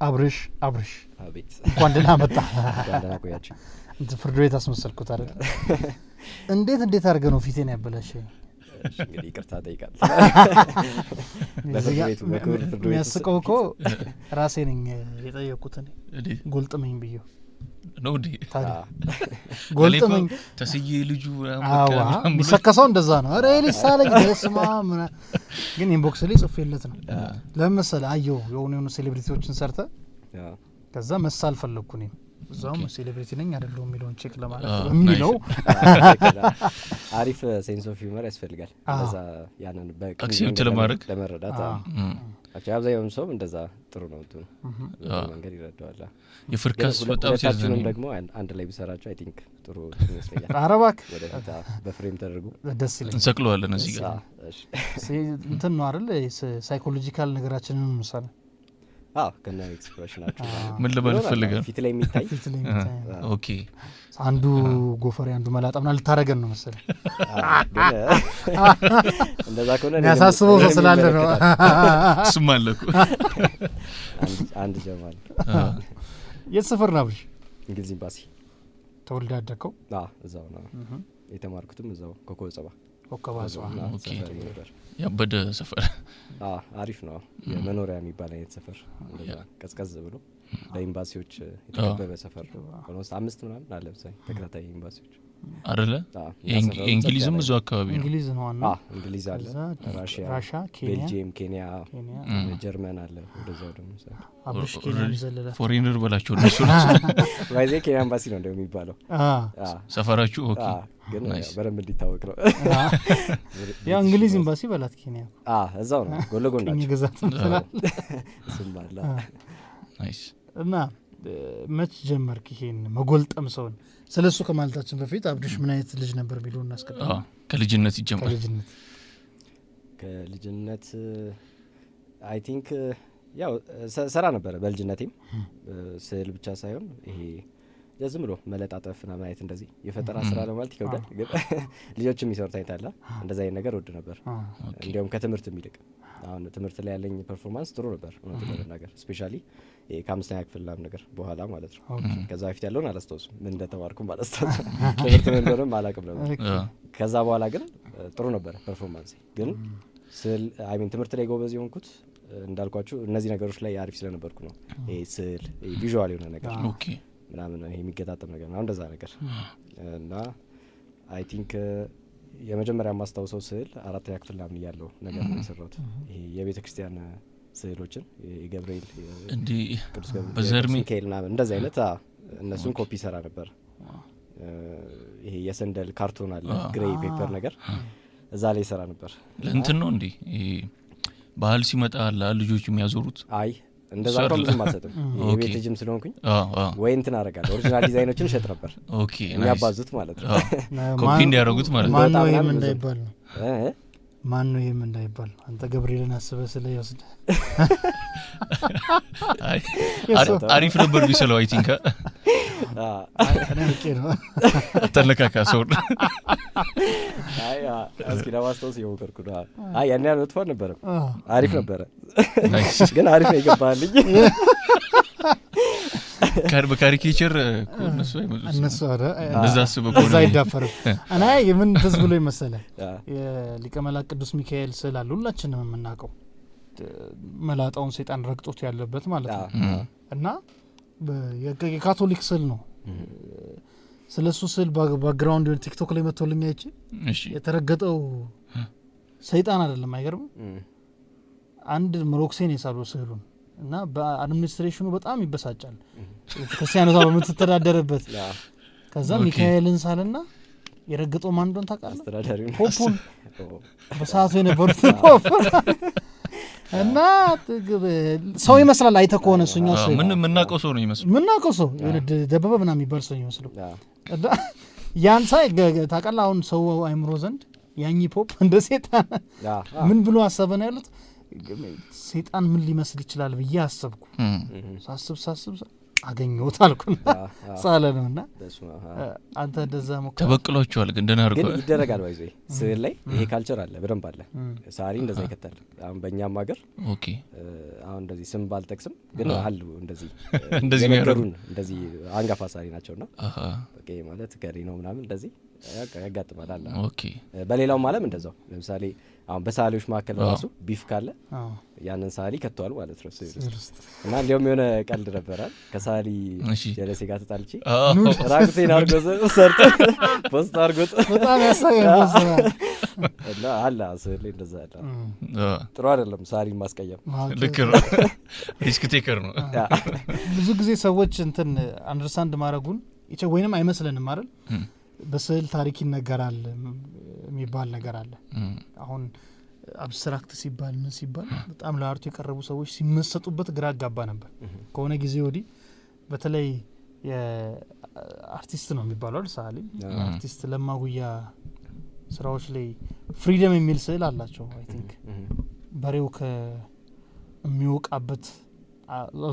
አብርሽ አቤት ቋንደና መጣ ቋንደና ቆያችሁ እንት ፍርድ ቤት አስመሰልኩት አይደል እንዴት አድርገህ ነው ፊቴን ያበላሽ እንግዲህ ይቅርታ ጠይቃለሁ በፍርድ ቤቱ የሚያስቀው እኮ ራሴ ነኝ የጠየቁት እኔ ጎልጥመኝ ብዬ ነው እንዴ ጎልጥመኝ ተስዬ ልጁ የሚሰከሰው እንደዛ ነው አረ ሊሳለኝ ደስማ ግን ኢንቦክስ ላይ ጽፌለት ነው ለምሳሌ አየው የሆኑ ሴሌብሪቲዎችን ሰርተ ከዛ መሳል ፈለኩ ነኝ እዛው ሴሌብሪቲ ነኝ አይደለም የሚለውን ቼክ ለማለት የሚለው አሪፍ ሴንስ ኦፍ ሂውመር ያስፈልጋል እንደዛ ያንን በአክሲዮን ለማድረግ ለመረዳት አብዛኛው ሰው እንደዛ ጥሩ ነው እንት መንገድ ይረዳዋል የፍርካስ በጣም ሲያዝነው ደግሞ አንድ ላይ ቢሰራቸው አይ ቲንክ ጥሩ ይመስለኛል አረባክ ወደ በፍሬም ተደርጎ ደስ ይላል እንሰቅለዋለን እዚህ ጋር እንትን ነው አይደል ሳይኮሎጂካል ነገራችንን እንሰራ ከና ኤክስፕሬሽናቸው ምን ለማለት ፈልገህ ፊት ላይ የሚታይ ኦኬ አንዱ ጎፈሬ አንዱ መላጣምና ልታረገን ነው መሰለኝ እንደዛ ከሆነ ያሳስበው ስላለ ነው ስማለኩ አንድ ጀማል የሰፈር ናብሽ እንግሊዝ ኤምባሲ ተወልዳ ያደከው እዛው ነው የተማርኩትም እዛው ኮኮጸባ ኦኬ ያበደ ሰፈር አሪፍ ነው የመኖሪያ የሚባል አይነት ሰፈር ቀዝቀዝ ብሎ ለኤምባሲዎች የተከበበ ሰፈር ነው ኦልሞስት 5 ምናምን አለ ብቻ ተከታታይ ኤምባሲዎች አይደለ እንግሊዝም እዛው አካባቢ ነው እንግሊዝ ነው ዋና እንግሊዝ አለ ራሺያ ቤልጂየም ኬንያ ጀርመን አለ ወደዛው ደግሞ አብሽ ኬንያ ዘለላ ፎሬነር በላቸው እነሱ ነው ዋይዜ ኬንያ ኤምባሲ ነው እንደሚባለው ሰፈራችሁ ኦኬ ግን በረም እንዲታወቅ ነው ያ እንግሊዝ ኤምባሲ በላት ኬንያ እዛው ነው ጎለጎን ናቸው ይገዛት ስምባላ ናይስ እና መች ጀመርክ ይሄን መጎልጠም ሰውን ስለሱ ከማለታችን በፊት አብዱሽ ምን አይነት ልጅ ነበር ቢሉ እናስቀድም ከልጅነት ይጀምራል ከልጅነት አይ ቲንክ ያው ሰራ ነበር በልጅነቴም ስዕል ብቻ ሳይሆን ይሄ ዝም ብሎ መለጣጠፍና ማየት እንደዚህ የፈጠራ ስራ ለማለት ይከብዳል ግን ልጆችም ይሰሩት አይታላ እንደዛ አይነት ነገር ወድ ነበር እንዲያውም ከትምህርት የሚልቅ አሁን ትምህርት ላይ ያለኝ ፐርፎርማንስ ጥሩ ነበር እውነት ነገር ስፔሻሊ ከአምስተኛ ክፍል ነገር በኋላ ማለት ነው ከዛ በፊት ያለውን አላስተውስም ምን እንደተማርኩ ማለት ነው ትምህርት ምን እንደሆነ አላውቅም ነበር ከዛ በኋላ ግን ጥሩ ነበር ፐርፎርማንስ ግን ስዕል አይ ሚን ትምህርት ላይ ጎበዝ የሆንኩት እንዳልኳችሁ እነዚህ ነገሮች ላይ አሪፍ ስለነበርኩ ነው ይሄ ስዕል ቪዥዋል የሆነ ነገር ኦኬ ምናምን ይሄ የሚገጣጠም ነገር ነው እንደዛ ነገር እና አይ ቲንክ የመጀመሪያ ማስታወሰው ስዕል 4ኛ ክፍል ላይ ያለው ነገር ነው የሰራሁት ይሄ የቤተ ክርስቲያን ስዕሎችን የገብርኤል እንዲ ቅዱስ ገብርኤል በዘርሚ ሚካኤልና እንደዛ አይነት እነሱን ኮፒ ሰራ ነበር ይሄ የሰንደል ካርቶን አለ ግሬይ ፔፐር ነገር እዛ ላይ ሰራ ነበር ለእንትን ነው እንዴ ባህል ሲመጣ ለልጆች የሚያዞሩት አይ እንደዛ ነው ብዙ ማሰጥም የቤት ልጅም ስለሆንኩኝ ወይ እንትን አረጋለሁ ኦሪጂናል ዲዛይኖችን ሸጥ ነበር ኦኬ የሚያባዙት ማለት ነው ኮፒ እንዲያደርጉት ማለት ነው ማን ነው ይሄም እንዳይባል ነው ማን ነው ይሄም እንዳይባል አንተ ገብርኤልን አስበህ ስለ ይወስድ አሪፍ ነበር ቢሰለው አይ ቲንክ ነው ተለካካ ሰው አይ እስኪ ለማስታወስ የሞከርኩ ነው አይ ያኔ አልወጥፎ ነበር አሪፍ ነበር ግን አሪፍ ነው ይገባልኝ በካሪኬቸር ኮነሱ አይመጡስ እነሱ አረ እንደዛ አስበው እዛ ይዳፈር እና የምን ተዝ ብሎ ይመስላል የሊቀ መላእክት ቅዱስ ሚካኤል ስላል ሁላችንም የምናውቀው መላጣውን ሰይጣን ረግጦት ያለበት ማለት ነው እና የካቶሊክ ስል ነው ስለሱ ስል ባክግራውንድ ቲክቶክ ላይ መጥቶልኝ አይቼ እሺ የተረገጠው ሰይጣን አይደለም አይገርም አንድ ሞሮክሴን የሳሉ ስዕሉን እና በአድሚኒስትሬሽኑ በጣም ይበሳጫል ክርስቲያኖታ በመተዳደረበት ከዛ ሚካኤልን ሳልና የረገጠው ማን እንደሆነ ታውቃለህ አስተዳዳሪው ፖፑን በሰዓቱ የነበሩት ፖፕ እና ሰው ይመስላል አይተ ከሆነ እሱኛው ሰው ምን እናቀው ሰው ነው ይመስል ምን እናቀው ሰው ደበበ ምናምን የሚባል ሰው ይመስሉ ያን ሳይ ታውቃለህ አሁን ሰው አይምሮ ዘንድ ያኚ ፖፕ እንደ ሰይጣን ምን ብሎ አሰበና ያሉት ሰይጣን ምን ሊመስል ይችላል ብዬ አሰብኩ ሳስብ አገኘሁት አልኩና ሳለ ነውና አንተ እንደዛ ሞከረ ተበቅሏቸዋል ግን ደና አርገው ግን ይደረጋል ባይዞ ስዕል ላይ ይሄ ካልቸር አለ በደንብ አለ ሳሪ እንደዛ ይከተል አሁን በእኛም ሀገር ኦኬ አሁን እንደዚህ ስም ባልጠቅስም ግን አሉ እንደዚህ ነገሩን እንደዚህ አንጋፋ ሳሪ ናቸውና በቃ ማለት ገሪ ነው ምናምን እንደዚህ ያጋጥማል አለ ኦኬ በሌላው ማለት እንደዛው ለምሳሌ አሁን በሳሊዎች መካከል ራሱ ቢፍ ካለ ያንን ሳሊ ከተዋል ማለት ነው እና እንዲያውም የሆነ ቀልድ ነበራል ከሳሊ ጀለሴ ጋር ተጣልቼ ራቁቴን አርጎ ሰርቶ ፖስት አርጎት በጣም ያሳያል እና አላ ስለ እንደዛ አላ ጥሩ አይደለም ሳሊን ማስቀየም ልክ ነው ሪስክ ቴከር ነው ብዙ ጊዜ ሰዎች እንትን አንደርስታንድ ማድረጉን ወይንም አይመስለንም አይደል በስዕል ታሪክ ይነገራል የሚባል ነገር አለ አሁን አብስትራክት ሲባል ምን ሲባል በጣም ለአርቱ የቀረቡ ሰዎች ሲመሰጡበት ግራ ጋባ ነበር ከሆነ ጊዜ ወዲህ በተለይ የአርቲስት ነው የሚባለው ሳሊ አርቲስት ለማጉያ ስራዎች ላይ ፍሪደም የሚል ስዕል አላቸው አይ ቲንክ በሬው ከሚወቃበት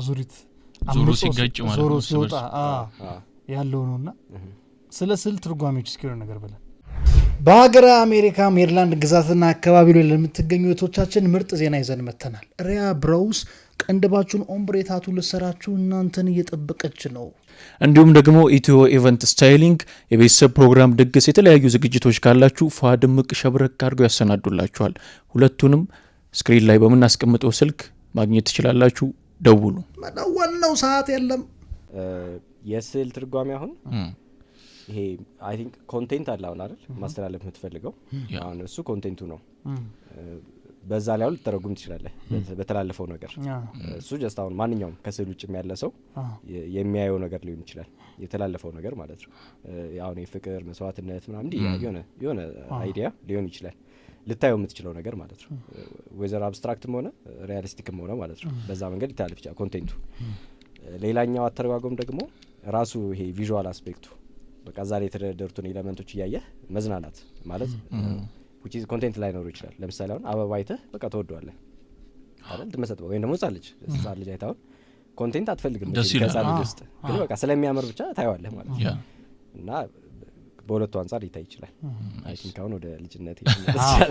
አዙሪት ዞሮ ሲጋጭ ማለት ዞሮ ሲወጣ ያለው ነውና ስለ ስዕል ትርጓሜዎች እስኪ ነው ነገር ብለን በሀገረ አሜሪካ ሜሪላንድ ግዛትና አካባቢ ላይ ለምትገኙ እህቶቻችን ምርጥ ዜና ይዘን መተናል። ሪያ ብራውስ ቀንድባችሁን ኦምብሬ ታቱ ልሰራችሁ እናንተን እየጠበቀች ነው። እንዲሁም ደግሞ ኢትዮ ኢቨንት ስታይሊንግ የቤተሰብ ፕሮግራም፣ ድግስ፣ የተለያዩ ዝግጅቶች ካላችሁ ፏ ድምቅ ሸብረክ አድርገው ያሰናዱላችኋል። ሁለቱንም ስክሪን ላይ በምናስቀምጠው ስልክ ማግኘት ትችላላችሁ። ደውሉ። መደወል ነው ሰዓት የለም። የስዕል ትርጓሜ አሁን ይሄ አይ ቲንክ ኮንቴንት አለ አሁን አይደል ማስተላለፍ የምትፈልገው አሁን እሱ ኮንቴንቱ ነው በዛ ላይ አሁን ልትተረጉም ትችላለህ በተላለፈው ነገር እሱ ጀስት አሁን ማንኛውም ከስዕል ውጭ ያለ ሰው የሚያየው ነገር ሊሆን ይችላል የተላለፈው ነገር ማለት ነው አሁን የፍቅር መስዋዕትነት ምናምን የሆነ አይዲያ ሊሆን ይችላል ልታየው የምትችለው ነገር ማለት ነው ወዘር አብስትራክትም ሆነ ሪያሊስቲክም ሆነ ማለት ነው በዛ መንገድ ይታለፍ ይችላል ኮንቴንቱ ሌላኛው አተረጓጎም ደግሞ ራሱ ይሄ ቪዥዋል አስፔክቱ በቃ ዛሬ የተደረደሩትን ኤሌመንቶች እያየህ መዝናናት ማለት which is ኮንቴንት ላይ ኖር ይችላል ለምሳሌ አሁን አበባ አይተህ በቃ ተወዷለህ አይደል ትመሰጥበው ወይ ደግሞ ጻል ልጅ አይታው ኮንቴንት አትፈልግም ከጻል ልጅ ውስጥ ግን በቃ ስለሚያምር ብቻ ታየዋለህ ማለት ነው እና በሁለቱ አንፃር ይታይ ይችላል አይ ቲንክ አሁን ወደ ልጅነት ይችላል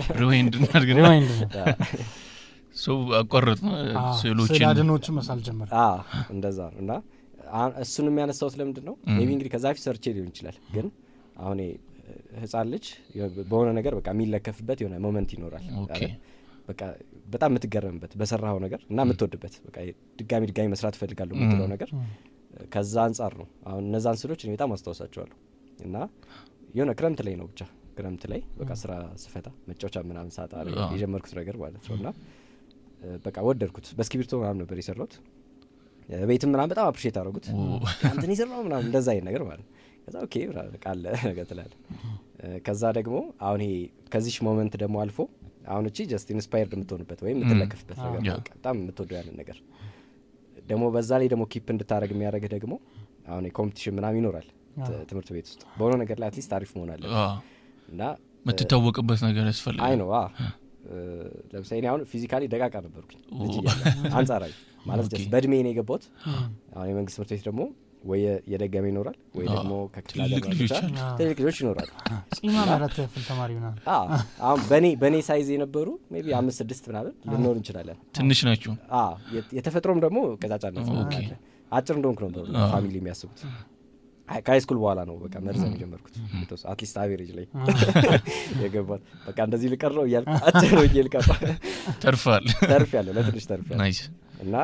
ሪዋይንድ ሶ አቆረጥ ስዕሎችን ስላድኖች መሳል ጀመረ እንደዛ ነው እና እሱን የሚያነሳው ስለምንድን ነው ሜቢ እንግዲህ ከዛ ፊት ሰርቼ ሊሆን ይችላል ግን አሁን ህፃን ልጅ በሆነ ነገር በቃ የሚለከፍበት የሆነ ሞመንት ይኖራል በቃ በጣም የምትገረምበት በሰራው ነገር እና የምትወድበት በቃ ድጋሚ መስራት ፈልጋለሁ የምትለው ነገር ከዛ አንፃር ነው አሁን እነዛን ስዕሎች እኔ በጣም አስተዋውሳቸዋለሁ እና የሆነ ክረምት ላይ ነው ብቻ ክረምት ላይ በቃ ስራ ስፈታ መጫወቻ ምናምን ሳጣ የጀመርኩት ነገር ማለት ነውና በቃ ወደድኩት በስክሪፕቶ ምናምን ነበር የሰራሁት ቤትም ምናምን በጣም አፕሪሺየት አደረጉት አንተን ይሰራው ምናምን እንደዛ አይነት ነገር ማለት ከዛ ኦኬ ቃል ነገር ትላለህ ከዛ ደግሞ አሁን ይሄ ከዚህ ሞመንት ደግሞ አልፎ አሁን እቺ ጀስት ኢንስፓየርድ የምትሆንበት ወይም የምትለከፍበት ነገር በቃ በጣም የምትወደው ያንን ነገር ደግሞ በዛ ላይ ደግሞ ኪፕ እንድታረግ የሚያደርግ ደግሞ አሁን ኮምፒቲሽን ምናምን ይኖራል ትምህርት ቤት ውስጥ በሆነ ነገር ላይ አትሊስት አሪፍ መሆን አለበት እና የምትታወቅበት ነገር ያስፈልጋል አይ ነው ለምሳሌ አሁን ፊዚካሊ ደቃቃ ነበርኩኝ ልጅ አንጻራዊ ማለት ጀስት በእድሜ ነው የገባሁት አሁን የመንግስት ትምህርት ቤት ደግሞ ወይ የደገመ ይኖራል ወይ ደግሞ ከክፍለ ሀገር ትልቅ ልጆች ይኖራሉ ጺማ ማለት ፍልተማሪው ነው አሁን በኔ ሳይዝ የነበሩ ሜቢ 5-6 ምናምን ልንኖር እንችላለን ትንሽ ናቸው የተፈጥሮም ደግሞ ቀጫጫነት አጭር እንደሆንኩ ነው ፋሚሊ የሚያስቡት ከሃይስኩል በኋላ ነው በቃ መርዘም የጀመርኩት አትሊስት አቬሬጅ ላይ የገባል በቃ እንደዚህ ልቀረው እያልኩ አጭር ነው እያልኩ ተርፋለሁ ለትንሽ ተርፋለሁ ናይስ እና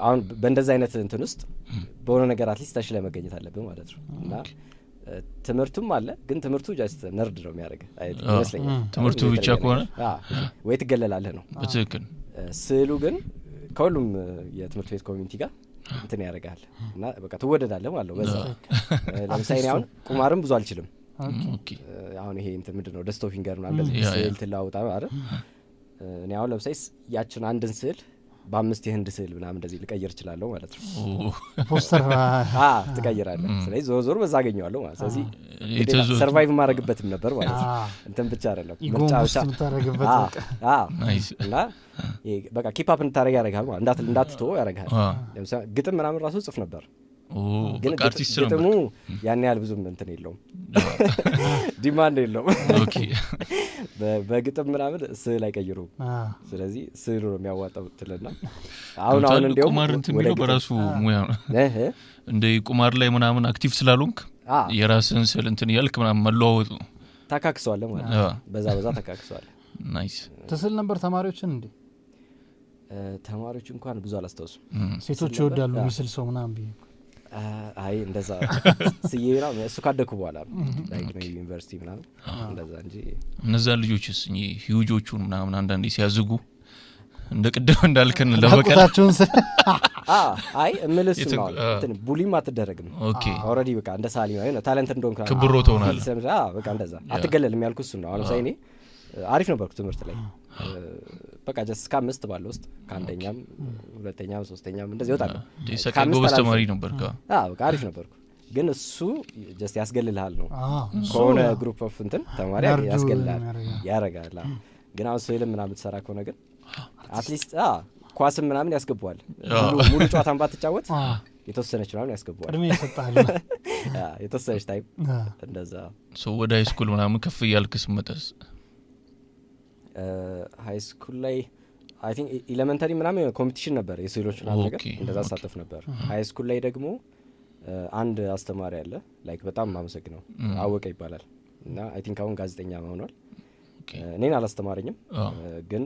አሁን በእንደዛ አይነት እንትን ውስጥ በሆነ ነገር አትሊስት ታሽ ላይ መገኘት አለብን ማለት ነው እና ትምህርቱም አለ ግን ትምህርቱ ጀስት ነርድ ነው የሚያደርግ አይመስለኝም ትምህርቱ ብቻ ከሆነ ወይ ትገለላለህ ነው በትክክል ስዕሉ ግን ከሁሉም የትምህርት ቤት ኮሚኒቲ ጋር እንትን ያደርጋል እና በቃ ትወደዳለህ ማለት ነው በዛ ለምሳሌ አሁን ቁማርም ብዙ አልችልም አሁን ይሄ እንትን ምንድነው ደስቶ ፊንገር ምናምን እንደዚህ ስዕል ትላውጣ አይደል እኔ አሁን ለምሳሌ ያችን አንድን ስዕል በ5 የህንድ ስዕል ምናምን እንደዚህ ልቀይር እችላለሁ ማለት ነው። ፖስተር ትቀይራለህ። ስለዚህ ዞር በዛ አገኘዋለሁ ማለት ስለዚህ ሰርቫይቭ ማድረግበትም ነበር ማለት ነው። እንትን ብቻ አይደለም ምርጫ ብቻ የምታደርግበት እና በቃ ኪፕ አፕ እንድታደርግ ያደርጋል ማለት እንዳትተወው ያደርጋል። ለምሳሌ ግጥም ምናምን ራሱ ጽፍ ነበር ግን ግጥሙ ያን ያህል ብዙም እንትን የለውም ዲማንድ የለውም። በግጥም ምናምን ስዕል አይቀይሩም። ስለዚህ ስዕሉ ነው የሚያዋጣው ትልና አሁን እንደውም ቁማር እንትን የሚለው በራሱ ሙያ ነው። እንደ ቁማር ላይ ምናምን አክቲቭ ስላልሆንክ የራስን ስዕል እንትን እያልክ ምናምን መለዋወጥ ነው። ታካክሰዋለህ ማለት በዛ ታካክሰዋለህ። ናይስ ትስል ነበር ተማሪዎችን እንዴ? ተማሪዎች እንኳን ብዙ አላስታውስም። ሴቶች ይወዳሉ ምስል ሰው ምናምን ቢይ አይ እንደዛ ሲየራ እሱ ካደኩ በኋላ ላይክ ነው ዩኒቨርሲቲ ምናምን እንደዛ እንጂ እነዛ ልጆችስ ሂውጆቹን ምናምን አንዳንዴ ሲያዝጉ እንደ ቅድም እንዳልከን ለበቀላቸውን አይ እምልስ ነው እንትን ቡሊም አትደረግም። ኦሬዲ በቃ እንደ ሳሊ ነው ታለንት እንደሆንክ ክብሮ ተሆናለህ። በቃ እንደዛ አትገለልም ያልኩት እሱ ነው። አሁን ሳይኔ አሪፍ ነበርኩ ትምህርት ላይ በቃ ጀስት እስከ 5 ባለው ውስጥ ከአንደኛም ሁለተኛም ሶስተኛም እንደዚህ ወጣ ነው። ጎበዝ ተማሪ ነበርኩ። በቃ አሪፍ ነበርኩ። ግን እሱ ጀስት ያስገልልሃል ነው ከሆነ ግሩፕ ኦፍ እንትን ተማሪ ያስገልልሃል ያረጋል። ግን አሁን ስዕልም ምናምን ትሰራ ከሆነ ግን አትሊስት ኳስም ምናምን ያስገባዋል። ሙሉ ጨዋታን ባትጫወት የተወሰነች ምናምን ያስገባዋል። ቅድሜ ይሰጣል የተወሰነች ታይም እንደዛ። ወደ ሃይ ስኩል ምናምን ከፍ እያልክ ስትመጣስ? ሃይ ስኩል ላይ አይ ቲንክ ኤሌመንታሪ ምናምን ኮምፒቲሽን ነበር የስዕሎች ምናምን ነገር እንደዛ ሳተፍ ነበር። ሃይ ስኩል ላይ ደግሞ አንድ አስተማሪ አለ ላይክ በጣም ማመሰግነው አወቀ ይባላል እና አይ ቲንክ አሁን ጋዜጠኛ ሆኗል። እኔን አላስተማረኝም ግን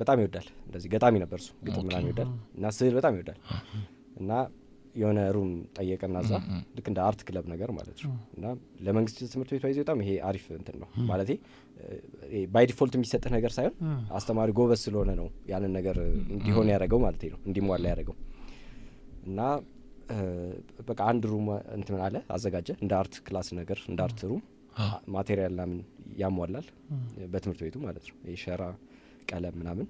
በጣም ይወዳል። እንደዚህ ገጣሚ ነበር እሱ ግጥም ምናምን ይወዳል እና ስዕል በጣም ይወዳል እና የሆነ ሩም ጠየቀና እዛ ልክ እንደ አርት ክለብ ነገር ማለት ነው እና ለመንግስት ትምህርት ቤት ባይዘው በጣም ይሄ አሪፍ እንትን ነው ማለት ባይ ዲፎልት የሚሰጥህ ነገር ሳይሆን አስተማሪ ጎበዝ ስለሆነ ነው ያንን ነገር እንዲሆን ያደረገው ማለት ነው እንዲሟላ ያደረገው እና በቃ አንድ ሩም እንትን አለ አዘጋጀ እንደ አርት ክላስ ነገር እንደ አርት ሩም ማቴሪያል ምናምን ያሟላል በትምህርት ቤቱ ማለት ነው የሸራ ቀለም ምናምን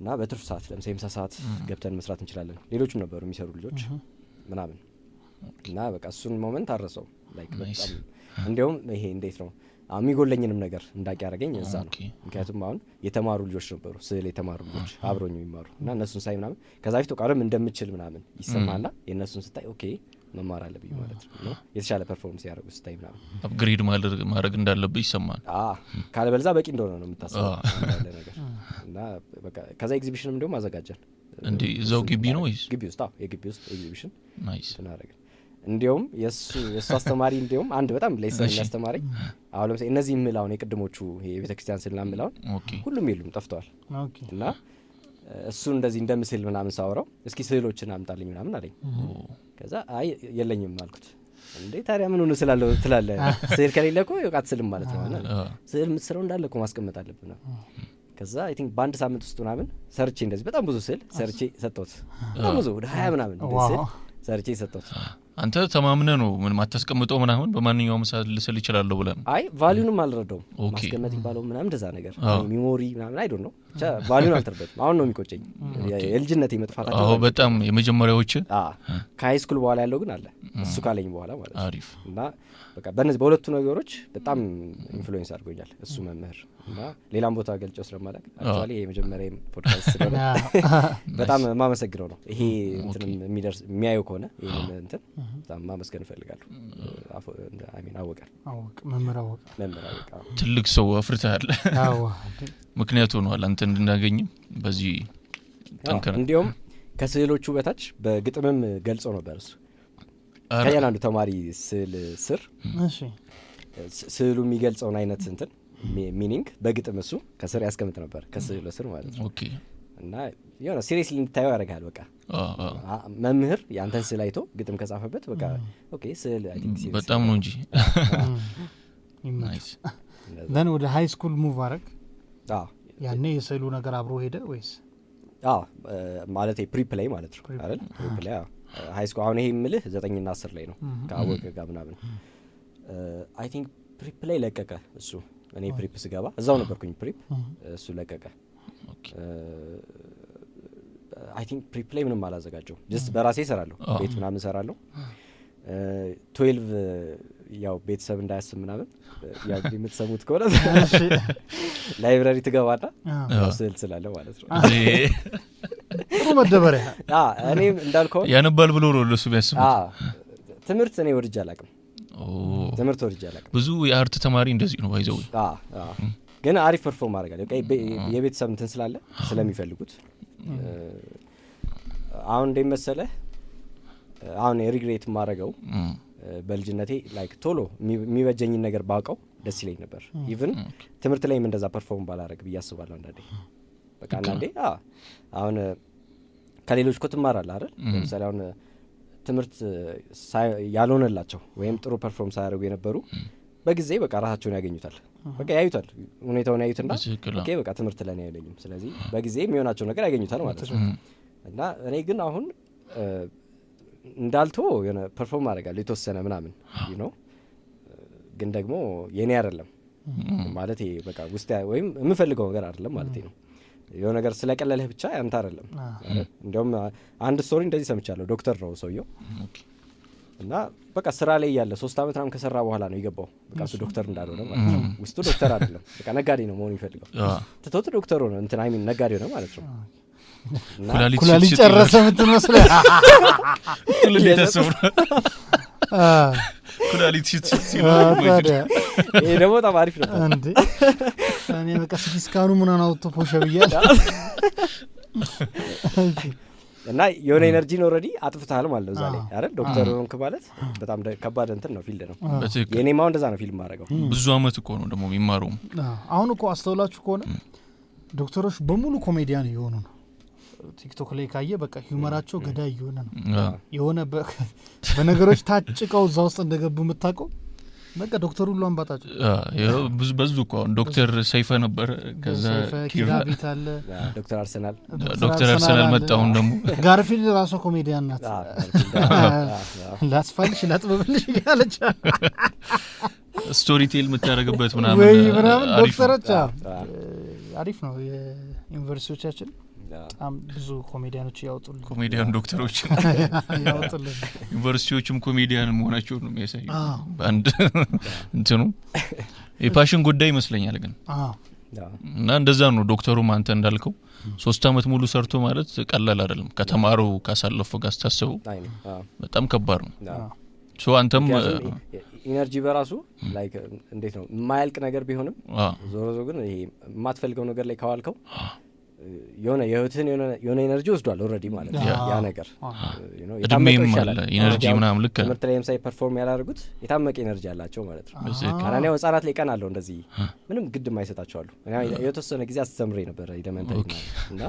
እና በትርፍ ሰዓት ለምሳሌ ምሳ ሰዓት ገብተን መስራት እንችላለን። ሌሎችም ነበሩ የሚሰሩ ልጆች ምናምን እና በቃ እሱን ሞመንት አረሰው ላይክ በጣም እንደውም ይሄ እንዴት ነው የሚጎለኝንም ነገር እንዳቂ ያደረገኝ እዛ ነው። ምክንያቱም አሁን የተማሩ ልጆች ነበሩ ስዕል የተማሩ ልጆች አብሮኝ የሚማሩ እና እነሱን ሳይ ምናምን ከዛ በፊት ቀርም እንደምችል ምናምን ይሰማና የእነሱን ስታይ ኦኬ መማር አለብኝ ማለት ነው። የተሻለ ፐርፎርማንስ ያደርጉ ስታይ ምናምን አፕግሬድ ማድረግ እንዳለብህ ይሰማል። ካለበለዛ በቂ እንደሆነ ነው የምታስበው ያለ ነገር እና በቃ ከዛ ኤግዚቢሽንም እንደውም አዘጋጀን። እንዴ እዛው ግቢ ነው ወይስ ግቢ ውስጥ? የግቢ ውስጥ ኤግዚቢሽን ናይስ እናደርጋለን። እንዲያውም የሱ አስተማሪ እንዲያውም አንድ በጣም ሌሰን የሚያስተማረኝ አሁን ለምሳሌ እነዚህ የምላውን የቅድሞቹ የቤተክርስቲያን ስዕልና የምላውን ሁሉም የሉም ጠፍተዋል እና እሱ እንደዚህ እንደምስል ምናምን ሳወራው እስኪ ስዕሎችን አምጣልኝ ምናምን አለኝ። ከዛ አይ የለኝም አልኩት። እንዴ ታዲያ ምን ሆነ ስላለው ትላለህ? ስዕል ከሌለ እኮ ይወቃት ስልም ማለት ነው እና ስዕል የምትስለው እንዳለ እኮ ማስቀመጥ አለብህ ነው። ከዛ አይ ቲንክ በአንድ ሳምንት ውስጥ ምናምን ሰርቼ እንደዚህ በጣም ብዙ ስዕል ሰርቼ ሰጠሁት። በጣም ብዙ ወደ 20 ምናምን ስዕል ሰርቼ ሰጠሁት። አንተ ተማምነህ ነው ምን ማታስቀምጠው ምናምን በማንኛውም ሰዓት ልስል ይችላል ብለህ ነው? አይ ቫልዩንም አልረዳውም ማስቀመጥ ይባለው ምናምን እንደዛ ነገር ሚሞሪ ምናምን አይ ዶንት ኖ ብቻ ቫልዩን አልተረዳሁም። አሁን ነው የሚቆጨኝ የልጅነቴ መጥፋታቸው። አዎ በጣም የመጀመሪያዎች ከሃይ ስኩል በኋላ ያለው ግን አለ እሱ ካለኝ በኋላ ማለት ነው። አሪፍ እና በቃ በእነዚህ በሁለቱ ነገሮች በጣም ኢንፍሉዌንስ አድርጎኛል እሱ መምህር እና ሌላም ቦታ ገልጬው ስለማላውቅ አክቹአሊ የመጀመሪያ ፖድካስት ስለሆነ በጣም ማመሰግነው ነው። ይሄ እንትን የሚደርስ የሚያየው ከሆነ ይሄን እንትን በጣም ማመስገን እፈልጋለሁ። አወቀ መምህር አወቀ ትልቅ ሰው አፍርተሃል። ምክንያቱ ሆኗል አንተ እንድናገኝም በዚህ ጠንከር እንዲያውም ከስዕሎቹ በታች በግጥምም ገልጾ ነበር እሱ ከያንዳንዱ ተማሪ ስዕል ስር ስዕሉ የሚገልጸውን አይነት እንትን ሚኒንግ በግጥም እሱ ከስር ያስቀምጥ ነበር ከስዕሉ ስር ማለት ነው። ኦኬ እና የሆነ ሲሪየስሊ እንድታየው ያደርጋል። በቃ መምህር ያንተን ስዕል አይቶ ግጥም ከጻፈበት በቃ ኦኬ ስዕል አይ ቲንክ ሲሪየስ በጣም ነው እንጂ ናይስ ደን ወደ ሃይ ስኩል ሙቭ አረግ። ያኔ የስዕሉ ነገር አብሮ ሄደ ወይስ? ማለት ፕሪፕ ላይ ማለት ነው አይደል? ፕሪፕ ላይ ሃይ ስኩል አሁን ይሄ የምልህ 9 እና 10 ላይ ነው ከአወቀ ጋር ምናምን አይ ቲንክ ፕሪፕ ላይ ለቀቀ እሱ። እኔ ፕሪፕ ስገባ እዛው ነበርኩኝ ፕሪፕ እሱ ለቀቀ። አይ ቲንክ ፕሪፕሌይ ምንም አላዘጋጀው ጀስት በራሴ እሰራለሁ ቤት ምናምን እሰራለሁ 12 ያው ቤተሰብ እንዳያስብ ምናምን ያው የምትሰሙት ከሆነ ላይብራሪ ትገባና ስዕል ስላለ ማለት ነው ጥሩ መደበሪያ እኔ እንዳልከው ያነባል ብሎ ነው ለሱ ቢያስቡት ትምህርት እኔ ወድጄ አላውቅም ብዙ የአርት ተማሪ እንደዚህ ነው ባይዘው ግን አሪፍ ፐርፎርም አደርጋለሁ የቤተሰብ እንትን ስላለ ስለሚፈልጉት አሁን እንደመሰለህ አሁን ሪግሬት ማረጋው በልጅነቴ ላይክ ቶሎ የሚበጀኝን ነገር ባውቀው ደስ ይለኝ ነበር ኢቭን ትምህርት ላይም እንደዛ ፐርፎርም ባላረግ ብያስባለሁ አንዳንዴ በቃ አንዳንዴ አሁን ከሌሎች እኮ ትማራለህ አይደል ለምሳሌ አሁን ትምህርት ያልሆነላቸው ወይም ጥሩ ፐርፎርም ሳያደርጉ የነበሩ በጊዜ በቃ ራሳቸውን ያገኙታል በቃ ያዩታል ሁኔታውን ያዩትና ኦኬ በቃ ትምህርት ለኔ አይለኝም ስለዚህ በጊዜ የሚሆናቸው ነገር ያገኙታል ማለት ነው እና እኔ ግን አሁን እንዳልቶ የሆነ ፐርፎርም አደርጋለሁ የተወሰነ ምናምን ግን ደግሞ የኔ አይደለም ማለት በቃ ውስጥ ወይም የምፈልገው ነገር አይደለም ማለት ነው የሆነ ነገር ስለቀለለህ ብቻ ያንተ አይደለም እንደውም አንድ ስቶሪ እንደዚህ ሰምቻለሁ ዶክተር ነው ሰውየው እና በቃ ስራ ላይ ያለ 3 አመት ምናምን ከሰራ በኋላ ነው የገባው በቃ እሱ ዶክተር እንዳልሆነ ማለት ነው ውስጡ ዶክተር አይደለም በቃ ነጋዴ ነው መሆን ይፈልጋል ትቶት ዶክተር ሆነ እንትን አይሚን ነጋዴ ነው ማለት ነው ኩላሊት ጨረሰ ምትመስለህ ኩላሊት ይሄ ደግሞ በጣም አሪፍ ነው እንዴ እኔ በቃ ስኪስካኑ ምናምን አውጥቶ ፖሸ ብያለሁ እና የሆነ ኤነርጂን ኦልሬዲ አጥፍታል ማለት ነው ዛሬ አይደል ዶክተር ሆንክ ማለት በጣም ከባድ እንትን ነው ፊልድ ነው የኔማው እንደዛ ነው ፊልም ማድረገው ብዙ አመት እኮ ነው ደግሞ የሚማረው አሁን እኮ አስተውላችሁ ከሆነ ዶክተሮች በሙሉ ኮሜዲያን እየሆኑ ነው ቲክቶክ ላይ ካየ በቃ ሂዩመራቸው ገዳይ እየሆነ ነው የሆነ በነገሮች ታጭቀው እዛ ውስጥ እንደገቡ የምታውቀው በቃ ዶክተር ሁሉ አንባጣጭ ብዙ በዙ እኮ ዶክተር ሰይፈ ነበር ከዛ ኪራቢት አለ ዶክተር አርሰናል መጣውን ደግሞ ጋርፊልድ ራሱ ኮሜዲያን ናት ላስፋልሽ ላጥበብልሽ ያለች ስቶሪ ቴል የምታደርግበት ምናምን ዶክተሮች አሪፍ ነው የዩኒቨርሲቲዎቻችን በጣም ብዙ ኮሜዲያኖች ያወጡልን ኮሜዲያን ዶክተሮች ያወጡልን ዩኒቨርሲቲዎችም ኮሜዲያን መሆናቸውን ነው የሚያሳዩ በአንድ እንትኑ የፓሽን ጉዳይ ይመስለኛል ግን እና እንደዛ ነው ዶክተሩም አንተ እንዳልከው 3 አመት ሙሉ ሰርቶ ማለት ቀላል አይደለም ከተማሩ ካሳለፈው ጋር ታስበው በጣም ከባድ ነው ሶ አንተም ኢነርጂ በራሱ ላይክ እንዴት ነው የማያልቅ ነገር ቢሆንም ዞሮ ዞሮ ግን ይሄ የማትፈልገው ነገር ላይ ካዋልከው የሆነ የህይወትን የሆነ ኤነርጂ ወስዷል ኦልሬዲ ማለት ነው ያ ነገር እድሜም አለ ኢነርጂ ምናምን ልክ ትምህርት ላይም ሳይ ፐርፎርም ያላደርጉት የታመቀ ኤነርጂ አላቸው ማለት ነው ካናኒያው ህጻናት ላይ ቀን አለው እንደዚህ ምንም ግድም አይሰጣቸዋሉ እኔ የተወሰነ ጊዜ አስተምሬ ነበር ኢለመንታሪ እና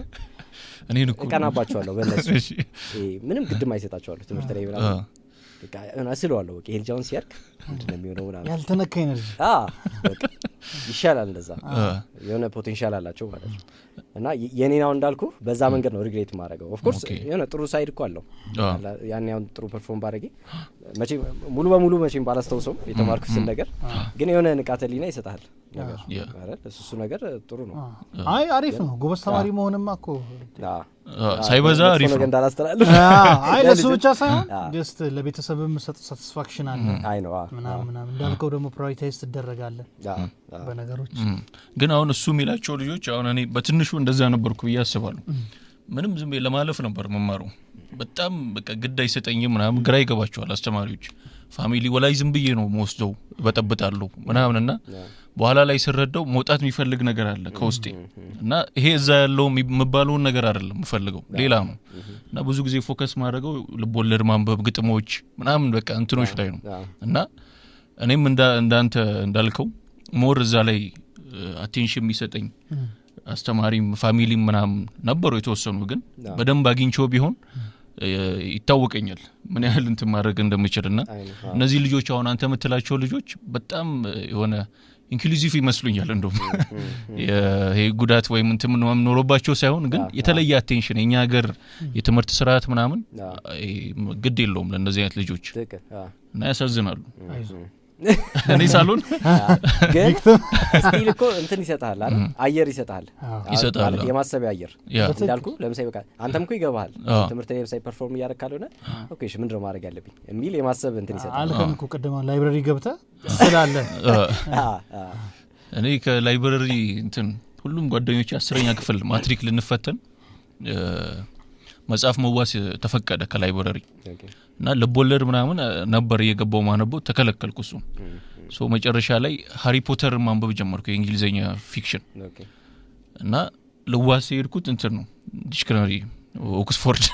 እኔን እኮ ቀናባቸዋለሁ በእነሱ ምንም ግድም አይሰጣቸዋሉ ትምህርት ላይ ምናምን በቃ አስለዋለሁ በቃ ሄልጃውን ሲያርክ ምንድነው የሚሆነው ምናምን ያልተነካ ኤነርጂ በቃ ይሻላል እንደዛ የሆነ ፖቴንሻል አላቸው ማለት ነው እና የኔናው እንዳልኩ በዛ መንገድ ነው ሪግሬት ማድረገው ኦፍ ኮርስ የሆነ ጥሩ ሳይድ እኮ አለው ያን ያው ጥሩ ፐርፎርም ባረጊ መቼ ሙሉ በሙሉ መቼም ባላስተውሰው የተማርኩትን ነገር ግን የሆነ ንቃተ ሊና ይሰጣል ነገር አይደል እሱ ነገር ጥሩ ነው አይ አሪፍ ነው ጎበዝ ተማሪ መሆንማ እኮ ሳይበዛ አሪፍ ነው እንዳላስተላልፍ አይ ለሱ ብቻ ሳይሆን ጀስት ለቤተሰብም ሰጥ ሳቲስፋክሽን አለ አይ ነው ምናምን እንዳልከው ደግሞ ፕራዮሪታይዝ ትደረጋለህ በነገሮች ግን አሁን እሱ የሚላቸው ልጆች አሁን እኔ በትንሹ እንደዛ ነበርኩ ብዬ አስባለሁ ምንም ዝም ለማለፍ ነበር መማሩ በጣም በቃ ግድ አይሰጠኝም ምናምን ግራ ይገባቸዋል አስተማሪዎች ፋሚሊ ወላይ ዝም ብዬ ነው ወስደው በጠብጣለሁ ምናምንና በኋላ ላይ ሲረዳው መውጣት የሚፈልግ ነገር አለ ከውስጤ እና ይሄ እዛ ያለው የሚባለውን ነገር አይደለም የምፈልገው ሌላ ነው እና ብዙ ጊዜ ፎከስ ማድረገው ልቦለድ ማንበብ ግጥሞች ምናምን በቃ እንትኖች ላይ ነው እና እኔም እንዳንተ እንዳልከው ሞር እዛ ላይ አቴንሽን የሚሰጠኝ አስተማሪም ፋሚሊም ምናምን ነበሩ የተወሰኑ ግን በደንብ አግኝቼው ቢሆን ይታወቀኛል ምን ያህል እንትን ማድረግ እንደምችልና እነዚህ ልጆች አሁን አንተ የምትላቸው ልጆች በጣም የሆነ ኢንክሉሲቭ ይመስሉኛል እንደውም ይሄ ጉዳት ወይም እንትን ምንም ኖሮባቸው ሳይሆን ግን የተለየ አቴንሽን የኛ ሀገር የትምህርት ስርዓት ምናምን ግድ የለውም ለእነዚህ አይነት ልጆች እና ያሳዝናሉ እኔ ሳሎን ግን ስቲል እኮ እንትን ይሰጣል አይደል አየር ይሰጣል ማለት የማሰቢያ አየር እንዳልኩ ለምሳሌ በቃ አንተም እኮ ይገባሃል ትምህርት ላይ ለምሳሌ ፐርፎርም ያደርካለና ኦኬ እሺ ምንድነው ማድረግ ያለብኝ የሚል የማሰብ እንትን ይሰጣል አልከን እኮ ቀደማ ላይብረሪ ገብተህ ስላለ እኔ ከላይብረሪ እንትን ሁሉም ጓደኞቼ 10ኛ ክፍል ማትሪክ ልንፈተን መጽሐፍ መዋስ ተፈቀደ ከላይብረሪ እና ለቦለድ ምናምን ነበር የገባው ማነበው ተከለከልኩ ሶ መጨረሻ ላይ ሃሪ ፖተር ማንበብ ጀመርኩ የእንግሊዘኛ ፊክሽን እና ለዋስ ሄድኩት እንትን ነው ዲክሽነሪ ኦክስፎርድ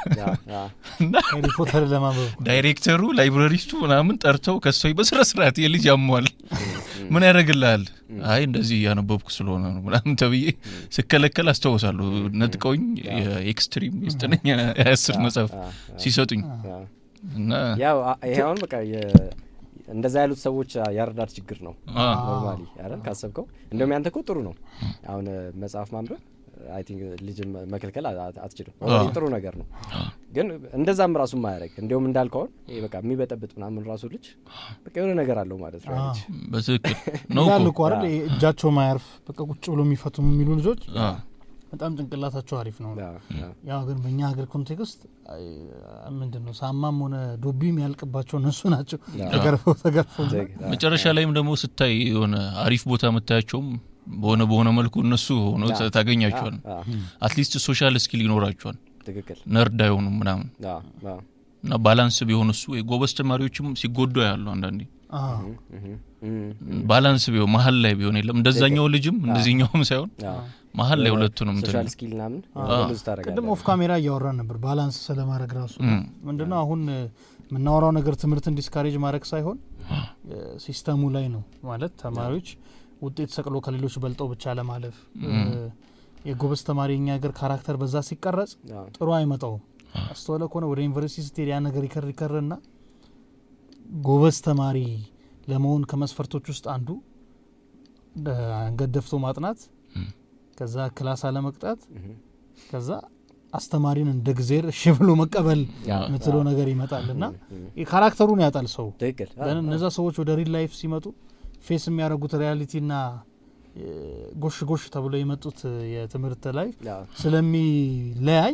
እና ሃሪ ፖተር ለማንበብ ዳይሬክተሩ ላይብረሪስቱ ምናምን ጠርተው ከሰይ በስርዓት የልጅ ያሟል ምን ያደርግልሃል አይ እንደዚህ ያነበብኩ ስለሆነ ነው ምናምን ተብዬ ስከለከል አስተዋውሳለሁ ነጥቀውኝ የኤክስትሪም የስተነኛ 10 መጽሐፍ ሲሰጡኝ እና ያው ይሄውን በቃ እንደዛ ያሉት ሰዎች ያርዳት ችግር ነው ኖርማሊ አይደል ካሰብከው እንደውም ያንተ እኮ ጥሩ ነው አሁን መጽሐፍ ማንበብ አይ ቲንክ ልጅ መከልከል አትችልም ወይስ ጥሩ ነገር ነው ግን እንደዛም ራሱ ማያረግ እንደውም እንዳልከው ይሄ በቃ የሚበጠብጥ ምናምን ራሱ ልጅ በቃ የሆነ ነገር አለው ማለት ነው በትክክል ነው እኮ አይደል እጃቸው ማያርፍ በቃ ቁጭ ብሎ የሚፈቱ የሚሉ ልጆች በጣም ጭንቅላታቸው አሪፍ ነው ያው ግን በእኛ ሀገር ኮንቴክስት ምንድነው ሳማም ሆነ ዶቢም ያልቅባቸው እነሱ ናቸው ተገርፈው መጨረሻ ላይም ደግሞ ስታይ የሆነ አሪፍ ቦታ መታያቸውም በሆነ መልኩ እነሱ ሆነው ታገኛቸዋል አትሊስት ሶሻል ስኪል ይኖራቸዋል ትክክል ነርድ አይሆኑም ምናምን እና ባላንስ ቢሆን እሱ የጎበዝ ተማሪዎችም ሲጎዱ ያለው አንዳንዴ ባላንስ ቢሆን መሀል ላይ ቢሆን የለም እንደዛኛው ልጅም እንደዚህኛውም ሳይሆን መሀል ላይ ሁለቱንም ሶሻል ስኪል ናምን ሁሉስ ታረጋለህ ቅድም ኦፍ ካሜራ እያወራን ነበር ባላንስ ስለማድረግ ራሱ ምንድነው አሁን የምናወራው ነገር ትምህርትን ዲስካሬጅ ማድረግ ሳይሆን ሲስተሙ ላይ ነው ማለት ተማሪዎች ውጤት ሰቅሎ ከሌሎች በልጠው ብቻ ለማለፍ የጎበዝ ተማሪኛ ሀገር ካራክተር በዛ ሲቀረጽ ጥሩ አይመጣው አስተዋለ ከሆነ ወደ ዩኒቨርሲቲ ስትሄድ ያ ነገር ይከርና ጎበዝ ተማሪ ለመሆን ከመስፈርቶች ውስጥ አንዱ አንገደፍቶ ማጥናት ከዛ ክላስ አለመቅጣት ከዛ አስተማሪን እንደ ግዜር እሺ ብሎ መቀበል ምትለው ነገር ይመጣልና የካራክተሩን ያጣል ሰው ለምን እነዛ ሰዎች ወደ ሪል ላይፍ ሲመጡ ፌስ የሚያደርጉት ሪያሊቲና ጎሽ ተብሎ የመጡት የትምህርት ላይ ስለሚለያይ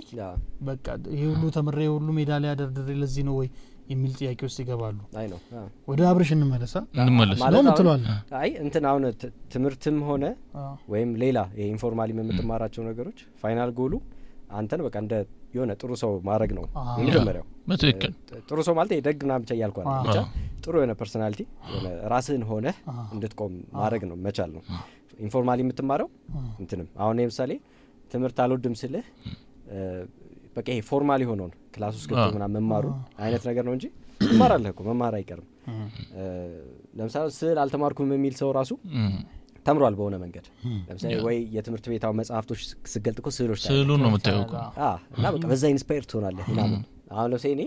በቃ ይሄ ሁሉ ተምሬ ሁሉ ሜዳሊያ ደርድሬ ለዚህ ነው ወይ የሚል ጥያቄ ውስጥ ይገባሉ አይ ነው ወደ አብርሽ እንመለስ ማለት ነው አይ እንትን አሁን ትምህርትም ሆነ ወይም ሌላ የኢንፎርማሊ የምትማራቸው ነገሮች ፋይናል ጎሉ አንተን በቃ እንደ የሆነ ጥሩ ሰው ማድረግ ነው የሚጀምረው በትክክል ጥሩ ሰው ማለት ደግና ብቻ ያልኳል ብቻ ጥሩ የሆነ ፐርሰናሊቲ የሆነ ራስህን ሆነ እንድትቆም ማድረግ ነው መቻል ነው ኢንፎርማሊ የምትማረው እንትንም አሁን ለምሳሌ ትምህርት አልወድም ስልህ በቃ ይሄ ፎርማሊ ሆኖ ክላስ ውስጥ ገብቶ ምናምን መማሩ አይነት ነገር ነው እንጂ መማር እኮ መማር አይቀርም ለምሳሌ ስዕል አልተማርኩም የሚል ሰው ራሱ ተምሯል በሆነ መንገድ ለምሳሌ ወይ የትምህርት ቤታው መጽሐፍቶች ስገልጥኮ ስዕሉን ነው የምታየው እና በቃ በዛ ኢንስፓየር ትሆናለህ ምናምን አሁን ለምሳሌ እኔ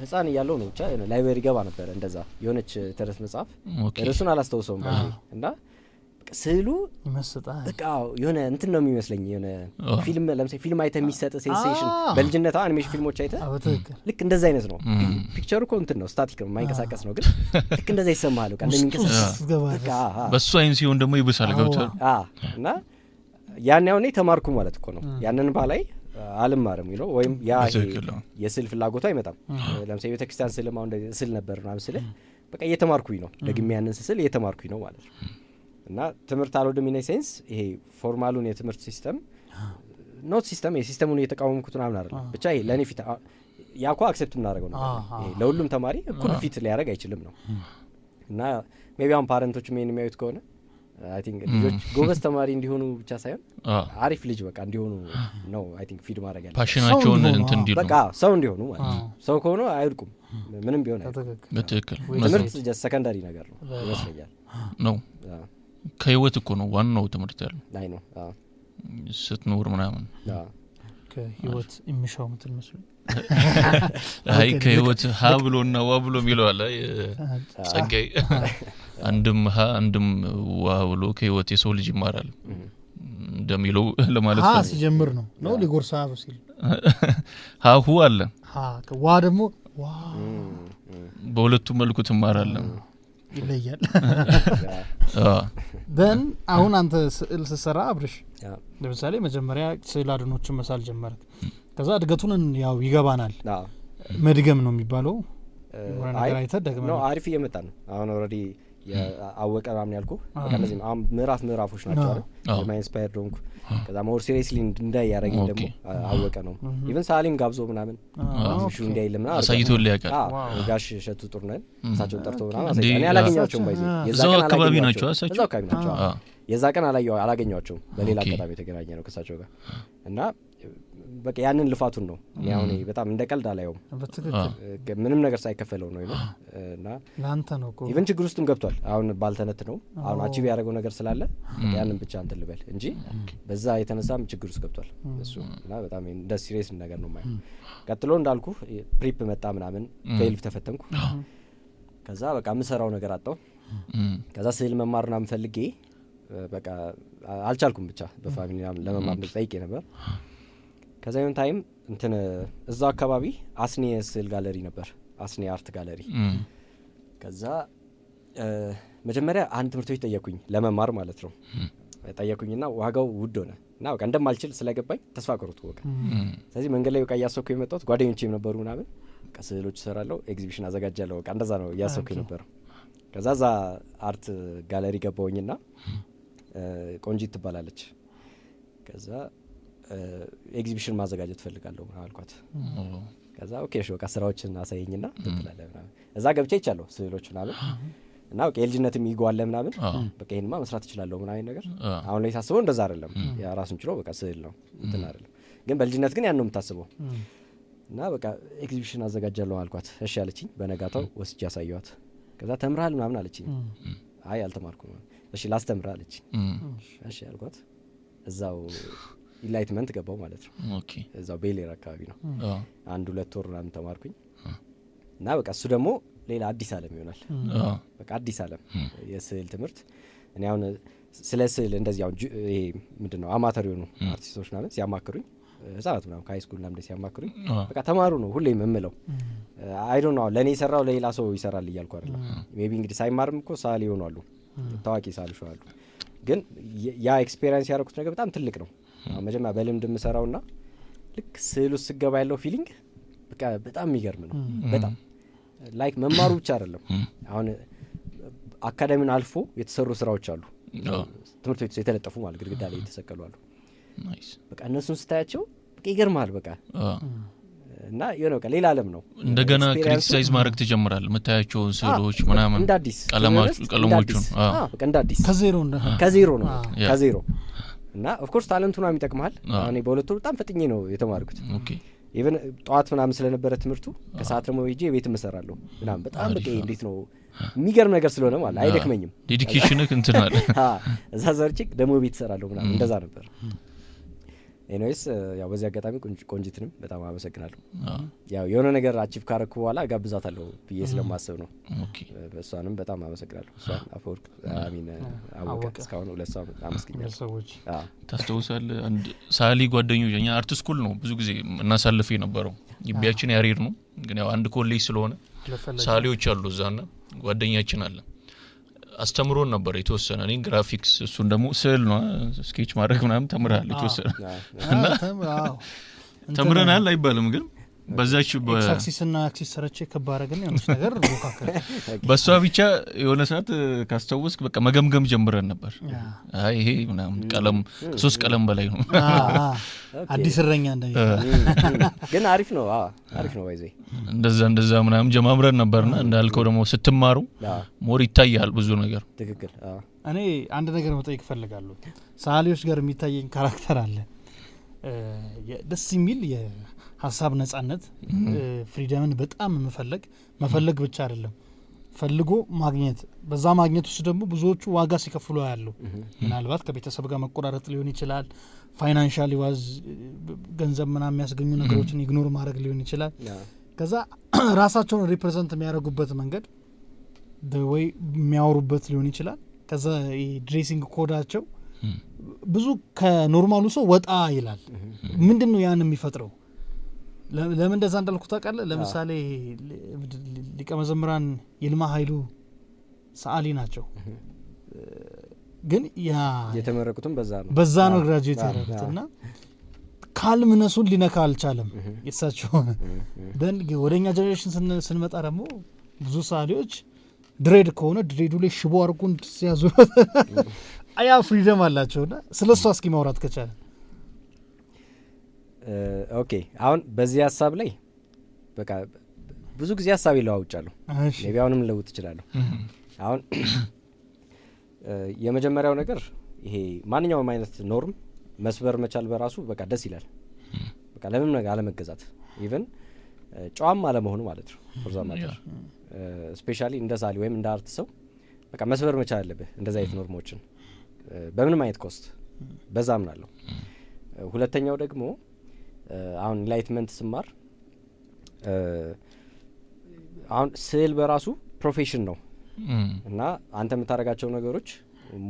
ህፃን እያለሁ ነው ብቻ ላይብረሪ ገባ ነበር እንደዛ የሆነች ተረት መጽሐፍ እሱን አላስተውሰውም እና ስዕሉ ይመስጣል በቃ የሆነ እንትን ነው የሚመስለኝ የሆነ ፊልም ለምሳሌ ፊልም አይተ የሚሰጥ ሴንሴሽን በልጅነታ አኒሜሽን ፊልሞች አይተ ልክ እንደዛ አይነት ነው ፒክቸሩ እኮ እንትን ነው ስታቲክ ነው የማይንቀሳቀስ ነው ግን ልክ እንደዛ ይሰማል በቃ እንደሚንቀሳቀስ በቃ በሱ አይን ሲሆን ደግሞ ይብሳል ገብቷል እና ያን ያው እኔ ተማርኩ ማለት እኮ ነው ያንን ባላይ አልማርም ነው ወይም ያ የስዕል ፍላጎቱ አይመጣም ለምሳሌ ቤተክርስቲያን ስዕል ማው እንደዚህ ስዕል ነበር ምናምን ስለ በቃ እየተማርኩኝ ነው ደግሜ ያንን ስዕል እየተማርኩኝ ነው ማለት ነው እና ትምህርት አልወድም ኢን ሴንስ ይሄ ፎርማሉን የትምህርት ሲስተም ኖት ሲስተም የሲስተሙን እየተቃወምኩት ምናምን አይደለም ብቻ ይሄ ለኔ ፊት ያኳ አክሰፕት እናደርገው ነው ይሄ ለሁሉም ተማሪ እኩል ፊት ሊያደርግ አይችልም ነው እና ሜቢ አሁን ፓረንቶች ምን የሚያዩት ከሆነ አይ ቲንክ ልጆች ጎበዝ ተማሪ እንዲሆኑ ብቻ ሳይሆን አሪፍ ልጅ በቃ እንዲሆኑ ነው አይ ቲንክ ፊድ ማድረግ ያለው ፓሽናቸውን እንትን እንዲሉ በቃ ሰው እንዲሆኑ ማለት ሰው ከሆነ አይርቁም ምንም ቢሆን በትክክል ትምህርት ጀስት ሰከንዳሪ ነገር ነው ይመስለኛል ነው ከህይወት እኮ ነው ዋናው ትምህርት ያለው ላይ ነው ስትኖር ምናምን ከህይወት የሚሻው ምትል መስሉ አይ ከህይወት ሀ ብሎና ዋ ብሎ የሚለው አለ ጸጋይ አንድም ሀ አንድም ዋ ብሎ ከህይወት የሰው ልጅ ይማራል እንደሚለው ለማለት ሀ ሲጀምር ነው ሊጎርሳ ሲል ሀሁ አለ ዋ ደግሞ ዋ በሁለቱም መልኩ ትማራለህ ይለያል። ደን አሁን አንተ ስዕል ስትሰራ አብርሽ ለምሳሌ መጀመሪያ ስዕል አድኖችን መሳል ጀመርክ። ከዛ እድገቱን ያው ይገባናል። መድገም ነው የሚባለው ነገር አይተህ ደግመህ ነው አሪፍ እየመጣ ነው አሁን ኦልሬዲ ያወቀ ምናምን ያልኩ በቃ እነዚህ ምዕራፎች ናቸው አይደል ለማይ ኢንስፓየርድ ሆንኩ። ከዛ ሞር ሲሪየስሊ እንዳይ ያረጋኝ ደግሞ አወቀ ነው ኢቭን ሳሊም ጋብዞ ምናምን እሱ እንዳይ ለምና አሳይቶልህ ያውቃል። ጋሽ ሸቱ ጥሩነን እሳቸው ጠርቶ ምናምን አሳይቶ እኔ አላገኛቸውም ባይዘ የዛው አካባቢ ናቸው እዛው አካባቢ ናቸው። የዛ ቀን አላገኛቸውም በሌላ አጋጣሚ የተገናኘ ነው ከሳቸው ጋር እና በቃ ያንን ልፋቱን ነው እኔ አሁን በጣም እንደ ቀልድ አላየውም። ምንም ነገር ሳይከፈለው ነው እና ላንተ ነው እኮ ኢቭን ችግር ውስጥም ገብቷል። አሁን ባልተነት ነው አሁን አቺቭ ያደረገው ነገር ስላለ ያንን ብቻ እንትን ልበል እንጂ በዛ የተነሳም ችግር ውስጥ ገብቷል እሱ እና በጣም እንደ ሲሪየስ ነገር ነው ማለት። ቀጥሎ እንዳልኩ ፕሪፕ መጣ ምናምን ፌልፍ ተፈተንኩ። ከዛ በቃ የምሰራው ነገር አጣው። ከዛ ስዕል መማርና ምፈልጌ በቃ አልቻልኩም። ብቻ በፋሚሊ ለመማር ጠይቄ ነበር። ከዛ ይሁን ታይም እንትን እዛው አካባቢ አስኔ ስዕል ጋለሪ ነበር፣ አስኔ አርት ጋለሪ። ከዛ መጀመሪያ አንድ ትምህርት ቤት ጠየቁኝ ለመማር ማለት ነው። ጠየቁኝና ዋጋው ውድ ሆነ እና በቃ እንደማልችል ስለገባኝ ተስፋ ቆርጦ ወቀ። ስለዚህ መንገድ ላይ በቃ እያሰብኩ የመጣሁት ጓደኞቼም ነበሩ ምናምን በቃ ስዕሎች እሰራለሁ፣ ኤግዚቢሽን አዘጋጃለሁ፣ በቃ እንደዛ ነው እያሰብኩ የነበረው። ከዛ ዛ አርት ጋለሪ ገባሁኝና ቆንጂት ትባላለች። ከዛ ኤግዚቢሽን ማዘጋጀት ፈልጋለሁ አልኳት። ከዛ ኦኬ እሺ በቃ ስራዎችን አሳየኝና ትላለህ ምናምን። እዛ ገብቼ ይቻለሁ ስዕሎች ምናምን እና በቃ የልጅነትም ይጓለ ምናምን በቃ ይሄንማ መስራት እችላለሁ ምናምን ነገር። አሁን ላይ ታስበው እንደዛ አይደለም፣ ያ ራሱን ችሎ በቃ ስዕል ነው እንትን አይደለም። ግን በልጅነት ግን ያን ነው የምታስበው። እና በቃ ኤግዚቢሽን አዘጋጃለሁ አልኳት። እሺ አለችኝ። በነጋታው ወስጄ ያሳየኋት። ከዛ ተምራል ምናምን አለችኝ። አይ አልተማርኩም። እሺ ላስተምራ አለችኝ። እሺ አልኳት። እዛው ኢንላይትመንት ገባው ማለት ነው። ኦኬ እዛው ቤሌር አካባቢ ነው። 1-2 ወር ምናምን ተማርኩኝ እና በቃ እሱ ደግሞ ሌላ አዲስ ዓለም ይሆናል። በቃ አዲስ ዓለም የስዕል ትምህርት። እኔ አሁን ስለ ስዕል እንደዚህ አሁን ይሄ ምንድነው አማተር የሆኑ አርቲስቶች ምናምን ሲያማክሩኝ ህጻናት ምናምን ከሃይ ስኩል ምናምን ሲያማክሩኝ በቃ ተማሩ ነው ሁሌም የምለው። አይ ዶንት ኖ ለኔ የሰራው ለሌላ ሰው ይሰራል እያልኩ አይደለም። ሜቢ እንግዲህ ሳይማርም እኮ ሳሊ ይሆናሉ፣ ታዋቂ ሳልሽ አሉ። ግን ያ ኤክስፒሪየንስ ያደረኩት ነገር በጣም ትልቅ ነው። መጀመሪያ በልምድ የምሰራውና ልክ ስዕል ውስጥ ስገባ ያለው ፊሊንግ በቃ በጣም የሚገርም ነው። በጣም ላይክ መማሩ ብቻ አይደለም። አሁን አካዳሚውን አልፎ የተሰሩ ስራዎች አሉ ትምህርት ቤት የተለጠፉ ማለት ግድግዳ ላይ የተሰቀሉ አሉ። በቃ እነሱን ስታያቸው በቃ ይገርማል በቃ እና የሆነ በቃ ሌላ ዓለም ነው። እንደገና ክሪቲሳይዝ ማድረግ ትጀምራለህ የምታያቸውን ስዕሎች ምናምን እንደ አዲስ ቀለሞቹን በቃ እንደ አዲስ ከዜሮ ነው ከዜሮ እና ኦፍ ኮርስ ታለንቱ ነው የሚጠቅማል። እኔ በሁለት ወር በጣም ፈጥኜ ነው የተማርኩት። ኦኬ ኢቭን ጠዋት ምናምን ስለነበረ ትምህርቱ ከሰዓት ደግሞ ሄጄ ቤት እሰራለሁ ምናምን በጣም በቃ እንዴት ነው የሚገርም ነገር ስለሆነ ማለት አይደክመኝም። ዴዲኬሽንህ እንትን አለ። እዛ ዘርቼ ደግሞ ቤት እሰራለሁ ምናምን እንደዛ ነበር። ኤኒዌይስ ያው በዚህ አጋጣሚ ቆንጂትንም በጣም አመሰግናለሁ። ያው የሆነ ነገር አቺቭ ካረኩ በኋላ ጋብዛታለሁ ብዬ ስለማስብ ነው። ኦኬ እሷንም በጣም አመሰግናለሁ። እሷን አፈወርቅ አሚን አወቀ እስካሁን ሁለት ሰው አመስግኛለሁ። ታስታውሳለህ? አንድ ሳሊ ጓደኞች እኛ አርት ስኩል ነው ብዙ ጊዜ እናሳልፍ የነበረው። ግቢያችን ያሬድ ነው፣ ግን ያው አንድ ኮሌጅ ስለሆነ ሳሊዎች አሉ እዛና ጓደኛችን አለ አስተምሮን ነበር የተወሰነ። እኔ ግራፊክስ እሱን ደግሞ ስዕል ነው ስኬች ማድረግ ምናምን ተምረሃል የተወሰነ እና ተምረናል አይባልም ግን በዛች በአክሲስ እና አክሲስ ሰርቼ ከባረ ግን የሆነች ነገር ሩካከለ በሷ ብቻ የሆነ ሰዓት ካስተውስክ በቃ መገምገም ጀምረን ነበር። አይ ይሄ ምናምን ቀለም 3 ቀለም በላይ ነው አዲስ እረኛ እንደዚህ ግን አሪፍ ነው ባይዘ እንደዛ ምናምን ጀማምረን ነበርና እንዳልከው ደግሞ ስትማሩ ሞር ይታያል ብዙ ነገር። ትክክል። እኔ አንድ ነገር መጠየቅ ፈልጋለሁ። ሳሊዎች ጋር የሚታየኝ ካራክተር አለ ደስ የሚል ሀሳብ ነጻነት፣ ፍሪደምን በጣም መፈለግ ብቻ አይደለም ፈልጎ ማግኘት። በዛ ማግኘት ውስጥ ደግሞ ብዙዎቹ ዋጋ ሲከፍሉ ያሉ ምናልባት ከቤተሰብ ጋር መቆራረጥ ሊሆን ይችላል፣ ፋይናንሻሊ ዋዝ ገንዘብ ምናምን የሚያስገኙ ነገሮችን ኢግኖር ማድረግ ሊሆን ይችላል። ከዛ ራሳቸውን ሪፕሬዘንት የሚያደርጉበት መንገድ ወይ የሚያወሩበት ሊሆን ይችላል። ከዛ ድሬሲንግ ኮዳቸው ብዙ ከኖርማሉ ሰው ወጣ ይላል። ምንድነው ያን የሚፈጥረው? ለምን እንደዛ እንዳልኩ ታውቃለህ? ለምሳሌ ሊቀ መዘምራን ይልማ ኃይሉ ሰዓሊ ናቸው ግን ያ የተመረቁትም በዛ ነው ግራጁዌት ያደረጉትና ካልምነሱን ሊነካ አልቻለም የሳቸው ደን ወደኛ ጀነሬሽን ስንመጣ ደግሞ ብዙ ሰዓሊዎች ድሬድ ከሆነ ድሬዱ ላይ ሽቦ አርጉን ሲያዙ አያ ፍሪደም አላቸውና ስለሱ እስኪ ማውራት ከቻለ ኦኬ አሁን በዚህ ሐሳብ ላይ በቃ ብዙ ጊዜ ሐሳብ ይለዋውጫለሁ ሌቢያውንም ለውጥ ይችላል አሁን የመጀመሪያው ነገር ይሄ ማንኛውም አይነት ኖርም መስበር መቻል በራሱ በቃ ደስ ይላል በቃ ለምን ነገር አለመገዛት ኢቭን ጨዋም አለመሆኑ ማለት ነው ፎርዛ ማተር ስፔሻሊ እንደ ሳሊ ወይም እንደ አርት ሰው በቃ መስበር መቻል አለብህ እንደዛ አይነት ኖርሞችን በምንም አይነት ኮስት በዛም ናለው ሁለተኛው ደግሞ አሁን ኢንላይትመንት ስማር አሁን ስዕል በራሱ ፕሮፌሽን ነው እና አንተ የምታደርጋቸው ነገሮች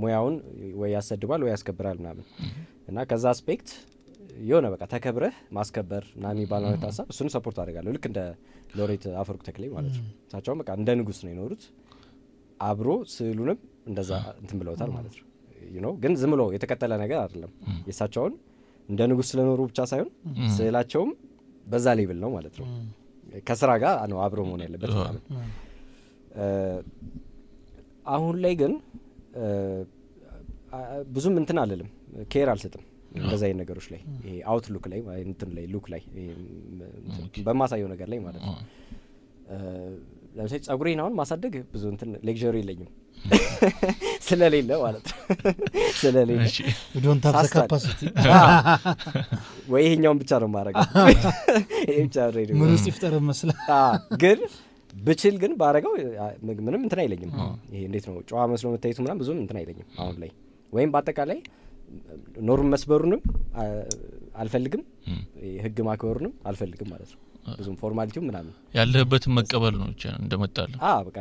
ሙያውን ወይ ያሰድባል ወይ ያስከብራል ምናምን እና ከዛ አስፔክት የሆነ በቃ ተከብረህ ማስከበር ና የሚባለው አይነት ሀሳብ እሱን ሰፖርት አደርጋለሁ ልክ እንደ ሎሬት አፈወርቅ ተክሌ ማለት ነው እሳቸውም በቃ እንደ ንጉስ ነው የኖሩት አብሮ ስዕሉንም እንደዛ እንትን ብለውታል ማለት ነው you know ግን ዝም ብሎ የተቀጠለ ነገር አይደለም የእሳቸውን እንደ ንጉስ ስለኖሩ ብቻ ሳይሆን ስዕላቸውም በዛ ሌቭል ነው ማለት ነው ከስራ ጋር ነው አብሮ መሆን ያለበት ማለት አሁን ላይ ግን ብዙም እንትን አለልም ኬር አልሰጥም እንደዛ አይነት ነገሮች ላይ ይሄ አውትሉክ ላይ እንትን ላይ ሉክ ላይ በማሳየው ነገር ላይ ማለት ነው ለምሳሌ ጸጉሬን አሁን ማሳደግ ብዙ እንትን ሌክቸር የለኝም ስለሌለ ማለት ነው ስለሌለ you don't have the capacity ወይ ይሄኛውን ብቻ ነው ማረጋው ይሄ ብቻ ነው ምን ሲፍጠር መስላ ግን ብችል ግን ባረጋው ምንም እንትን አይለኝም ይሄ እንዴት ነው ጨዋ መስሎ መታየቱ ምናምን ብዙም እንትን አይለኝም አሁን ላይ ወይም በአጠቃላይ ኖርም መስበሩንም አልፈልግም ህግ ማክበሩንም አልፈልግም ማለት ነው ብዙም ፎርማሊቲው ምናምን ያለህበትን መቀበል ነው ብቻ እንደመጣለ በቃ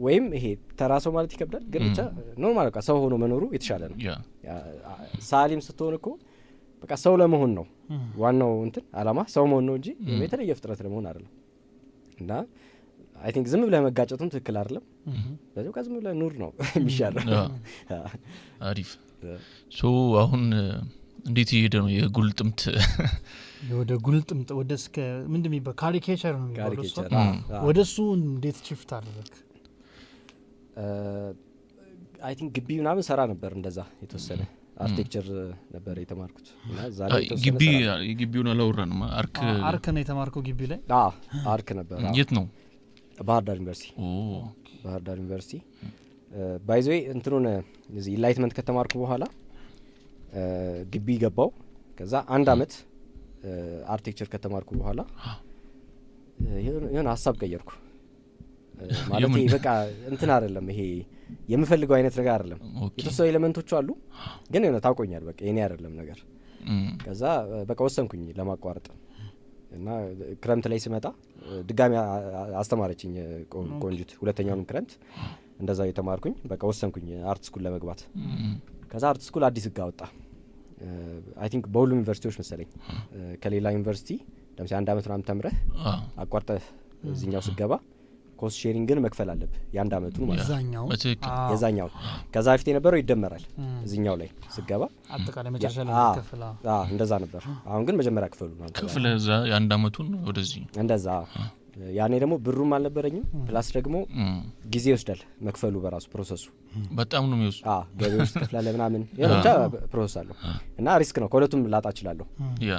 ወይም ይሄ ተራሶ ማለት ይከብዳል ግን ብቻ ኖርማል በቃ ሰው ሆኖ መኖሩ የተሻለ ነው ሳሊም ስትሆን እኮ በቃ ሰው ለመሆን ነው ዋናው እንትን አላማ ሰው መሆን ነው እንጂ የተለየ ፍጥረት ለመሆን አይደለም እና አይ ቲንክ ዝም ብለህ መጋጨቱም ትክክል አይደለም በዚህ በቃ ዝም ብለህ ኑር ነው የሚሻለው አሪፍ ሶ አሁን እንዴት ይሄደ ነው የጉልጥምት ወደ ጉልጥምት ወደ እስከ ምንድን ነው ካሪኬቸር ነው የሚባለው ወደሱ እንዴት ሽፍት አደረክ አይ ቲንክ ግቢ ምናምን ሰራ ነበር እንደዛ የተወሰነ አርኪቴክቸር ነበር የተማርኩት እና ዛሬ ግቢ ግቢውን አላወራንም አርክ ነው የተማርከው ግቢ ላይ አርክ ነበር የት ነው ባህር ዳር ዩኒቨርሲቲ ባይ ዘ ዌይ እንትኑን እዚህ ኢንላይትመንት ከተማርኩ በኋላ ግቢ ገባው ከዛ አንድ አመት አርኪቴክቸር ከተማርኩ በኋላ የሆነ ሀሳብ ቀየርኩ ማለት ይሄ በቃ እንትን አይደለም ይሄ የምፈልገው አይነት ነገር አይደለም የተወሰኑ ኤሌመንቶች አሉ ግን የሆነ ታውቆኛል በቃ የኔ አይደለም ነገር ከዛ በቃ ወሰንኩኝ ለማቋረጥ እና ክረምት ላይ ስመጣ ድጋሚ አስተማረችኝ ቆንጅት ሁለተኛውን ክረምት እንደዛ የተማርኩኝ በቃ ወሰንኩኝ አርት ስኩል ለመግባት ከዛ አርት ስኩል አዲስ ህግ አወጣ አይ ቲንክ በሁሉም ዩኒቨርሲቲዎች መሰለኝ ከሌላ ዩኒቨርሲቲ ለምሳሌ አንድ አመት ምናምን ተምረህ አቋርጠህ እዚህኛው ስገባ ኮስት ሼሪንግን መክፈል አለብህ የአንድ አመቱን ማለት ነው የዛኛው ከዛ በፊት የነበረው ይደመራል እዚህኛው ላይ ስገባ አጠቃላይ መጨረሻ ላይ ከፈላ እንደዛ ነበር አሁን ግን መጀመሪያ ክፈሉ ነው ክፍለ እዛ የአንድ አመቱን ወደዚህ እንደዛ ያኔ ደግሞ ብሩም አልነበረኝም ፕላስ ደግሞ ጊዜ ይወስዳል መክፈሉ በራሱ ፕሮሰሱ በጣም ነው የሚወስድ ገቢዎች ከፍላለ ምናምን የሆነታ ፕሮሰስ አለው እና ሪስክ ነው ከሁለቱም ላጣ እችላለሁ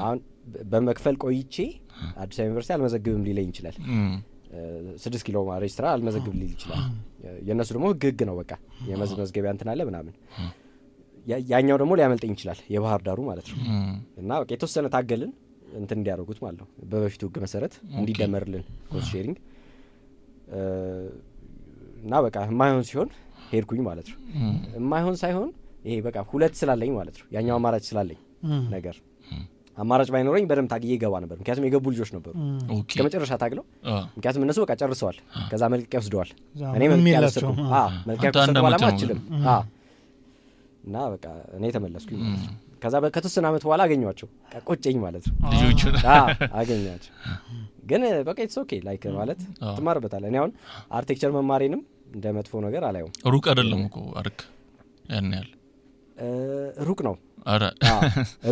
አሁን በመክፈል ቆይቼ አዲስ አበባ ዩኒቨርሲቲ አልመዘግብም ሊለኝ ይችላል 6 ኪሎ ሬጅስትራ አልመዘግብ ሊል ይችላል የነሱ ደግሞ ህግ ነው በቃ የመዝገቢያ እንትን አለ ምናምን ያኛው ደግሞ ሊያመልጠኝ ይችላል የባህር ዳሩ ማለት ነው እና በቃ የተወሰነ ታገልን እንትን እንዲያደርጉት ማለት ነው በበፊቱ ህግ መሰረት እንዲደመርልን ኮስት ሼሪንግ እና በቃ የማይሆን ሲሆን ሄድኩኝ ማለት ነው የማይሆን ሳይሆን ይሄ በቃ ሁለት ስላለኝ ማለት ነው ያኛው አማራጭ ስላለኝ ነገር አማራጭ ባይኖረኝ በደም ታግዬ ይገባ ነበር ምክንያቱም የገቡ ልጆች ነበሩ ከመጨረሻ ታግለው ምክንያቱም እነሱ በቃ ጨርሰዋል ከዛ መልቀቂያ ወስደዋል እኔ መልቀቂያ አልወሰድኩም መልቀቂያ ወስደው ባላማ አልችልም እና በቃ እኔ ተመለስኩኝ ማለት ነው ከዛ ከተወሰነ አመት በኋላ አገኘኋቸው ቆጨኝ ማለት ነው ልጆቹ አገኘኋቸው ግን በቃ ኢትስ ኦኬ ላይክ ማለት ትማርበታለህ እኔ አሁን አርኪቴክቸር መማሬንም እንደ መጥፎ ነገር አላየውም። ሩቅ አይደለም እኮ አርክ ያን ያህል ሩቅ ነው። አረ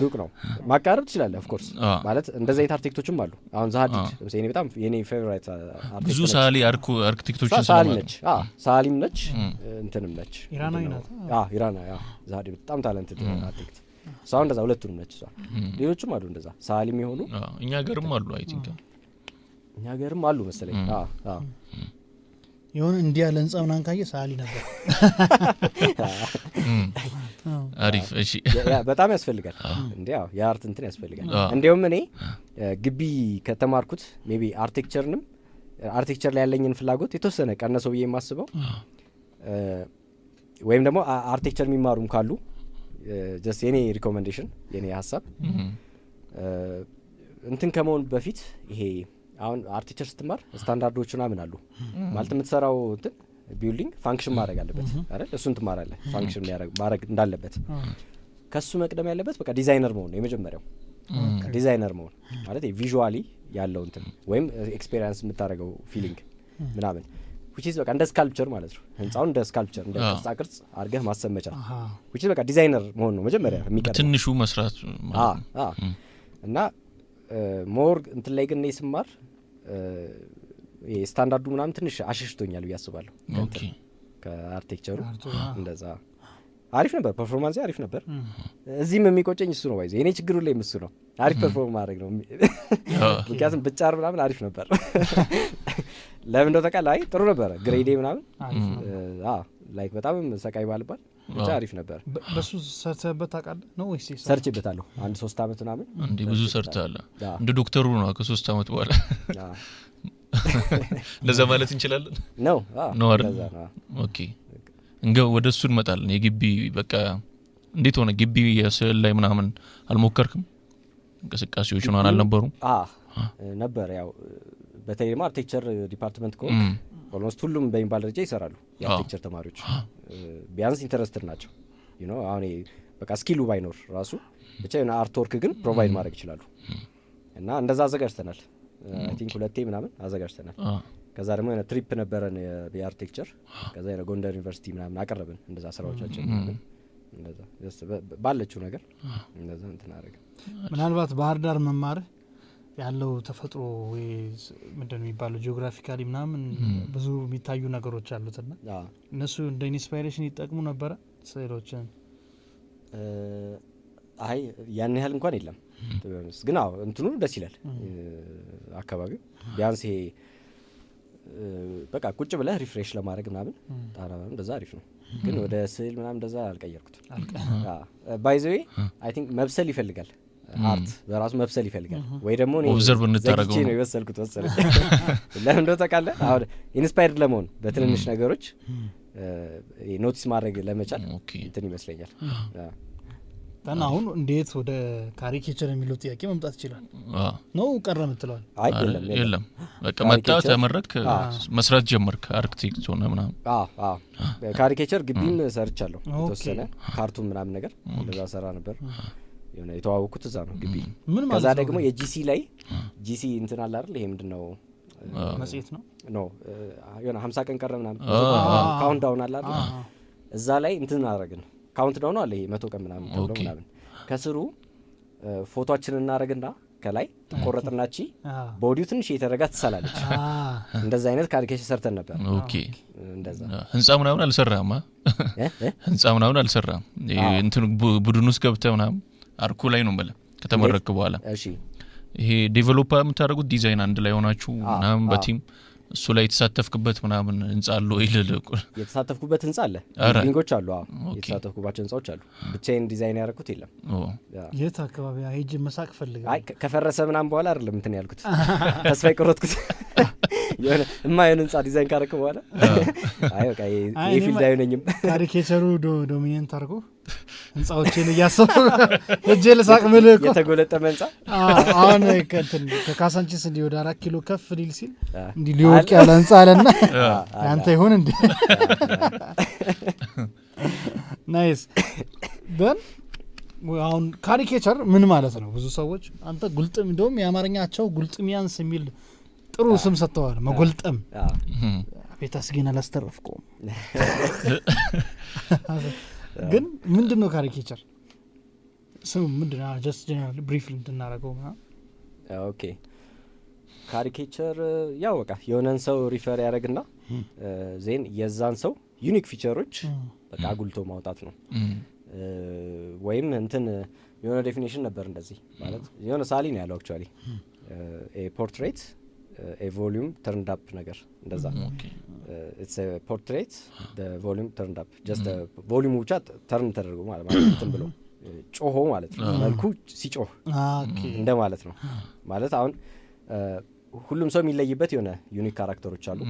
ሩቅ ነው። ማቃረብ ትችላለህ ኦፍ ኮርስ ማለት እንደዚህ አይነት አርክቴክቶችም አሉ። አሁን ዛሃዲድ እኔ በጣም የኔ ፌቨራይት አርክቴክት ብዙ ሳሊ አርክቴክቶችን ስለማለት ሳሊም ነች እንትንም ነች ኢራናዊ ናት። ኢራና ዛሃዲድ በጣም ታለንትድ አርክቴክት ሰው እንደዛ ሁለቱንም ነች። ሌሎችም አሉ እንደዛ ሳሊም የሆኑ እኛ ሀገርም አሉ። አይ ቲንክ እኛ ሀገርም አሉ መሰለኝ። የሆነ እንዲህ ያለ ህንጻ ምናምን ካየ ሳሊ ነበር። አሪፍ እሺ በጣም ያስፈልጋል እንዴ ያው የአርት እንትን ያስፈልጋል። እንደውም እኔ ግቢ ከተማርኩት ሜቢ አርክቴክቸር ላይ ያለኝን ፍላጎት የተወሰነ ቀነሰው ብዬ የማስበው ወይም ደግሞ አርክቴክቸር የሚማሩም ካሉ ጀስት የኔ ሪኮሜንዴሽን የኔ ሀሳብ እንትን ከመሆን በፊት ይሄ አሁን አርክቴክቸር ስትማር ስታንዳርዶቹ ምናምን አሉ ማለት የምትሰራው እንትን ቢልዲንግ ፋንክሽን ማድረግ አለበት አይደል? እሱን ትማራለህ ፋንክሽን ማድረግ እንዳለበት። ከሱ መቅደም ያለበት በቃ ዲዛይነር መሆን ነው የመጀመሪያው። ዲዛይነር መሆን ማለት ቪዥዋሊ ያለው እንትን ወይም ኤክስፔሪየንስ የምታደርገው ፊሊንግ ምናምን which is በቃ እንደ ስካልፕቸር ማለት ነው። ህንጻውን እንደ ስካልፕቸር እንደ ቅርጽ አድርገህ ማሰብ መቻል which is በቃ ዲዛይነር መሆን ነው መጀመሪያ የሚቀርበው ትንሹ መስራት እና ሞር እንትን ላይ ግን ስማር ስታንዳርዱ ምናምን ትንሽ አሽሽቶኛል ብዬ አስባለሁ። ኦኬ ከአርክቴክቸሩ እንደዛ አሪፍ ነበር፣ ፐርፎርማንስ አሪፍ ነበር። እዚህም የሚቆጨኝ እሱ ነው። የኔ ችግሩ ላይ እሱ ነው። አሪፍ ፐርፎርም ማድረግ ነው። ምክንያቱም ብቻር ምናምን አሪፍ ነበር። ለምን እንደው ተቃላይ ጥሩ ነበር ግሬዴ ምናምን ላይክ በጣም ሰቃይ ባልባል ብቻ አሪፍ ነበር። በሱ ሰርተህበት ታውቃለህ ነው ወይስ? ሰርችበታለሁ አንድ 3 አመት ምናምን እንዴ ብዙ ሰርተሃል። እንደ ዶክተሩ ነው ከ3 አመት በኋላ ለዛ ማለት እንችላለን ነው አይደል? ኦኬ ወደ እሱ እንመጣለን። የግቢ በቃ እንዴት ሆነ ግቢ የስዕል ላይ ምናምን አልሞከርክም? እንቅስቃሴዎች ምናምን አልነበሩም? ነበር ያው በተለይ አርክቴክቸር ዲፓርትመንት ኮ ኦልሞስት ሁሉም በሚባል ደረጃ ይሰራሉ የአርክቴክቸር ተማሪዎች። ቢያንስ ኢንተረስትድ ናቸው you know አሁን በቃ ስኪሉ ባይኖር ራሱ ብቻ የሆነ አርት ወርክ ግን ፕሮቫይድ ማድረግ ይችላሉ። እና እንደዛ አዘጋጅተናል አይ ቲንክ 2 ምናምን አዘጋጅተናል። ከዛ ደግሞ የሆነ ትሪፕ ነበረን የአርክቴክቸር ከዛ ጎንደር ዩኒቨርሲቲ ምናምን አቀረብን እንደዛ ስራዎቻችን እንደዛ ባለችው ነገር እንደዛ እንትን አደረገ። ምናልባት ባህር ዳር መማር ያለው ተፈጥሮ ወይ ምንድነው የሚባለው ጂኦግራፊካሊ ምናምን ብዙ የሚታዩ ነገሮች አሉትና እነሱ እንደ ኢንስፓይሬሽን ይጠቅሙ ነበር ስዕሎችን? አይ ያን ያህል እንኳን የለም ግን እንትኑ ደስ ይላል አካባቢው ቢያንስ ይሄ በቃ ቁጭ ብለህ ሪፍሬሽ ለማድረግ ምናምን ታራራም እንደዛ አሪፍ ነው። ግን ወደ ስዕል ምናምን እንደዛ አልቀየርኩት። ባይ ዘ ዌይ አይ ቲንክ መብሰል ይፈልጋል አርት በራሱ መብሰል ይፈልጋል። ወይ ደግሞ እኔ ኦብዘርቭ እንታረገው ነው የወሰልኩት መሰለኝ። ለምን እንደው ታውቃለህ አሁን ኢንስፓየርድ ለመሆን በትንንሽ ነገሮች ኖቲስ ማድረግ ለመቻል እንትን ይመስለኛል። ታና አሁን እንዴት ወደ ካሪኬቸር የሚለው ጥያቄ መምጣት ይችላል ነው ቀረ ምትለው? አይ የለም በቃ መጣ ተመረክ መስራት ጀመርክ አርክቴክት ሆነ ምናምን? ካሪኬቸር ግቢም ሰርቻለሁ የተወሰነ ካርቱን ምናምን ነገር እንደዛ ሰራ ነበር። የሆነ የተዋወቁት እዛ ነው ግቢ። ከዛ ደግሞ የጂሲ ላይ ጂሲ እንትን አለ አይደል? ይሄ ምንድነው መጽሔት ነው ነው የሆነ 50 ቀን ቀረ ምናምን ካውንት ዳውን አለ አይደል? እዛ ላይ እንትን አደረግን ካውንት ዳውን አለ ይሄ 100 ቀን ምናምን ተብሎ ምናምን ከስሩ ፎቶአችንን እናረግና ከላይ ተቆረጥናቺ ቦዲው ትንሽ የተረጋ ትሳላለች። እንደዛ አይነት ካሪኬቸር ሰርተን ነበር። ኦኬ እንደዛ ህንጻ ምናምን አልሰራም ህንጻ ምናምን አልሰራም እንትን ቡድን ውስጥ ገብተህ ምናምን አርኩ ላይ ነው ማለት ከተመረክ በኋላ እሺ ይሄ ዴቨሎፕ የምታደርጉት ዲዛይን አንድ ላይ ሆናችሁ ምናምን በቲም እሱ ላይ የተሳተፍክበት ምናምን ህንጻ አለ ወይ? የተሳተፍኩበት ህንጻ አለ ቢልዲንጎች አሉ። የተሳተፍኩባቸው ህንጻዎች አሉ። ብቻዬን ዲዛይን ያደረኩት የለም። የት አካባቢ ሄጄ መሳቅ ፈልጋለሁ። አይ ከፈረሰ ምናምን በኋላ አይደለም እንትን ያልኩት ተስፋ ይቆረጥኩት የሆነ የማይሆን ህንጻ ዲዛይን ካደረኩ በኋላ አይ በቃ ይሄ ፊልድ አይሆነኝም። ካሪኬቸሩ ዶሚኔንት አድርጎ ህንጻዎችን እያሰበ እጄ ለሳቅ ምልክ የተጎለጠመ ህንጻ አሁን ከካሳንቺስ እንዲ ወደ 4 ኪሎ ከፍ ሊል ሲል እንዲ ሊወቅ ያለ ህንጻ አለና ያንተ ይሁን እንዴ? ናይስ ደን አሁን ካሪኬቸር ምን ማለት ነው? ብዙ ሰዎች አንተ ጉልጥም እንደውም የአማርኛቸው ጉልጥሚያንስ የሚል ጥሩ ስም ሰጥተዋል። መጎልጠም ቤታስ ግን አላስተረፍኩም ግን ምንድነው ካሪኬቸር ሰው ምንድነው just generally briefly እንድናረጋው ማለት ኦኬ ካሪኬቸር ያው በቃ የሆነን ሰው ሪፈር ያደርግና ዜን የዛን ሰው ዩኒክ ፊቸሮች በቃ አጉልቶ ማውጣት ነው ወይም እንትን የሆነ ዴፊኒሽን ነበር እንደዚህ ማለት የሆነ ሳሊ ነው ያለው actually a portrait a volume turned up ነገር እንደዛ it's a portrait the volume turned up just the volume ብቻ ተርን ተደርጎ ማለት እንትን ብሎ ጮሆ ማለት ነው መልኩ ሲጮህ እንደ ማለት ነው ማለት አሁን ሁሉም ሰው የሚለይበት የሆነ ዩኒክ ካራክተሮች አሉ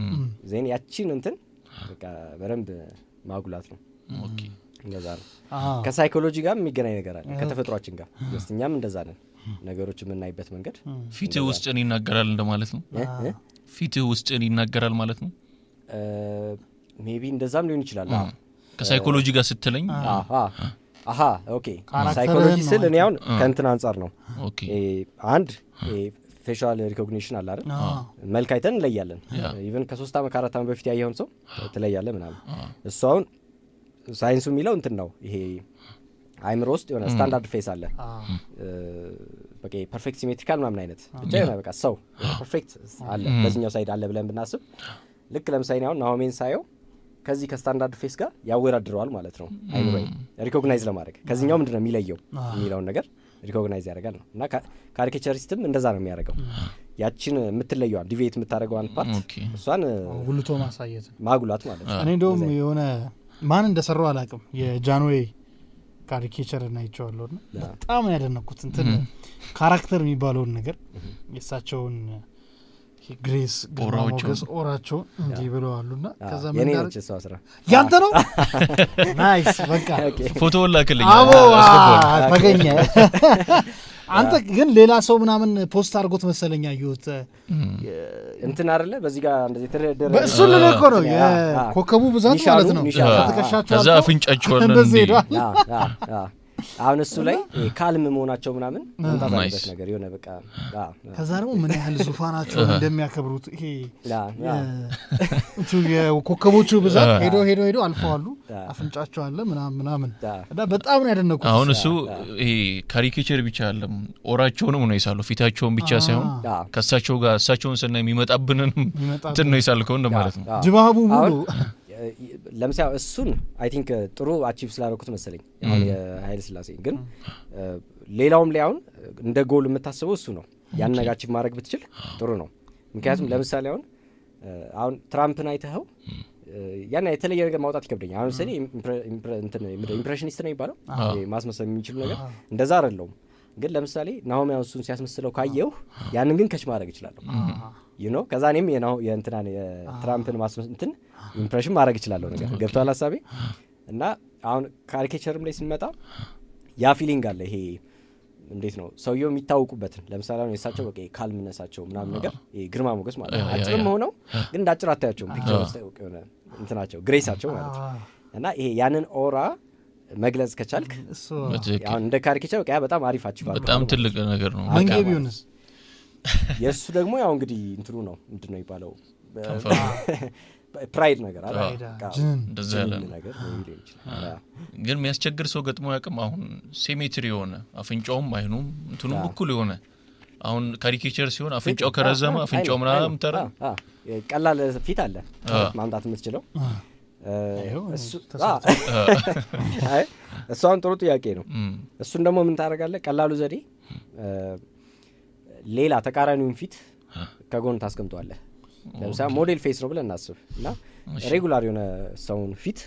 ዜን ያቺን እንትን በቃ በረምብ ማጉላት ነው ኦኬ እንደዛ ነው ከሳይኮሎጂ ጋር የሚገናኝ ነገር አለ ከተፈጥሯችን ጋር እኛም እንደዛ ነን ነገሮች የምናይበት መንገድ ፊት ውስጥን ይናገራል እንደማለት ነው ፊት ውስጥን ይናገራል ማለት ነው ሜቢ እንደዛም ሊሆን ይችላል ከሳይኮሎጂ ጋር ስትለኝ አሃ ኦኬ ሳይኮሎጂ ስል እኔ አሁን ከእንትን አንፃር ነው ኦኬ አንድ ፌሻል ሪኮግኒሽን አለ አይደል መልክ አይተን እንለያለን ኢቭን ከ3 አመት ከ4 አመት በፊት ያየውን ሰው ትለያለ ምናምን እሱ አሁን ሳይንሱ የሚለው እንትን ነው ይሄ አይምሮ ውስጥ የሆነ ስታንዳርድ ፌስ አለ በቃ ፐርፌክት ሲሜትሪካል ምናምን አይነት ብቻ የሆነ በቃ ሰው ፐርፌክት አለ በዚህኛው ሳይድ አለ ብለን ብናስብ ልክ ለምሳሌ አሁን ናሆሜን ሳየው ከዚህ ከስታንዳርድ ፌስ ጋር ያወራድረዋል ማለት ነው አይምሮ ሪኮግናይዝ ለማድረግ ከዚህኛው ምንድነው የሚለየው የሚለውን ነገር ሪኮግናይዝ ያደርጋል ነው እና ካሪኬቸሪስትም እንደዛ ነው የሚያደርገው ያቺን የምትለየዋን ዲቬት የምታደርገዋን ፓርት እሷን ጉልቶ ማሳየት ማጉላት ማለት ነው እኔ እንደውም የሆነ ማን እንደሰራው አላውቅም የጃንዌይ ካሪኬቸር እና ይቻላል ነው በጣም ያደነኩት እንትን ካራክተር የሚባለውን ነገር የሳቸውን ግሬስ ግራሞገስ ኦራቸው እንዲ ብለዋሉና ከዛ ምን ያረች ሰው አስራ ያንተ ነው ናይስ በቃ ፎቶ ላክልኝ ተገኘ አንተ ግን ሌላ ሰው ምናምን ፖስት አድርጎት መሰለኛ ይሁት እንትን አይደለ በዚህ ጋር እንደዚህ ተደረደረ በእሱ ለኮ ነው የኮከቡ ብዛት ማለት ነው ተከሻቸው ከዛ አፍንጫቸው እንደዚህ አሁን እሱ ላይ ካልም መሆናቸው ምናምን እንታታበት ነገር የሆነ በቃ ከዛ ደግሞ ምን ያህል ዙፋናቸው እንደሚያከብሩት ይሄ የኮከቦቹ ብዛት ሄዶ አልፈዋሉ አፍንጫቸው አለ ምናምን እና በጣም ነው ያደነኩት አሁን እሱ ይሄ ካሪኬቸር ብቻ አይደለም ኦራቸውንም ነው ይሳሉ ፊታቸውን ብቻ ሳይሆን ከሳቸው ጋር እሳቸውን ስና የሚመጣብንን እንትን ነው ይሳልከው እንደማለት ነው ጅባቡ ሙሉ ለምሳሌ እሱን አይ ቲንክ ጥሩ አቺቭ ስላደረኩት መሰለኝ አሁን የኃይለ ሥላሴ ግን ሌላውም ላይ አሁን እንደ ጎል የምታስበው እሱ ነው ያን ነገር አቺቭ ማድረግ ብትችል ጥሩ ነው ምክንያቱም ለምሳሌ አሁን ትራምፕን አይተኸው ያን የተለየ ነገር ማውጣት ይከብደኛል አሁን ስለዚህ ኢምፕሬሽኒስት ነው የሚባለው ማስመሰል የሚችል ነገር እንደዛ አይደለም ግን ለምሳሌ ናሆም ያውሱን ሲያስመስለው ካየው ያንን ግን ከች ማድረግ ይችላል ከዛ እኔም የእንትናን የትራምፕን ማስመሰል ኢምፕሬሽን ማድረግ ይችላል ነገር ገብቷል ሐሳቤ እና አሁን ካሪኬቸርም ላይ ሲመጣ ያ ፊሊንግ አለ ይሄ እንዴት ነው ሰውየው የሚታወቁበትን ለምሳሌ አሁን የሳቸው በቃ ካልምነሳቸው ምናምን ነገር ግርማ ሞገስ ማለት ነው አጭርም ሆነው ግን እንዳጭር አታያቸውም ፒክቸር ውስጥ የሆነ እንትናቸው ግሬሳቸው ማለት ነው እና ይሄ ያንን ኦራ መግለጽ ከቻልክ ያው እንደ ካሪኬቸር በቃ በጣም አሪፍ አቺቫል በጣም ትልቅ ነገር ነው አንገቢውንስ የሱ ደግሞ ያው እንግዲህ እንትሩ ነው ምንድነው ይባለው ፕራይድ ነገር አለ እንደዛ ያለ ነገር ግን የሚያስቸግር ሰው ገጥሞ ያቅም አሁን ሲሜትሪ የሆነ አፍንጫውም አይኑም እንትኑም እኩል የሆነ አሁን ካሪኬቸር ሲሆን አፍንጫው ከረዘመ አፍንጫው ምናምን ተራ ቀላል ፊት አለ ማምጣት የምትችለው እሷን ጥሩ ጥያቄ ነው እሱን ደግሞ ምን ታደርጋለህ ቀላሉ ዘዴ ሌላ ተቃራኒውን ፊት ከጎን ታስቀምጠዋለህ ለምሳሌ ሞዴል ፌስ ነው ብለን እናስብ እና ሬጉላር የሆነ ሰውን ፊት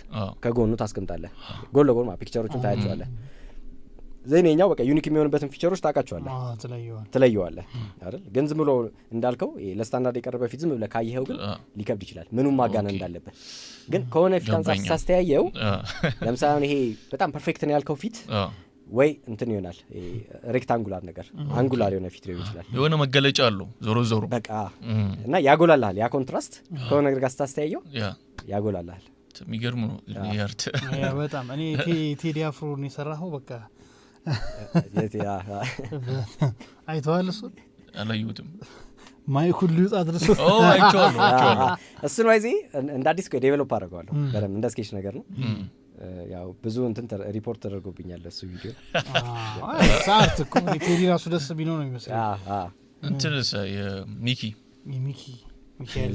ከጎኑ ታስቀምጣለህ ጎን ለጎን ፒክቸሮቹን ታያቸዋለህ ዘኔኛው በቃ ዩኒክ የሚሆንበትን ፊቸሮች ታውቃቸዋለህ ትለየዋለህ አይደል ግን ዝም ብሎ እንዳልከው ለስታንዳርድ የቀረበ ፊት ዝም ብለህ ካየኸው ግን ሊከብድ ይችላል ምኑም ማጋነን እንዳለበት ግን ከሆነ ፊት አንፃር ሳስተያየው ለምሳሌ ይሄ በጣም ፐርፌክት ነው ያልከው ፊት ወይ እንትን ይሆናል ሬክታንጉላር ነገር አንጉላር የሆነ ፊት ሊሆን ይችላል የሆነ መገለጫ አለው ዞሮ በቃ እና ያጎላልሃል ያ ኮንትራስት ከሆነ ነገር ጋር ስታስተያየው ያጎላልሃል የሚገርም ነው ያርት በጣም እኔ ቴዲ አፍሮ ነው የሰራው በቃ አይተዋል እሱ አላየሁትም ማይክ ሁሉ ይውጣ ድረስ አይቼዋለሁ። እሱን ዋይዜ እንደ አዲስ ዴቨሎፕ አድርገዋለሁ በደምብ እንደ ስኬች ነገር ነው። ያው ብዙ እንትን ሪፖርት ተደርጎብኛል እሱ ቪዲዮ። ሳርት እኮ ቴዲ ራሱ ደስ ቢለው ነው የሚመስለው። እንትንስ ሚካኤል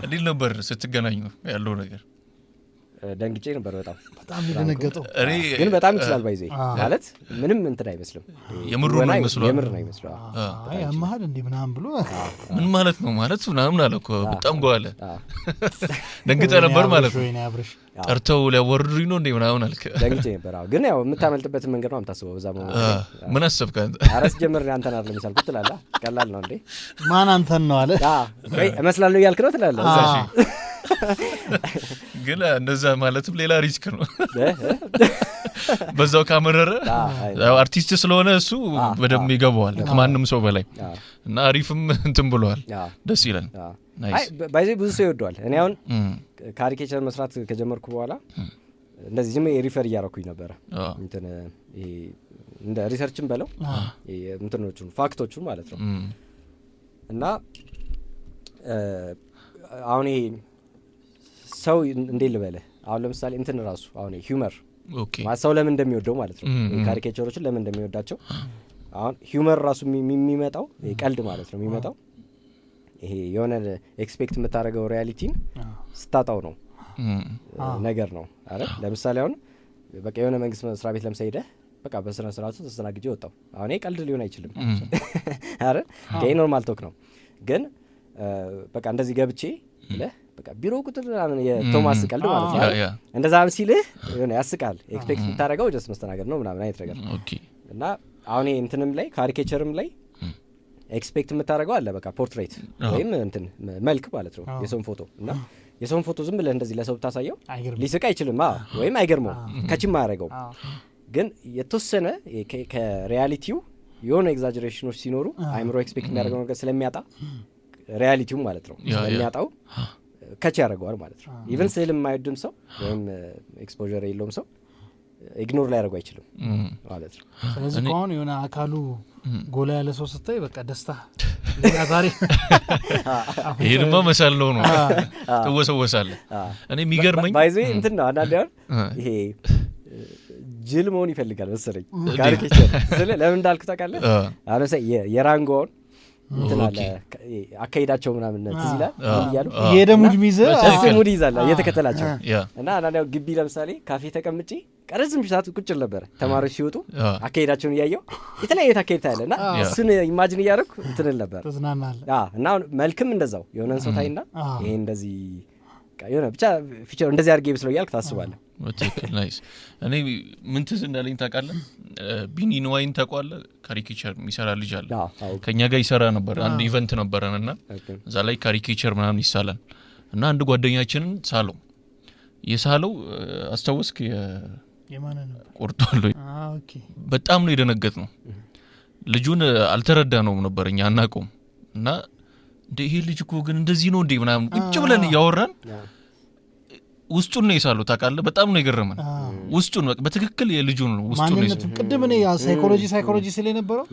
እንዴት ነበር ስትገናኙ ያለው ነገር? ደንግጬ ነበር በጣም ደነገጠው። ግን በጣም ይችላል ባይዜ ማለት ምንም እንትን አይመስልም። የምር ነው ይመስለው። አይ አማሃል እንዴ ምናምን ብሎ ምን ማለት ነው ማለት ምናምን አለ እኮ በጣም ጓለ ደንግጠ ነበር ማለት ነው። ጠርተው ሊያወርዱኝ ነው እንዴ ምናምን አልከ? ደንግጬ ነበር። ግን ያው የምታመልጥበት መንገድ ነው የምታስበው በዛ ነው። ምን አሰብከ አንተ? አረስ ጀምር አንተን አይደለም የሳልኩት ትላለህ። ቀላል ነው እንዴ ማን አንተን ነው አለ። ወይ እመስላለሁ እያልክ ነው ትላለህ። ግን እንደዛ ማለትም ሌላ ሪስክ ነው። በዛው ካመረረ አርቲስት ስለሆነ እሱ በደንብ ይገባዋል ከማንም ሰው በላይ እና አሪፍም እንትን ብለዋል። ደስ ይላል። አይ ባይዜ ብዙ ሰው ይወደዋል። እኔ አሁን ካሪኬቸር መስራት ከጀመርኩ በኋላ እንደዚህ ዝም ሪፈር እያደረኩኝ ነበረ እንትን ይሄ እንደ ሪሰርችም በለው እንትኖቹን ፋክቶቹን ማለት ነው። እና አሁን ይሄ ሰው እንዴት ልበልህ አሁን ለምሳሌ እንትን ራሱ አሁን ሂዩመር ሰው ለምን እንደሚወደው ማለት ነው ካሪኬቸሮችን ለምን እንደሚወዳቸው አሁን ሂዩመር ራሱ የሚመጣው ቀልድ ማለት ነው የሚመጣው ይሄ የሆነ ኤክስፔክት የምታደርገው ሪያሊቲን ስታጣው ነው ነገር ነው አይደል? ለምሳሌ አሁን በቃ የሆነ መንግስት መስሪያ ቤት ለምሳሌ ሄደህ በቃ በስነ ስርዓቱ ተስተናግጄ ወጣው አሁን ቀልድ ሊሆን አይችልም አይደል? ኖርማል ቶክ ነው። ግን በቃ እንደዚህ ገብቼ ብለህ በቃ ቢሮ ቁጥር የቶማስ ቀልድ ማለት ነው እንደዛም ሲልህ የሆነ ያስቃል። ኤክስፔክት የምታደርገው ጀስት መስተናገድ ነው ምናምን አይነት ነገር እና አሁን እንትንም ላይ ካሪኬቸርም ላይ ኤክስፔክት የምታደርገው አለ በቃ ፖርትሬት ወይም እንትን መልክ ማለት ነው የሰውን ፎቶ እና የሰውን ፎቶ ዝም ብለህ እንደዚህ ለሰው ብታሳየው ሊስቅ አይችልም ወይም አይገርመው ከችም አያደርገው። ግን የተወሰነ ከሪያሊቲው የሆነ ኤግዛጀሬሽኖች ሲኖሩ አይምሮ ኤክስፔክት የሚያደርገው ነገር ስለሚያጣ ሪያሊቲው ማለት ነው ስለሚያጣው ከች ያደርገዋል ማለት ነው። ኢቨን ስዕል የማይወድም ሰው ወይም ኤክስፖዠር የለውም ሰው ኢግኖር ላይ ያደርገው አይችልም ማለት ነው። ስለዚህ ከሆነ የሆነ አካሉ ጎላ ያለ ሰው ስታይ በቃ ደስታ ሌላ ዛሬ ይሄ ድማ መሳል ነው ተወሰወሳለህ። እኔ የሚገርመኝ ባይዜ እንትን ነው አንዳንዴ ይሄ ጅል መሆን ይፈልጋል መሰለኝ ካሪኬቸር ስለ ለምን እንዳልኩ ታውቃለህ? አሁን የራንጎን እንትናለ አካይዳቸው ምናምን ትዝ ይላል ይያሉ የደሙድ ሚዘ ሙድ ይዛል እየተከተላቸው እና አንዳንዴው ግቢ ለምሳሌ ካፌ ተቀምጬ ቀረዝም ሰዓት ቁጭ ነበር ተማሪዎች ሲወጡ አካይዳቸውን ያያየው የተለያየ አካይዳ ያለና እሱን ኢማጂን እያደረኩ እንትን ነበር ተዝናናለህ። እና መልክም እንደዛው የሆነን ሰው ታይና ይሄ እንደዚህ የሆነ ብቻ ፊቸር እንደዚህ አድርጌ ብስለው እያልክ ታስባለህ። በትክክል ናይስ። እኔ ምን ትዝ እንዳለኝ ታውቃለህ? ቢኒ ንዋይን ታውቀዋለህ? ካሪኬቸር የሚሰራ ልጅ አለ ከኛ ጋር ይሰራ ነበር። አንድ ኢቨንት ነበረንና እዛ ላይ ካሪኬቸር ምናምን ይሳላል እና አንድ ጓደኛችንን ሳለው የሳለው አስታወስክ? የማንን ቆርጧል? ኦኬ በጣም ነው የደነገጥ ነው። ልጁን አልተረዳ ነው ነበር እኛ አናውቀውም እና እንደ ይሄ ልጅ እኮ ግን እንደዚህ ነው እንዴ ምናምን ቁጭ ብለን እያወራን ውስጡን ነው የሳለው ታውቃለህ? በጣም ነው የገረመን። ውስጡን በትክክል የልጁን ውስጡን ነው የሳለው። ቅድም እኔ ሳይኮሎጂ ስለ ነበረው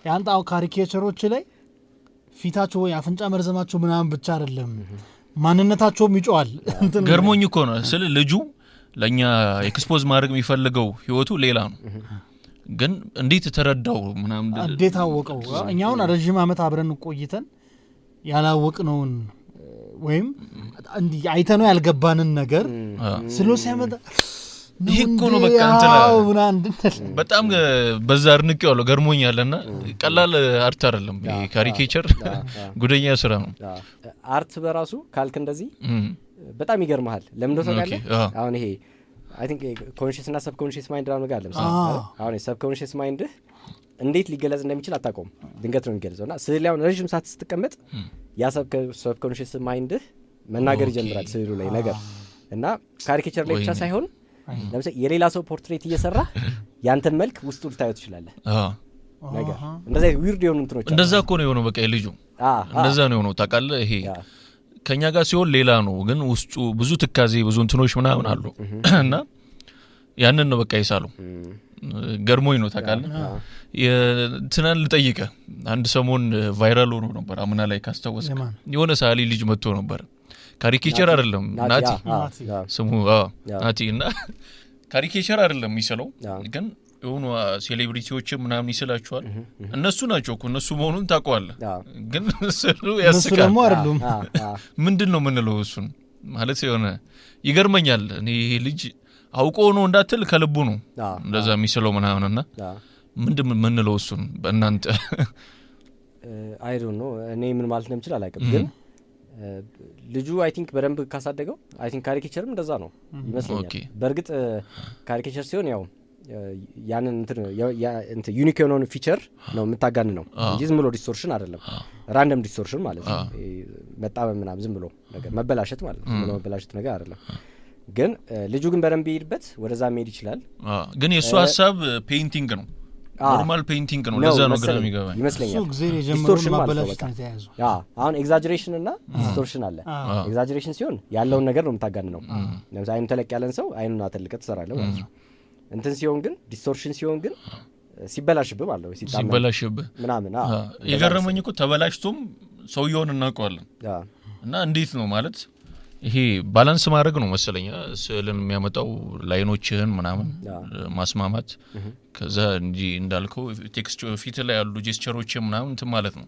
ያንተ አው ካሪኬቸሮች ላይ ፊታቸው ወይ አፍንጫ መርዘማቸው ምናምን ብቻ አይደለም ማንነታቸውም ይጮሃል። ገርሞኝ እኮ ነው ስለ ልጁ ለኛ ኤክስፖዝ ማድረግ የሚፈልገው ህይወቱ ሌላ ነው። ግን እንዴት ተረዳው ምናምን እንዴት አወቀው? እኛውን ረጅም አመት አብረን ቆይተን ያላወቅነውን ወይም እንዲ አይተነው ያልገባንን ነገር ስሎ ሲያመጣ ይሄ እኮ ነው በቃ እንትን በጣም በዛ አድንቄው ያለው ገርሞኛልና ቀላል አርት አይደለም ይሄ ካሪኬቸር ጉደኛ ስራ ነው። አርት በራሱ ካልክ እንደዚህ በጣም ይገርምሃል። ለምን ነው ታውቃለህ? አሁን ይሄ አይ ቲንክ ኮንሺየስ እና ሰብኮንሺየስ ማይንድ ነው ነገር አለ። አሁን ሰብኮንሺየስ ማይንድ እንዴት ሊገለጽ እንደሚችል አታውቀውም። ድንገት ነው የሚገለጸውና ስዕል ላይ ረጅም ሰዓት ስትቀመጥ ያ ሰብኮንሺየስ ማይንድ መናገር ይጀምራል ስዕሉ ላይ ነገር እና ካሪኬቸር ላይ ብቻ ሳይሆን ለምሳሌ የሌላ ሰው ፖርትሬት እየሰራ ያንተን መልክ ውስጡ ልታየው ትችላለህ ነገር እንደዛ ዊርድ የሆኑ እንትኖች እንደዛ እኮ ነው የሆነው። በቃ የልጁ እንደዛ ነው የሆነው ታውቃለህ። ይሄ ከኛ ጋር ሲሆን ሌላ ነው፣ ግን ውስጡ ብዙ ትካዜ ብዙ እንትኖች ምናምን አሉ እና ያንን ነው በቃ ይሳሉ ገርሞኝ ነው ታውቃለህ። የትናንት ልጠይቀ አንድ ሰሞን ቫይራል ሆኖ ነበር አምና ላይ ካስታወስክ የሆነ ሳሊ ልጅ መጥቶ ነበር ካሪኬቸር አይደለም ናቲ ስሙ ናቲ እና ካሪኬቸር አይደለም የሚስለው ግን የሆኑ ሴሌብሪቲዎች ምናምን ይስላቸዋል እነሱ ናቸው እኮ እነሱ መሆኑን ታውቀዋለህ ግን ስሉ ያስቃል ምንድነው ምንለው እሱን ማለት የሆነ ይገርመኛል እኔ ይሄ ልጅ አውቆ ነው እንዳትል ከልቡ ነው እንደዛ የሚስለው ምናምንና ምንድነው ምንለው እሱን በእናንተ አይ ዶንት ኖ እኔ ምን ማለት ነው ምችል አላውቅም ግን ልጁ አይ ቲንክ በደንብ ካሳደገው አይ ቲንክ ካሪኬቸርም እንደዛ ነው ይመስለኛል በርግጥ ካሪኬቸር ሲሆን ያው ያንን እንት ዩኒክ የሆነውን ፊቸር ነው የምታጋን ነው እንጂ ዝም ብሎ ዲስቶርሽን አይደለም ራንደም ዲስቶርሽን ማለት ነው መጣበም ምናምን ዝም ብሎ ነገር መበላሸት ማለት ነው ዝም ብሎ መበላሸት ነገር አይደለም ግን ልጁ ግን በደንብ ይሄድበት ወደዛ መሄድ ይችላል ግን የሱ ሐሳብ ፔይንቲንግ ነው ኖርማል ፔይንቲንግ ነው ለዛ ነው ግራ የሚገባኝ ይመስለኛል ዲስቶርሽን ማበላሸት ነው ተያያዙ አሁን ኤግዛጀሬሽን እና ዲስቶርሽን አለ ኤግዛጀሬሽን ሲሆን ያለውን ነገር ነው የምታጋን ነው ለምሳሌ አይኑ ተለቅ ያለን ሰው አይኑን አተልቀት ተሰራለ ማለት ነው እንትን ሲሆን ግን ዲስቶርሽን ሲሆን ግን ሲበላሽብህ ማለት ነው ሲበላሽብህ ምናምን የገረመኝ እኮ ተበላሽቶም ሰውየውን እናውቀዋለን እና እንዴት ነው ማለት ይሄ ባላንስ ማድረግ ነው መሰለኝ ስዕልን የሚያመጣው ላይኖችህን ምናምን ማስማማት ከዛ እንጂ እንዳልከው ቴክስት ፊት ላይ ያሉ ጄስቸሮች ምናምን እንትን ማለት ነው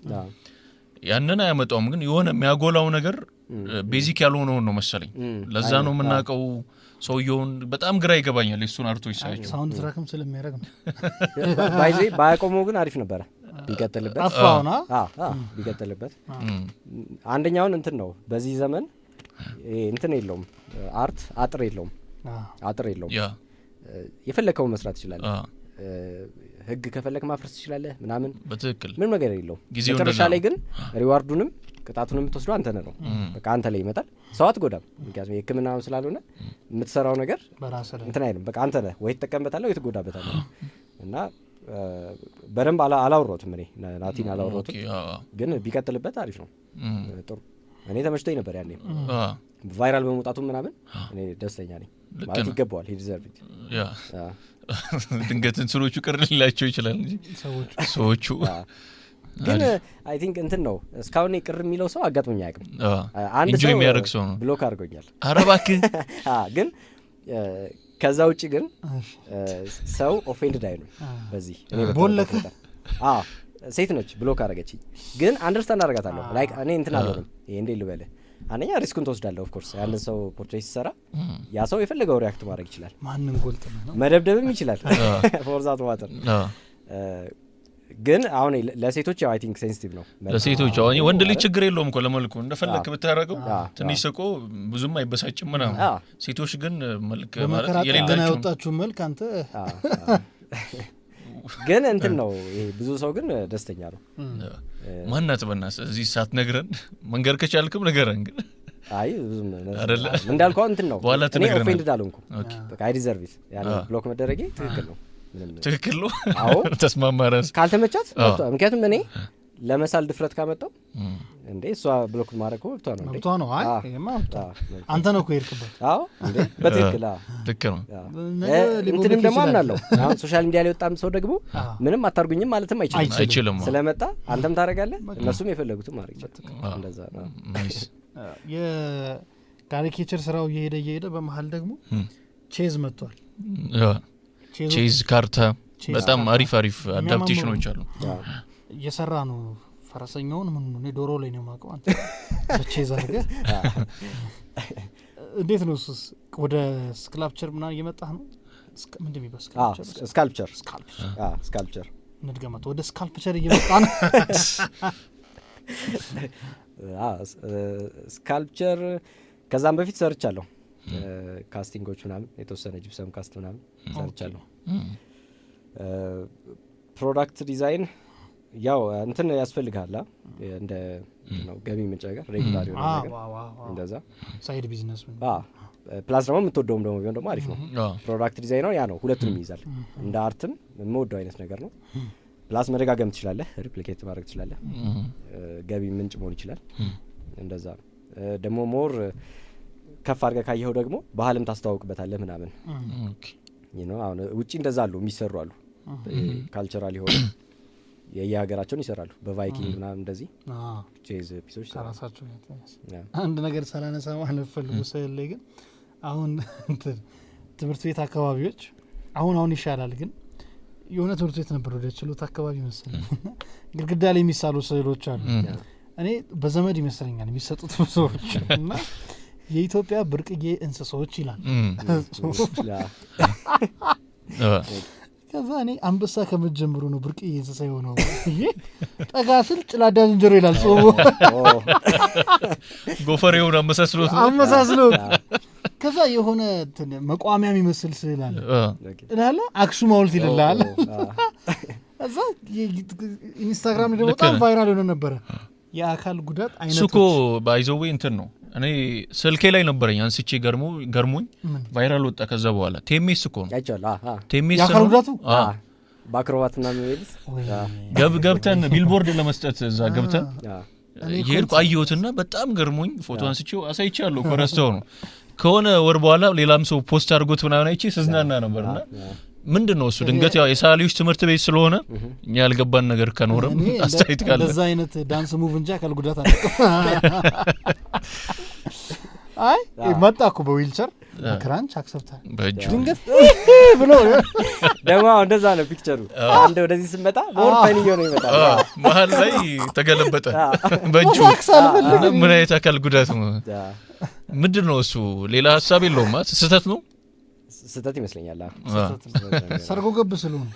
ያንን አያመጣውም ግን የሆነ የሚያጎላው ነገር ቤዚክ ያልሆነው ነው መሰለኝ ለዛ ነው የምናውቀው ሰውየውን በጣም ግራ ይገባኛል እሱን አርቶች ሳይቸው ሳውንድ ትራክም ስለሚያደርግ ነው ባይዜ ባያቆመው ግን አሪፍ ነበረ ቢቀጥልበት አፋውና ቢቀጥልበት አንደኛውን እንትን ነው በዚህ ዘመን እንትን የለውም አርት አጥር የለውም የፈለከው መስራት ይችላል ህግ ከፈለክ ማፍረስ ይችላል ምናምን በትክክል ምን ነገር የለው መጨረሻ ላይ ግን ሪዋርዱንም ቅጣቱንም የምትወስደው አንተ ነህ ነው በቃ አንተ ላይ ይመጣል ሰው አትጎዳም ምክንያቱም የህክምናው ስላልሆነ የምትሰራው ነገር እንትን አይደለም በቃ አንተ ነህ ወይ ትጠቀምበታለህ ወይ ትጎዳበታለህ እና በደንብ አላወራሁትም እኔ ናቲን አላወራሁትም ግን ቢቀጥልበት አሪፍ ነው ጥሩ እኔ ተመችቶኝ ነበር ያኔ ቫይራል በመውጣቱ ምናምን እኔ ደስተኛ ነኝ ማለት ይገባዋል ሂድ ዘርቪት ድንገት እንትኖቹ ቅርላቸው ይችላል እንጂ ሰዎቹ ግን አይ ቲንክ እንትን ነው እስካሁን ቅር የሚለው ሰው አጋጥሞኝ አያውቅም አንድ ሰው የሚያደርግ ሰው ነው ብሎክ አድርጎኛል ኧረ እባክህ ግን ከዛ ውጪ ግን ሰው ኦፌንድድ አይሆንም በዚህ እኔ ቦለከ ሴት ነች ብሎክ አደረገችኝ ግን አንደርስታንድ አደርጋታለሁ ላይክ እኔ እንትን አልሆንም ይሄ እንዴ ልበልህ አንደኛ ሪስኩን ትወስዳለህ ኦፍ ኮርስ አንድ ሰው ፖርትሬት ሲሰራ ያ ሰው የፈለገው ሪያክት ማድረግ ይችላል ማንን ጎልጥ ነው መደብደብም ይችላል ፎርዛት ዋተር ግን አሁን ለሴቶች አይ ቲንክ ሴንሲቲቭ ነው ለሴቶች አሁን ወንድ ልጅ ችግር የለውም እኮ ለመልኩ እንደፈለክ ብታረገው ትንሽ ሰቆ ብዙም አይበሳጭም ምናምን ሴቶች ግን መልክ ማለት የሌላቸው ያወጣችሁ መልክ አንተ ግን እንትን ነው ይሄ ብዙ ሰው ግን ደስተኛ ነው ማናት በእናትህ እዚህ ሳትነግረን መንገር ከቻልክም ንገረን ግን አይ ብዙም እንዳልከው እንትን ነው እኔ ኦፌንድድ አልሆንኩም በቃ አይ ዲዘርቭ ኢት ያኔ ብሎክ መደረጌ ትክክል ነው አዎ ተስማማራስ ካልተመቻት ምክንያቱም እኔ ለመሳል ድፍረት ካመጣው እንዴ እሷ ብሎክ ማድረግ ነው አይ አንተ ነው እኮ ይርክበት አዎ እንዴ በትክክል ልክ ነው እንትንም ደግሞ አምናለሁ አሁን ሶሻል ሚዲያ ላይ ወጣም ሰው ደግሞ ምንም አታርጉኝም ማለትም አይችልም ስለመጣ አንተም ታረጋለህ እነሱም የፈለጉትን ማድረግ ይችላል እንደዛ ነው ናይስ የካሪኬቸር ስራው እየሄደ በመሃል ደግሞ ቼዝ መጥቷል ቼዝ ካርታ በጣም አሪፍ አዳፕቴሽኖች አሉ እየሰራ ነው ፈረሰኛውን ምን ነው ዶሮ ላይ ነው ማቀው አንተ በቼዝ አድርገህ እንዴት ነው እሱስ ወደ ስካልፕቸር ምናምን እየመጣህ ነው ምንድን ነው ስካልፕቸር እንድገመት ወደ ስካልፕቸር እየመጣ ነው ስካልፕቸር ከዛም በፊት ሰርቻለሁ ካስቲንጎች ምናምን የተወሰነ ጂፕሰም ካስት ምናምን ሰርቻለሁ ፕሮዳክት ዲዛይን ያው እንትን ያስፈልጋል እንደ ነው ገቢ ምንጭ ነገር ሬጉላር የሆነ ነገር እንደዛ ሳይድ ቢዝነስ ፕላስ ደግሞ የምትወደውም ደግሞ ቢሆን ደግሞ አሪፍ ነው ፕሮዳክት ዲዛይነር ያ ነው ሁለቱንም ይይዛል እንደ አርትም የምወደው አይነት ነገር ነው ፕላስ መደጋገም ትችላለህ ሪፕሊኬት ማድረግ ትችላለህ ገቢ ምንጭ መሆን ይችላል እንደዛ ደግሞ ሞር ከፍ አድርገህ ካየኸው ደግሞ ባህልም ታስተዋውቅበታለህ ምናምን አሁን ውጪ እንደዛ አሉ የሚሰሩ አሉ ካልቸራል ይሆን የየሀገራቸውን ይሰራሉ በቫይኪንግ ምናምን እንደዚህ ቼዝ ኤፒሶድ ራሳቸው አንድ ነገር ሳላነሳ ማለት ፈልጉ ስለ ግን አሁን ትምህርት ቤት አካባቢዎች አሁን ይሻላል ግን የሆነ ትምህርት ቤት ነበር ወደ ችሎታ አካባቢ መሰለኝ ግድግዳ ላይ የሚሳሉ ስዕሎች አሉ እኔ በዘመድ ይመስለኛል የሚሰጡት ሰዎች እና የኢትዮጵያ ብርቅዬ እንስሳዎች ይላል ከዛ እኔ አንበሳ ከመጀመሩ ነው ብርቅዬ እንስሳ የሆነው ጠጋ ስል ጭላዳ ዝንጀሮ ይላል ጾሞ ጎፈሬውን አመሳስሎት ከዛ የሆነ መቋሚያ የሚመስል ስዕል አለ እላለ አክሱም ሐውልት ይልላል እዛ ኢንስታግራም ላይ በጣም ቫይራል ሆነ ነበር የአካል ጉዳት አይነቶች ሱኮ ባይዘዌ እንትን ነው እኔ ስልኬ ላይ ነበረኝ አንስቼ ገርሞኝ ቫይራል ወጣ ከዛ በኋላ ቴሜስ እኮ ነው ቴሜስ የአካል ጉዳቱ በአክሮባት ምናምን የሚሄዱት ገብተን ቢልቦርድ ለመስጠት እዛ ገብተን ይሄድ አየሁትና በጣም ገርሞኝ ፎቶ አንስቼው አሳይቻለሁ ኮረስተው ነው ከሆነ ወር በኋላ ሌላም ሰው ፖስት አድርጎት ምናምን አይቼ ስዝናና ነበርና ምንድነው እሱ ድንገት ያው የሳሊዎች ትምህርት ቤት ስለሆነ እኛ ያልገባን ነገር ከኖርም አስተያየት ካለ ለዛ አይነት ዳንስ ሙቭ እንጂ አካል ጉዳት አለቀ አይ መጣኩ በዊልቸር ክራንች አክሰፕታል ድንገት ብሎ ደማ እንደዛ ነው ፒክቸሩ አንድ ወደዚህ ስመጣ ሞር ፈኒ ነው ይመጣል መሀል ላይ ተገለበጠ በእጁ ምን አይነት አካል ጉዳት ነው ምንድነው እሱ ሌላ ሐሳብ የለውም ማለት ስህተት ነው ስህተት ይመስለኛል ሰርጎ ገብ ስለሆነ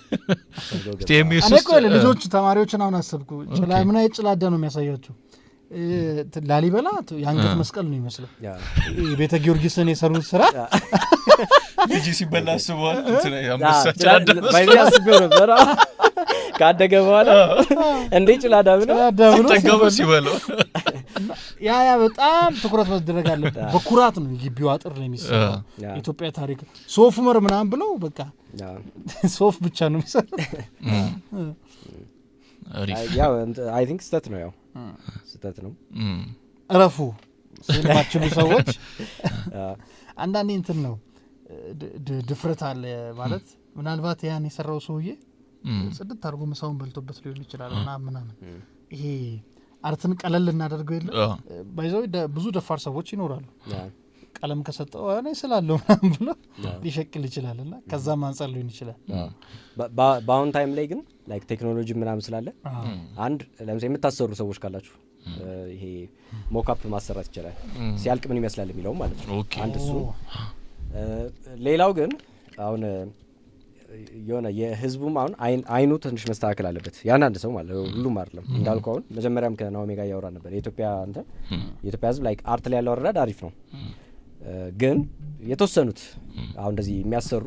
እኔ እኮ ልጆች ተማሪዎችን አሁን አሰብኩ ምን አይነት ጭላዳ ነው የሚያሳያቸው ላሊበላ የአንገት መስቀል ነው ይመስለው ቤተ ጊዮርጊስን የሰሩት ስራ ልጅ ሲበላ አስበዋል ባይዚ አስቤው ነበር ካደገ በኋላ እንዴ ጭላዳ ብሎ ተገበ ሲበለው ያ በጣም ትኩረት መደረግ አለበት በኩራት ነው ግቢው አጥር ነው የሚሰራው ኢትዮጵያ ታሪክ ሶፍ ዑመር ምናምን ብለው በቃ ሶፍ ብቻ ነው የሚሰራው ያው አይ ቲንክ ስህተት ነው ያው ስህተት ነው አረፉ ስለማችሉ ሰዎች አንዳንዴ እንትን ነው ድፍረት አለ ማለት ምናልባት ያን የሰራው ሰውዬ ጽድት አድርጎ መሳውን በልቶበት ሊሆን ይችላል ምናምን ይሄ አርትን ቀለል እናደርገው የለ ባይዘው ብዙ ደፋር ሰዎች ይኖራሉ ቀለም ከሰጠው እኔ ስላለው ምናምን ብሎ ሊሸቅል ይችላልና ከዛም አንፃር ሊሆን ይችላል በአሁን ታይም ላይ ግን ላይክ ቴክኖሎጂ ምናምን ስላለ አንድ ለምሳሌ የምታሰሩ ሰዎች ካላችሁ ይሄ ሞካፕ ማሰራት ይችላል ሲያልቅ ምን ይመስላል የሚለው ማለት ነው አንድ እሱ ሌላው ግን አሁን የሆነ የህዝቡም አሁን አይኑ ትንሽ መስተካከል አለበት ያን አንድ ሰው ማለት ሁሉም አይደለም እንዳልከው አሁን መጀመሪያም ከናኦሚ ጋር ያወራ ነበር የኢትዮጵያ ህዝብ ላይክ አርት ላይ ያለው አረዳድ አሪፍ ነው ግን የተወሰኑት አሁን እንደዚህ የሚያሰሩ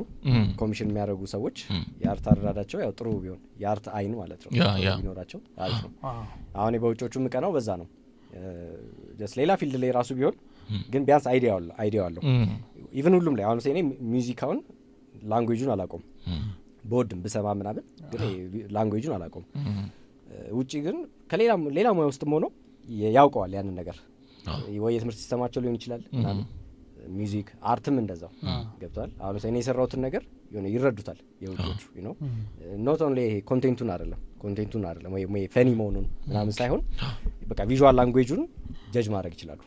ኮሚሽን የሚያደርጉ ሰዎች የአርት አረዳዳቸው ያው ጥሩ ቢሆን የአርት አይኑ ማለት ነው ቢኖራቸው አሪፍ ነው አሁን በውጮቹ ምቀናው በዛ ነው ጀስት ሌላ ፊልድ ላይ ራሱ ቢሆን ግን ቢያንስ አይዲያ አለው ኢቭን ሁሉም ላይ አሁን እኔ ሙዚካውን ላንጉዌጁን አላቆም ቦድም በሰማ ምናምን ግን ላንጉዌጁን አላቆም ውጪ ግን ከሌላ ሙያ ውስጥም ሆኖ ያውቀዋል ያንን ነገር ወይ የትምህርት ሲስተማቸው ሊሆን ይችላል ምናምን ሚውዚክ አርትም እንደዛው ገብቷል አሁን እኔ የሰራሁትን ነገር የሆነ ይረዱታል የውጮቹ ኖት ኦንሊ ኮንቴንቱን አይደለም ወይ ፈኒ መሆኑን ምናምን ሳይሆን በቃ ቪዥዋል ላንጉዌጁን ጀጅ ማድረግ ይችላሉ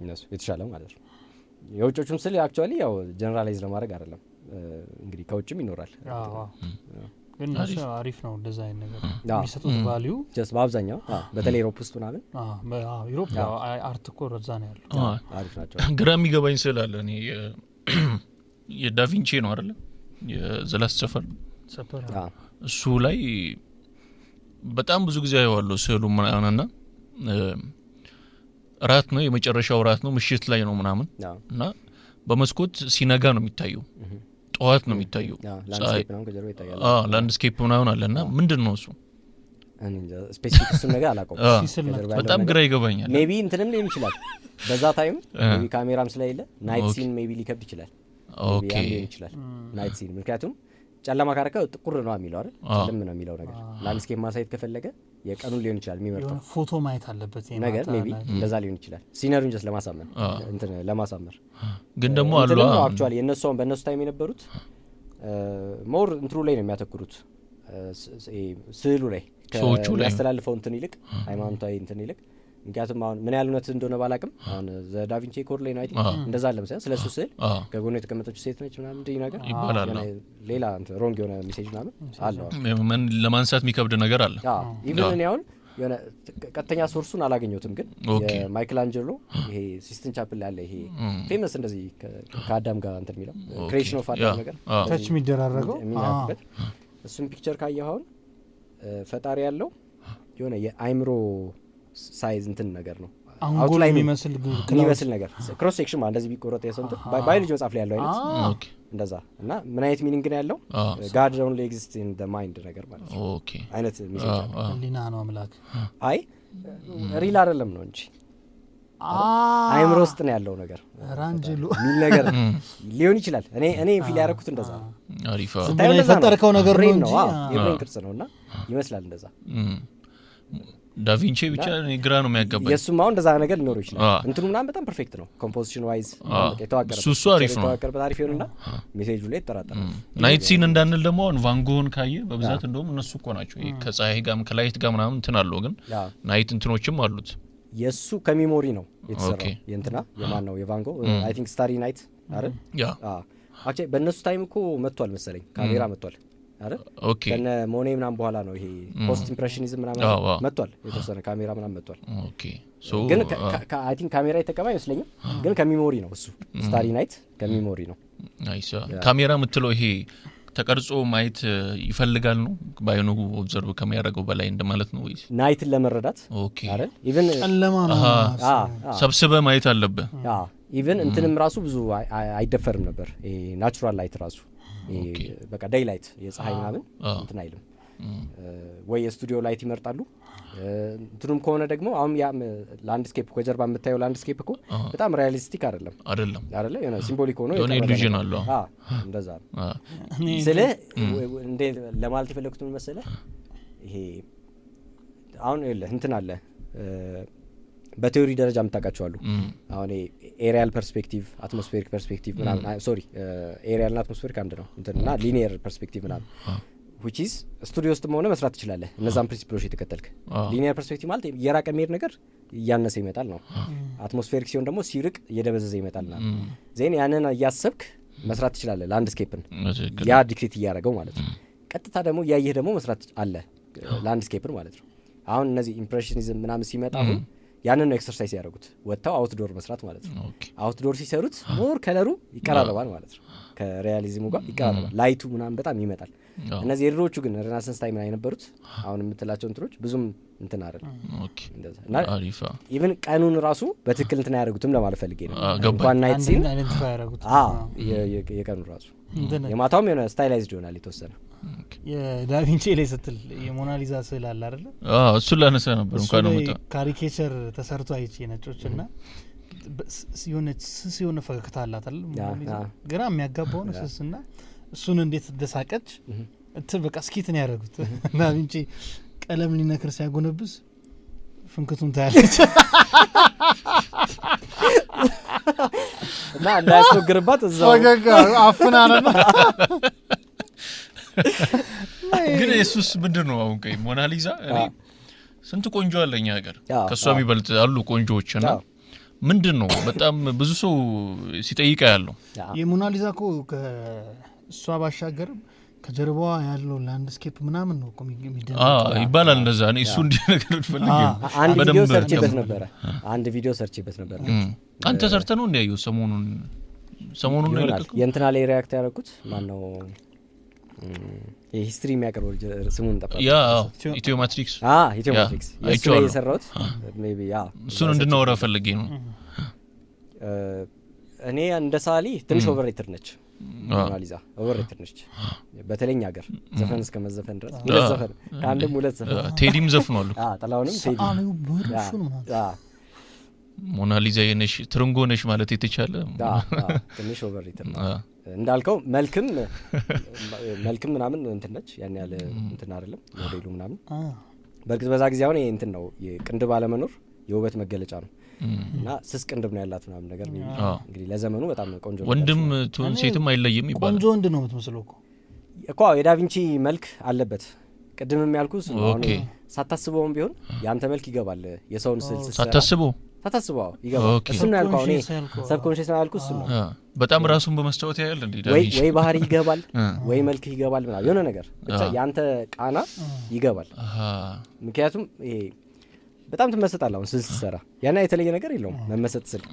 እነሱ የተሻለ ማለት ነው የውጮቹም ስለ አክቹአሊ ያው ጀነራላይዝ ለማድረግ አይደለም እንግዲህ ከውጭም ይኖራል ግን አሪፍ ነው እንደዛ አይነት ነገር የሚሰጡት ቫልዩ ጀስት በአብዛኛው በተለይ ዩሮፕ ውስጥ ምናምን ዩሮፕ አርት እኮ ረዛ ነው ያለው አሪፍ ናቸው ግራ የሚገባኝ ስላለ እኔ የዳቪንቺ ነው አይደል የዘላስ ሰፈር እሱ ላይ በጣም ብዙ ጊዜ አየዋለሁ ስዕሉ ምናምንና ራት ነው የመጨረሻው ራት ነው ምሽት ላይ ነው ምናምን እና በመስኮት ሲነጋ ነው የሚታየው ጠዋት ነው የሚታየው ላንድስኬፕ ምናምን አለና ምንድነው እሱ ስፔሲፊክ እሱ ነገር አላውቀውም በጣም ግራ ይገባኛል ሜቢ እንትንም ሊሆን ይችላል በዛ ታይም ሜቢ ካሜራም ስለሌለ ናይት ሲን ሜቢ ሊከብድ ይችላል ኦኬ ሊሆን ይችላል ናይት ሲን ምክንያቱም ጨለማ ካረከው ጥቁር ነው የሚለው አይደል ጨለም ነው የሚለው ነገር ላንድስኬፕ ማሳየት ከፈለገ የቀኑን ሊሆን ይችላል የሚመርጠው ፎቶ ማየት አለበት ነገር ሜቢ እንደዛ ሊሆን ይችላል ሲነሩን ጀስት ለማሳመር ግን ደግሞ አሉ አክቹአሊ የነሱን በእነሱ ታይም የነበሩት ሞር እንትሩ ላይ ነው የሚያተኩሩት ስዕሉ ላይ ከሚያስተላልፈው እንትን ይልቅ ሃይማኖታዊ እንትን ይልቅ ምክንያቱም አሁን ምን ያህል እውነት እንደሆነ ባላቅም አሁን ዘ ዳቪንቺ ኮድ ላይ ነው አይ ቲንክ እንደዛ አለ መሰለኝ ስለሱ ስዕል ከጎኑ የተቀመጠችው ሴት ነች ምናምን እንዲህ ነገር ይባላል ሌላ ሮንግ የሆነ ሜሴጅ ምናምን አለው ምን ለማንሳት የሚከብድ ነገር አለ ኢቭን እኔ አሁን የሆነ ቀጥተኛ ሶርሱን አላገኘሁትም ግን የማይክል አንጀሎ ይሄ ሲስተን ቻፕል ያለ ይሄ ፌመስ እንደዚህ ከአዳም ጋር እንትን የሚለው ክሬሽን ኦፍ አዳም ነገር ታች የሚደራረገው የሚያደርግበት እሱም ፒክቸር ካየኸው አሁን ፈጣሪ ያለው የሆነ የአይምሮ ሳይዝ እንትን ነገር ነው አንጎል የሚመስል ነገር ክሮስ ሴክሽን ማለት እንደዚህ ቢቆረጥ የሰንት ባዮሎጂ መጽሐፍ ላይ ያለው አይነት እንደዛ እና ምን አይነት ሚኒንግ ነው ያለው God only exists in the mind ነገር ማለት ነው ኦኬ አይነት ሜሴጅ ሊና ነው አምላክ አይ ሪል አይደለም ነው እንጂ አይምሮ ውስጥ ነው ያለው ነገር ራንጀሎ ሚል ነገር ሊሆን ይችላል እኔ ፊል ያደረኩት እንደዛ አሪፋ የፈጠርከው ነገር ነው እንጂ የብሬን ቅርጽ ነውና ይመስላል እንደዛ ዳቪንቺ ብቻ ግራ ነው የሚያጋባኝ የሱም አሁን እንደዛ ነገር ሊኖር ይችላል እንትኑ ምናምን በጣም ፐርፌክት ነው ኮምፖዚሽን ዋይዝ እሱ አሪፍ ነው አሪፍ ይሆንና ሜሴጁ ላይ ተጠራጠረ ናይት ሲን እንዳንል ደግሞ አሁን ቫንጎን ካየ በብዛት እንደውም እነሱ እኮ ናቸው ከፀሐይ ጋርም ከላይት ጋር ምናምን እንትን አለው ግን ናይት እንትኖችም አሉት የሱ ከሜሞሪ ነው የተሰራው የእንትና የማን ነው የቫንጎ አይ ቲንክ ስታሪ ናይት አይደል አክቹሊ በእነሱ ታይም እኮ መጥቷል መሰለኝ ካሜራ መጥቷል አይደል ኦኬ ከነ ሞኔ ምናምን በኋላ ነው ይሄ ፖስት ኢምፕሬሽኒዝም ምናምን መጥቷል የተወሰነ ካሜራ ምናምን መጥቷል ኦኬ ሶ ግን አይ ቲንክ ካሜራ የተቀባ ይመስለኛል ግን ከሜሞሪ ነው እሱ ስታሪ ናይት ከሜሞሪ ነው ናይስ ካሜራ የምትለው ይሄ ተቀርጾ ማየት ይፈልጋል ነው ባይኑ ኦብዘርቭ ከሚያደርገው በላይ እንደማለት ነው ወይስ ናይትን ለመረዳት ኦኬ አይደል ኢቭን ጨለማ ነው ሰብስበ ማየት አለበት ኢቭን እንትንም ራሱ ብዙ አይደፈርም ነበር ናቹራል ላይት ራሱ በቃ ዴይ ላይት የፀሐይ ምናምን እንትን አይልም ወይ የስቱዲዮ ላይት ይመርጣሉ እንትኑም ከሆነ ደግሞ አሁን ያ ላንድስኬፕ ከጀርባ የምታየው ላንድስኬፕ እኮ በጣም ሪያሊስቲክ አይደለም የሆነ ሲምቦሊክ ሆኖ የሆነ ኢሉዥን አለው እንደዛ ስለ እንደ ለማለት የፈለኩት ምን መሰለህ ይሄ አሁን እንትን አለ በቲዮሪ ደረጃ የምታውቃቸው አሉ አሁን ኤሪያል ፐርስፔክቲቭ አትሞስፌሪክ ፐርስፔክቲቭ ምናምን ሶሪ ኤሪያል እና አትሞስፌሪክ አንድ ነው እንትና ሊኒየር ፐርስፔክቲቭ ምናምን which is ስቱዲዮ ውስጥ ሆነ መስራት ትችላለህ እነዛን ፕሪንሲፕሎች የተከተልክ ሊኒየር ፐርስፔክቲቭ ማለት የራቀ የሚሄድ ነገር እያነሰ ይመጣል ነው አትሞስፌሪክ ሲሆን ደግሞ ሲርቅ እየደበዘዘ ይመጣልና ዜን ያንን እያሰብክ መስራት ትችላለህ ላንድስኬፕን ያ ዲክቴት እያደረገው ማለት ነው ቀጥታ ደግሞ ያየህ ደግሞ መስራት አለ ላንድስኬፕን ማለት ነው አሁን እነዚህ ኢምፕሬሽኒዝም ምናምን ሲመጣ አሁን ያንን ነው ኤክሰርሳይዝ ያደረጉት ወጣው አውትዶር መስራት ማለት ነው አውትዶር ሲሰሩት ሞር ከለሩ ይቀራረባል ማለት ነው ከሪያሊዝሙ ጋር ይቀራረባል ላይቱ ምናምን በጣም ይመጣል እነዚህ የድሮቹ ግን ሬናሳንስ ታይም ላይ የነበሩት አሁን የምትላቸው እንትኖች ብዙም እንትን አይደለም እንደዛ አሪፋ ኢቭን ቀኑን ራሱ በትክክል እንትን ያደርጉትም ለማለት ፈልጌ ነው እንኳን ናይት ሲን የቀኑ ራሱ የማታውም የሆነ ስታይላይዝድ ይሆናል የተወሰነ የዳቪንቺ ላይ ስትል የሞናሊዛ ስዕል አለ አይደል እሱ ላነሳ ነበር እንኳን ነው መጣ ካሪኬቸር ተሰርቶ አይቼ ነጮችና ሲሆነች ሲሆነ ፈገግታ አላት አይደል ሞናሊዛ ግራ የሚያጋባው ነው ስስና እሱን እንዴት ደሳቀች እንትን በቃ ስኪት ነው ያደረጉት ዳቪንቺ ቀለም ሊነክር ሲያጎነብስ ፍንክቱን ታያለች እና እንዳያስወግርባት እዛው ፈገግ አፍናና ግን ኢየሱስ ምንድነው አሁን ከይ ሞናሊዛ እኔ ስንት ቆንጆ አለኛ ሀገር ከሷ የሚበልጥ አሉ ቆንጆዎችና ምንድነው በጣም ብዙ ሰው ሲጠይቃ ያለው የሞናሊዛ እኮ ከሷ ባሻገር ከጀርባዋ ያለው ላንድስኬፕ ምናምን ነው እኮ የሚደነቀው ይባላል እንደዛ ነው እሱ እንዲህ ነገር ፈልጌ አንድ ቪዲዮ ሰርችበት ነበር አንተ ሰርተ ነው እንዲያየው ሰሞኑን ነው የለቀቀው የእንትና ላይ ሪያክት ያደረኩት ማን ነው የሂስትሪ የሚያቀርበው ስሙን ጠፋ ያ ኢትዮ ማትሪክስ እሱ ላይ የሰራሁት ሜቢ ያ እሱን እንድናወራ ፈልጌ ነው እኔ እንደ ሳሊ ትንሽ ኦቨርሬትድ ነች ሞናሊዛ ኦቨርሬትድ ነች በተለኛ ሀገር ዘፈን እስከ መዘፈን ድረስ ሁለት ዘፈን ከአንድም ሁለት ዘፈን ቴዲም ዘፍኗል ጥላውንም ቴዲ ሞናሊዛ የነሽ ትርንጎ ነሽ ማለት የተቻለ ትንሽ ኦቨርሬትድ ነው እንዳልከው መልክም ምናምን እንትን ነች ያን ያለ እንትን አይደለም ሞዴሉ ምናምን በርግጥ በዛ ጊዜ አሁን እንትን ነው የቅንድብ አለመኖር የውበት መገለጫ ነው እና ስስ ቅንድብ ነው ያላት ምናምን ነገር እንግዲህ ለዘመኑ በጣም ቆንጆ ወንድም ቱን ሴትም አይለይም ይባላል ቆንጆ ወንድ ነው የምትመስለው እኮ እኮ የዳቪንቺ መልክ አለበት። ቅድምም ያልኩት ሳታስበውም ቢሆን ያንተ መልክ ይገባል። የሰውን ስል ሳታስበው ይገባል። እሱን ነው ያልኩት። እኔ ሰብኮንሺየስ ነው ያልኩት። እሱ ነው በጣም ራሱን በመስታወት ያያል እንዴ ዳቪንቺ። ወይ ባህሪ ይገባል ወይ መልክ ይገባል ምናምን የሆነ ነገር ብቻ ያንተ ቃና ይገባል። ምክንያቱም ይሄ በጣም ትመሰጣለህ። አሁን ስል ስትሰራ ያና የተለየ ነገር የለውም መመሰጥ ስል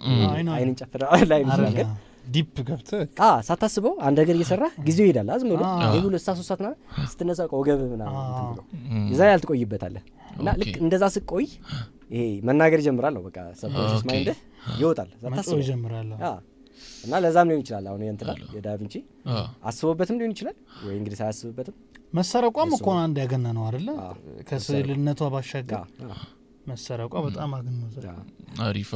አይንን ጨፍራ ላይ ነገር ዲፕ ገብተህ ሳታስበው አንድ ነገር እየሰራ ጊዜው ይሄዳል። አዝም ብሎ ይሁን ለሳሶሳት ና ስትነሳ ወገብ ምናምን እንትን ብሎ እዛ ያልትቆይበታለህ እና ልክ እንደዛ ስቆይ ይሄ መናገር ይጀምራል ነው በቃ ሰብኮንሺየስ ማይንድ ይወጣል። ሳታስበው ይጀምራል እና ለዛም ሊሆን ይችላል አሁን እንትና የዳቪንቺ አስቦበትም ሊሆን ይችላል ወይ እንግዲህ ሳያስብበትም መሰረቋም እኮ አንድ ያገና ነው አይደለ? ከስዕልነቷ ባሻገር መሰረቋ በጣም አግኖታል። አሪፋ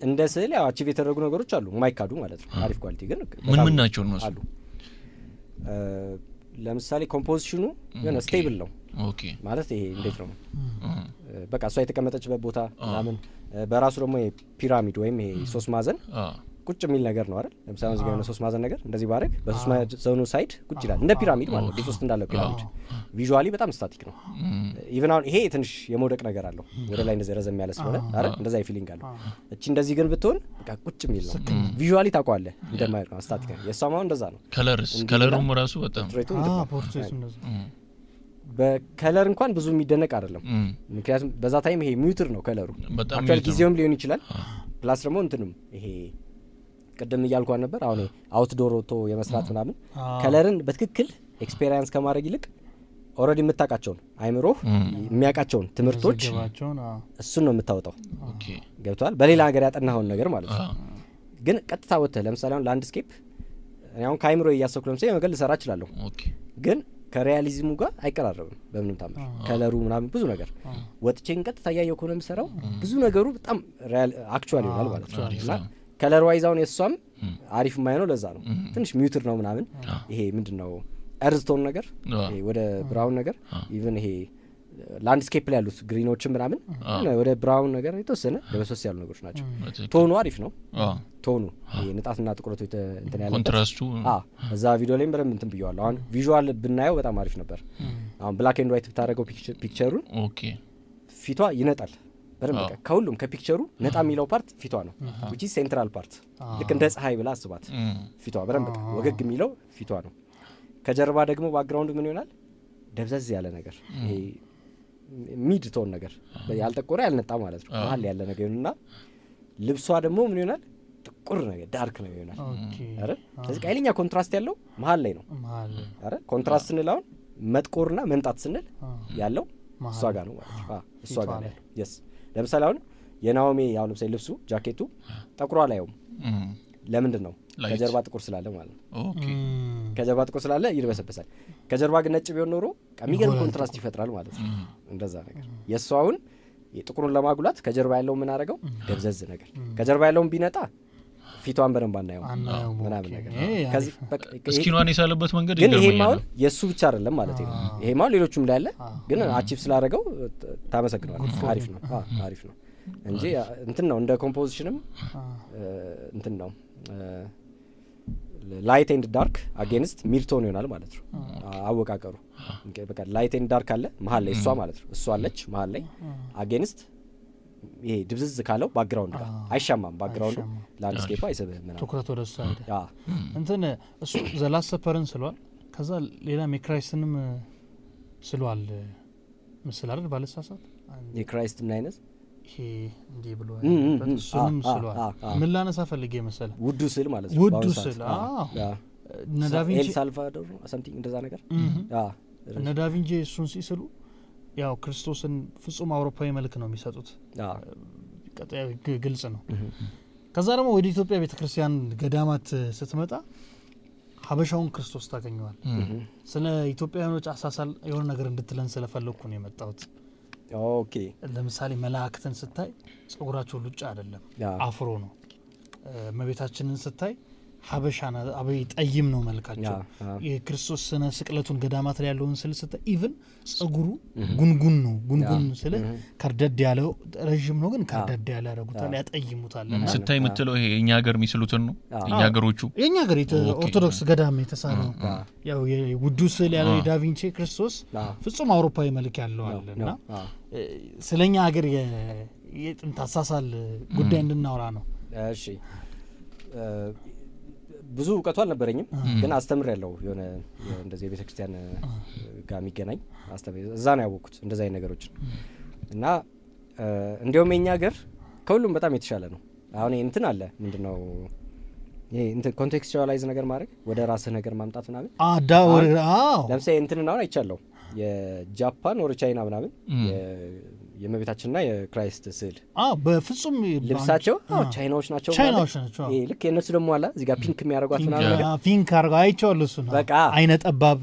እንደ ስዕል ያው አቺቭ የተደረጉ ነገሮች አሉ የማይካዱ ማለት ነው። አሪፍ ኳሊቲ ግን ምን ናቸው ነው አሉ? ለምሳሌ ኮምፖዚሽኑ የሆነ ስቴብል ነው። ኦኬ ማለት ይሄ እንዴት ነው በቃ እሷ የተቀመጠችበት ቦታ ምናምን በራሱ ደግሞ ፒራሚድ ወይም ይሄ 3 ማዕዘን ቁጭ የሚል ነገር ነው አይደል? ለምሳሌ እዚህ ጋር 3 ማዕዘን ነገር እንደዚህ ባረግ በ3 ማዕዘኑ ሳይድ ቁጭ ይላል እንደ ፒራሚድ ማለት ነው። ቤት ውስጥ እንዳለው ፒራሚድ ቪዥዋሊ በጣም ስታቲክ ነው። ኢቭን አሁን ይሄ ትንሽ የመውደቅ ነገር አለው ወደ ላይ እንደዚህ ረዘም ያለ ስለሆነ አይደል? እንደዛ ፊሊንግ አለው። እቺ እንደዚህ ግን ብትሆን በቃ ቁጭ የሚል ነው። ቪዥዋሊ ታውቀዋለህ እንደማይል ነው ስታቲክ ነው። የሷም አሁን እንደዛ ነው። ከለሩም ራሱ በጣም ፖርትሬቱ እንደዛ በከለር እንኳን ብዙ የሚደነቅ አይደለም። ምክንያቱም በዛ ታይም ይሄ ሚውትር ነው ከለሩ አክቹዋሊ ጊዜውም ሊሆን ይችላል። ፕላስ ደግሞ እንትንም ይሄ ቅድም እያልኳን ነበር አሁን አውትዶር ወጥቶ የመስራት ምናምን ከለርን በትክክል ኤክስፔሪየንስ ከማድረግ ይልቅ ኦልሬዲ የምታውቃቸውን አይምሮህ የሚያውቃቸውን ትምህርቶች እሱን ነው የምታወጣው። ገብቷል? በሌላ ሀገር ያጠናኸውን ነገር ማለት ነው። ግን ቀጥታ ወጥተህ ለምሳሌ አሁን ላንድስኬፕ እኔ አሁን ከአይምሮ እያሰብኩ ለምሳሌ ነገር ልሰራ እችላለሁ። ግን ከሪያሊዝሙ ጋር አይቀራረብም በምንም ታምር። ከለሩ ምናምን ብዙ ነገር ወጥቼን ቀጥታ እያየሁ ከሆነ የምሰራው ብዙ ነገሩ በጣም አክቹዋል ይሆናል ማለት ነው። እና ከለር ዋይዛውን የሷም አሪፍ የማይሆነው ለዛ ነው። ትንሽ ሚውትር ነው ምናምን ይሄ ምንድነው ኤርዝቶን ነገር ይሄ ወደ ብራውን ነገር ኢቭን ይሄ ላንድስኬፕ ላይ ያሉት ግሪኖችን ምናምን ወደ ብራውን ነገር የተወሰነ ለበሶስ ያሉ ነገሮች ናቸው። ቶኑ አሪፍ ነው። ቶኑ ይሄ ንጣትና ጥቁረቱ እንትን ያለበት ኮንትራስቱ እዛ ቪዲዮ ላይም በደንብ እንትን ብየዋለሁ። አሁን ቪዥዋል ብናየው በጣም አሪፍ ነበር። አሁን ብላክ ኤንድ ዋይት ብታደርገው ፒክቸሩን ፊቷ ይነጣል በደንብ በቃ ከሁሉም ከፒክቸሩ ነጣ የሚለው ፓርት ፊቷ ነው which is central part ልክ እንደ ፀሐይ ብላ አስባት ፊቷ በደንብ በቃ ወገግ የሚለው ፊቷ ነው። ከጀርባ ደግሞ ባክግራውንድ ምን ይሆናል ደብዘዝ ያለ ነገር ይሄ ሚድ ቶን ነገር ያልጠቆረ ያልነጣ ማለት ነው መሀል ያለ ነገር እና ልብሷ ደግሞ ምን ይሆናል ጥቁር ነገር ዳርክ ነው ይሆናል አይደል? ስለዚህ ኃይለኛ ኮንትራስት ያለው መሀል ላይ ነው አይደል? ኮንትራስት ስንል መጥቆርና መንጣት ስንል ያለው እሷ ጋር ነው ማለት ነው። እሷ ጋር ነው yes ለምሳሌ አሁን የናኦሚ ያው ለምሳሌ ልብሱ ጃኬቱ ጠቁሯ ላይው ለምንድን ነው ከጀርባ ጥቁር ስላለ ማለት ነው። ኦኬ ከጀርባ ጥቁር ስላለ ይርበሰበሳል። ከጀርባ ግን ነጭ ቢሆን ኖሮ ከሚገርም ኮንትራስት ይፈጥራል ማለት ነው። እንደዛ ነገር የሷውን የጥቁሩን ለማጉላት ከጀርባ ያለው ምን አደረገው ደብዘዝ ነገር ከጀርባ ያለውን ቢነጣ ፊቷን በደንብ አናየው ምናምን ነገር ከዚህ በቃ እስኪኗን የሳለበት መንገድ ግን ይሄ ማለት የሱ ብቻ አይደለም ማለት ነው። ይሄ ማለት ሌሎችም ላይ ያለ ግን አቺቭ ስላደረገው ታመሰግናለህ። አሪፍ ነው አሪፍ ነው እንጂ እንትን ነው እንደ ኮምፖዚሽንም እንትን ነው ላይት ኤንድ ዳርክ አጌንስት ሚድቶን ይሆናል ማለት ነው። አወቃቀሩ በቃ ላይት ኤንድ ዳርክ አለ መሀል ላይ እሷ ማለት ነው። እሷ አለች መሀል ላይ አጌንስት ይሄ ድብዝዝ ካለው ባክግራውንድ ጋር አይሻማም። ባክግራውንዱ ላንድስኬፕ አይሰብህም ምናምን ትኩረት ወደ እሱ አይደል እንትን እሱ ዘላስ ሰፐርን ስሏል። ከዛ ሌላ የክራይስትንም ስሏል ምስል አይደል ባለሳሳት የክራይስት ምን አይነት ይሄ እንዲህ ብሎ እሱንም ስሏል። ምን ላነሳ ፈልጌ መሰለ ውዱ ስል ማለት ነው። ውዱ ስል እነ ዳቪንቺ ኤል ሳልቫዶር ሰምቲንግ እንደዛ ነገር እነ ዳቪንቺ እሱን ሲስሉ ያው ክርስቶስን ፍጹም አውሮፓዊ መልክ ነው የሚሰጡት። ቀጣይ ግልጽ ነው። ከዛ ደግሞ ወደ ኢትዮጵያ ቤተክርስቲያን ገዳማት ስትመጣ ሀበሻውን ክርስቶስ ታገኘዋል። ስለ ኢትዮጵያውያኖች አሳሳል የሆነ ነገር እንድትለን ስለፈለኩ ነው የመጣሁት። ኦኬ ለምሳሌ መላእክትን ስታይ ጸጉራቸው ሉጫ አይደለም አፍሮ ነው። እመቤታችንን ስታይ ሀበሻ አበይ ጠይም ነው መልካቸው። የክርስቶስ ስነ ስቅለቱን ገዳማት ላይ ያለውን ስል ስተ ኢቭን ጸጉሩ ጉንጉን ነው። ጉንጉን ስለ ከርደድ ያለው ረጅም ነው ግን ከርደድ ያለ ያረጉታል ያጠይሙታል። ስታይ የምትለው ይሄ የኛ ሀገር የሚስሉትን ነው። የኛ ሀገሮቹ የኛ ሀገር ኦርቶዶክስ ገዳም የተሳለው ያው የውዱ ስል ያለው የዳቪንቺ ክርስቶስ ፍጹም አውሮፓዊ መልክ ያለው አለና ስለኛ ሀገር የጥንት አሳሳል ጉዳይ እንድናወራ ነው። እሺ ብዙ እውቀቱ አልነበረኝም ግን አስተምር ያለው የሆነ እንደዚህ የቤተክርስቲያን ጋር የሚገናኝ አስተምር እዛ ነው ያወቅኩት እንደዛ አይነት ነገሮች እና እንዲያውም የኛ ሀገር ከሁሉም በጣም የተሻለ ነው። አሁን እንትን አለ ምንድነው ይሄ እንትን ኮንቴክስቹዋላይዝ ነገር ማድረግ ወደ ራስህ ነገር ማምጣት ምናምን ለምሳሌ እንትን ነው አይቻለሁ የጃፓን ወር ቻይና ምናምን የመቤታችንና የክራይስት ስዕል በፍጹም ልብሳቸው ቻይናዎች ናቸው። ይሄ ልክ የነሱ ደግሞ አለ እዚህ ጋር ፒንክ የሚያደርጓት ምናምን ነገር ፒንክ አርጋ አይቻለሁ። እሱ ነው በቃ አይነ ጠባብ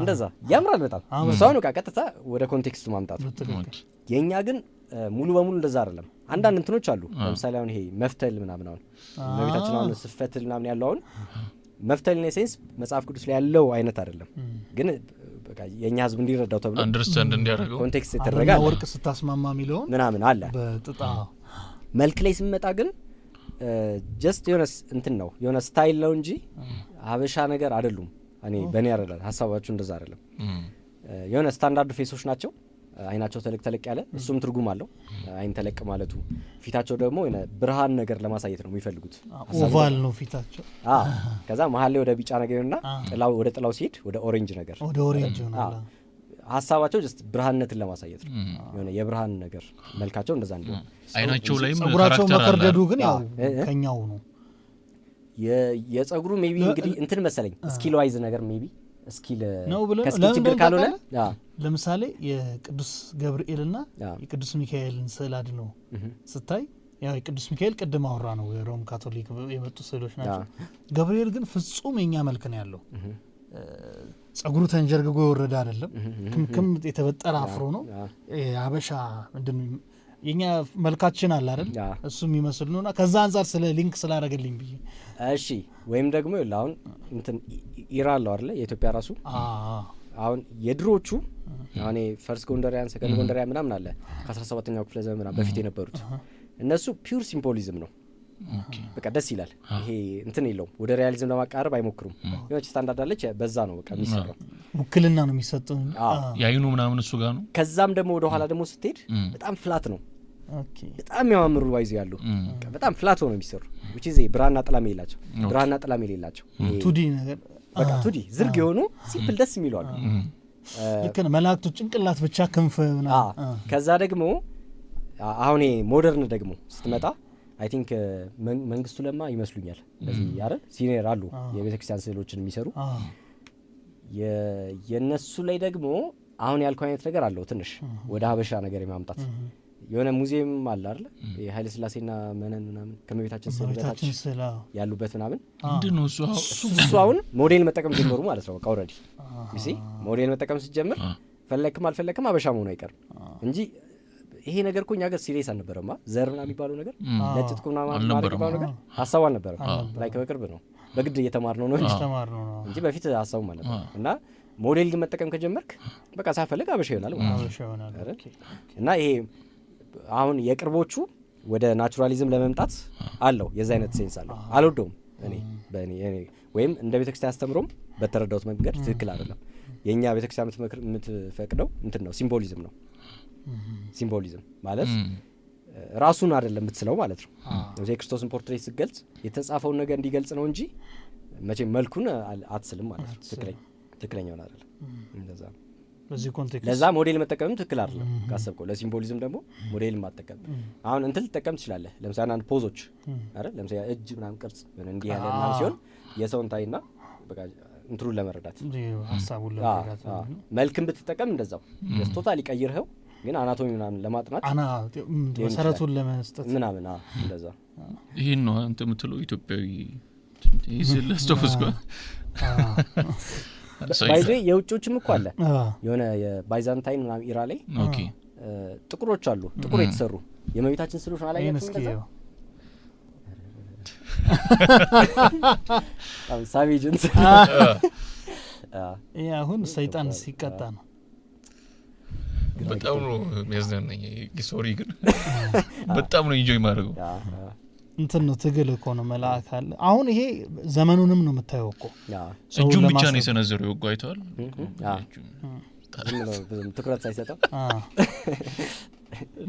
እንደዛ ያምራል በጣም ሰው ነው ቀጥታ ወደ ኮንቴክስቱ ማምጣት። የኛ ግን ሙሉ በሙሉ እንደዛ አይደለም። አንዳንድ እንትኖች አሉ ለምሳሌ አሁን ይሄ መፍተል ምናምን አሁን መቤታችን አሁን ስፈትል ምናምን ያለው አሁን መፍተል ነው ሴንስ መጽሐፍ ቅዱስ ላይ ያለው አይነት አይደለም ግን በቃ የኛ ህዝብ እንዲረዳው ተብሎ አንደርስታንድ እንዲያደርገው ኮንቴክስት የተደረገ ወርቅ ስታስማማ የሚለውን ምናምን አለ በጥጣ መልክ ላይ ስመጣ ግን ጀስት የሆነ እንትን ነው የሆነ ስታይል ነው እንጂ ሀበሻ ነገር አይደሉም። እኔ በእኔ ያረዳል ሀሳባችሁ እንደዛ አይደለም። የሆነ ስታንዳርድ ፌሶች ናቸው። አይናቸው ተለቅ ያለ እሱም ትርጉም አለው። አይን ተለቅ ማለቱ ፊታቸው ደግሞ የሆነ ብርሃን ነገር ለማሳየት ነው የሚፈልጉት። ኦቫል ነው ፊታቸው። ከዛ መሀል ላይ ወደ ቢጫ ነገርና ጥላው ወደ ጥላው ሲሄድ ወደ ኦሬንጅ ነገር ወደ ኦሬንጅ ነው ሀሳባቸው ጀስት ብርሃንነትን ለማሳየት ነው። የሆነ የብርሃን ነገር መልካቸው እንደዛ ነው። አይናቸው ላይም ጸጉራቸው መከርደዱ ግን ያው ከኛው ነው። የጸጉሩ ሜቢ እንግዲህ እንትን መሰለኝ ስኪል ዋይዝ ነገር ሜቢ ስኪል ከስኪል ችግር ካልሆነ ለምሳሌ የቅዱስ ገብርኤልና የቅዱስ ሚካኤልን ስዕል አድኖ ስታይ ያው የቅዱስ ሚካኤል ቅድም አወራ ነው የሮም ካቶሊክ የመጡ ስዕሎች ናቸው። ገብርኤል ግን ፍጹም የኛ መልክ ነው ያለው። ጸጉሩ ተንጀርግጎ የወረደ አይደለም። ክምክም የተበጠረ አፍሮ ነው። የሀበሻ ምንድን የኛ መልካችን አለ አይደል እሱ የሚመስል ነውና ከዛ አንፃር ስለ ሊንክ ስላደረገልኝ ብዬ እሺ። ወይም ደግሞ አሁን እንትን ኢራን ነው አይደል የኢትዮጵያ ራሱ አሁን የድሮቹ አሁን ፈርስት ጎንደሪያን ሰከንድ ጎንደሪያን ምናምን አለ ከ17ኛው ክፍለ ዘመን በፊት የነበሩት እነሱ ፒውር ሲምቦሊዝም ነው። በቃ ደስ ይላል። ይሄ እንትን የለውም ወደ ሪያሊዝም ለማቃረብ አይሞክሩም። የሆነች ስታንዳርድ አለች በዛ ነው በቃ የሚሰራው። ውክልና ነው የሚሰጠው ያይኑ ምናምን እሱ ጋር ነው። ከዛም ደግሞ ወደ ኋላ ደግሞ ስትሄድ በጣም ፍላት ነው። በጣም የሚያማምሩ ባይዙ ያሉ በጣም ፍላት ሆነው የሚሰሩ which is ብራና ጥላም የሌላቸው ብራና ጥላም የሌላቸው ቱዲ ነገር በቃ ቱዲ ዝርግ የሆኑ ሲምፕል ደስ የሚሉ አሉ። ልክ ነው መላእክቱ ጭንቅላት ብቻ ክንፍ ምናምን። ከዛ ደግሞ አሁን ሞደርን ደግሞ ስትመጣ አይ ቲንክ መንግስቱ ለማ ይመስሉኛል እንደዚህ አይደል ሲኒየር አሉ የቤተክርስቲያን ስዕሎችን የሚሰሩ የነሱ ላይ ደግሞ አሁን ያልከው አይነት ነገር አለው ትንሽ ወደ ሀበሻ ነገር የማምጣት የሆነ ሙዚየም አለ አይደል የኃይለ ሥላሴና መነን ምናምን ከመቤታችን ስዕሎች ያሉበት ምናምን ምንድነው እሱ አሁን ሞዴል መጠቀም ጀመሩ ማለት ነው። በቃ ኦሬዲ እሺ ሞዴል መጠቀም ሲጀምር ፈለክም አልፈለክም ሀበሻ መሆኑ አይቀርም እንጂ ይሄ ነገር እኮ እኛ ጋር ሲሪየስ አልነበረማ። ዘርና የሚባለው ነገር ለጥጥቁና ማለት የሚባለው ነገር ሀሳቡ አልነበረም። ላይ በቅርብ ነው በግድ እየተማርነው ነው እንጂ በፊት ሀሳቡ ማለት ነው። እና ሞዴል ግን መጠቀም ከጀመርክ በቃ ሳፈልግ ሀበሻ ይሆናል ማለት ነው። እና ይሄ አሁን የቅርቦቹ ወደ ናቹራሊዝም ለመምጣት አለው የዛ አይነት ሴንስ አለው። አልወደውም እኔ ወይም እንደ ቤተክርስቲያን አስተምሮም በተረዳሁት መንገድ ትክክል አይደለም። የኛ ቤተክርስቲያን የምትፈቅደው እንትን ነው ሲምቦሊዝም ነው። ሲምቦሊዝም ማለት ራሱን አይደለም የምትስለው ማለት ነው። የክርስቶስን ፖርትሬት ስትገልጽ የተጻፈውን ነገር እንዲገልጽ ነው እንጂ መቼም መልኩን አትስልም ማለት ነው። ትክክለኛውን አይደለም እንደዛ ነው። በዚህ ኮንቴክስት ለዛ ሞዴል መጠቀምም ትክክል አይደለም ካሰብከው። ለሲምቦሊዝም ደግሞ ሞዴል ማጠቀም አሁን እንትን ልጠቀም ትችላለህ። ለምሳሌ አንድ ፖዞች አይደል ለምሳሌ እጅ ምናምን ቅርጽ እንዲህ ያለ ምናምን ሲሆን የሰውን ታይና በቃ እንትሩን ለመረዳት ሐሳቡን ለመረዳት መልክም ብትጠቀም እንደዛው ቶታሊ ቀይርኸው ግን አናቶሚ ምናምን ለማጥናት መሰረቱን ለመስጠት ምናምን እንደዛ ይሄን ነው አንተ የምትለው ኢትዮጵያዊ ይዝል አስተውስኩ ባይዘ የውጮችም እኮ አለ የሆነ የባይዛንታይን ምናምን ኢራ ላይ ጥቁሮች አሉ ጥቁር የተሰሩ የመቤታችን ስዕሎች አላየንም እንደዛ ሳቪጅንስ ይሄ አሁን ሰይጣን ሲቀጣ ነው። በጣም ነው የሚያዝናናኝ። ሶሪ ግን በጣም ነው ኢንጆይ ማድረገው። እንትን ነው ትግል እኮ ነው መልአክ አለ። አሁን ይሄ ዘመኑንም ነው የምታየው እኮ እጁን ብቻ ነው የሰነዘረው። ይጓይቷል ብዙም ትኩረት ሳይሰጠው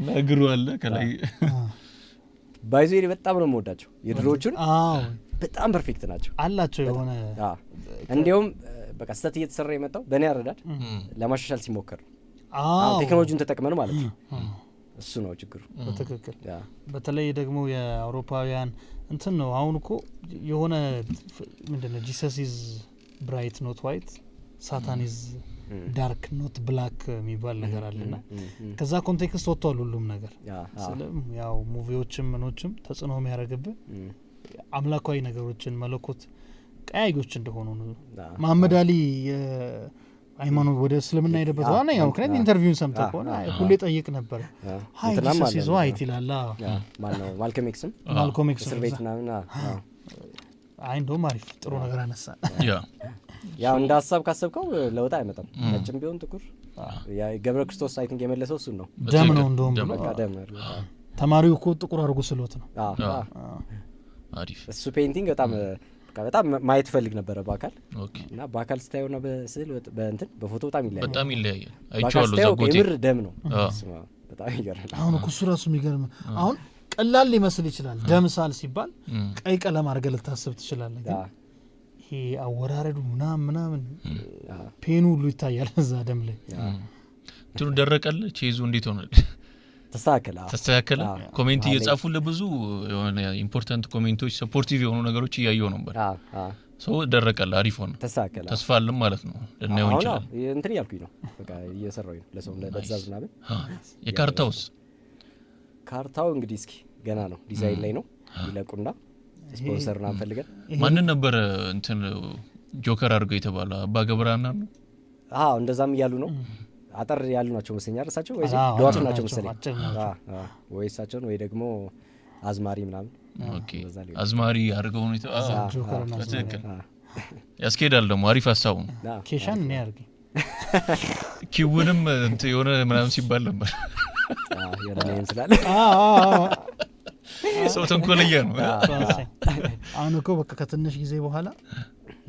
ነግሩ አለ ከላይ ባይዘሪ በጣም ነው የምወዳቸው የድሮዎቹን። በጣም ፐርፌክት ናቸው አላቸው የሆነ እንዲያውም በቃ ስህተት እየተሰራ የመጣው በእኔ አረዳድ ለማሻሻል ሲሞከር ቴክኖሎጂን ተጠቅመን ማለት ነው። እሱ ነው ችግሩ በትክክል። በተለይ ደግሞ የአውሮፓውያን እንትን ነው። አሁን እኮ የሆነ ምንድነው ጂሰስ ኢዝ ብራይት ኖት ዋይት ሳታን ኢዝ ዳርክ ኖት ብላክ የሚባል ነገር አለና ከዛ ኮንቴክስት ወጥቷል ሁሉም ነገር። ያው ሙቪዎችም ምኖችም ተጽዕኖ የሚያደርግብህ አምላካዊ ነገሮችን መለኮት ቀያዮች እንደሆኑ ነው። መሐመድ አሊ ሃይማኖት ወደ እስልምና ሄደበት ዋናው ምክንያት ኢንተርቪውን ሰምተህ ከሆነ ሁሌ ጠይቅ ነበር ሃይ ጂሰስ ኢዝ ዋይት ይላል። ማነው ማልኮም ኤክስም እስር ቤት ምናምን አይ እንደውም አሪፍ ጥሩ ነገር አነሳ። ያው እንደ ሀሳብ ካሰብከው ለውጥ አይመጣም። ነጭም ቢሆን ጥቁር ያ ገብረ ክርስቶስ አይ ቲንክ የመለሰው እሱ ነው። ደም ነው እንደውም በቃ ደም ተማሪው እኮ ጥቁር አድርጎ ስሎት ነው። አሪፍ እሱ ፔይንቲንግ በጣም ማየት ፈልግ ነበር በአካል እና በአካል ስታየውና በስዕል በእንትን በፎቶ በጣም ይለያያል። አይቼዋለሁ። ዛጎቴ የምር ደም ነው። በጣም ይገርማል። አሁን እኮ እሱ ራሱ የሚገርም አሁን ቀላል ሊመስል ይችላል። ደም ሳል ሲባል ቀይ ቀለም አድርገህ ልታስብ ትችላለህ። ግን ይሄ አወራረዱ ምናምን ፔኑ ሁሉ ይታያል እዛ ደም ላይ። እንትኑ ደረቀለ ቼዙ እንዴት ሆነ? ተስተካከለ። ኮሜንት እየጻፉ ለብዙ የሆነ ኢምፖርታንት ኮሜንቶች ሰፖርቲቭ የሆኑ ነገሮች እያየሁ ነበር። ሰው ደረቀለ አሪፍ ሆነ ተስፋ አለም ማለት ነው። ለነው እንችላለን እንትን ያልኩኝ ነው በቃ እየሰራሁኝ ነው ለሰው ለበዛዝ ምናምን። ካርታው እንግዲህ እስኪ ገና ነው ዲዛይን ላይ ነው። ይለቁና ስፖንሰር ነው ፈልገን። ማንን ነበር እንትን ጆከር አድርገው የተባለ አባ ገብረሃና ነው? እንደዛም እያሉ ነው። አጠር ያሉ ናቸው መሰለኝ አርሳቸው ወይ ዶዋት ናቸው መሰለኝ። ወይ እሳቸው ወይ ደግሞ አዝማሪ ምናምን። ኦኬ አዝማሪ አድርገው ነው ጆከር። ያስኬዳል ደግሞ አሪፍ ሀሳቡ ነው። ኬሻን ነው ያርግ ኪውንም እንትን የሆነ ምናምን ሲባል ነበር። የሆነ ይመስላል። ሰው ተንኮለኛ ነው። አሁን እኮ በቃ ከትንሽ ጊዜ በኋላ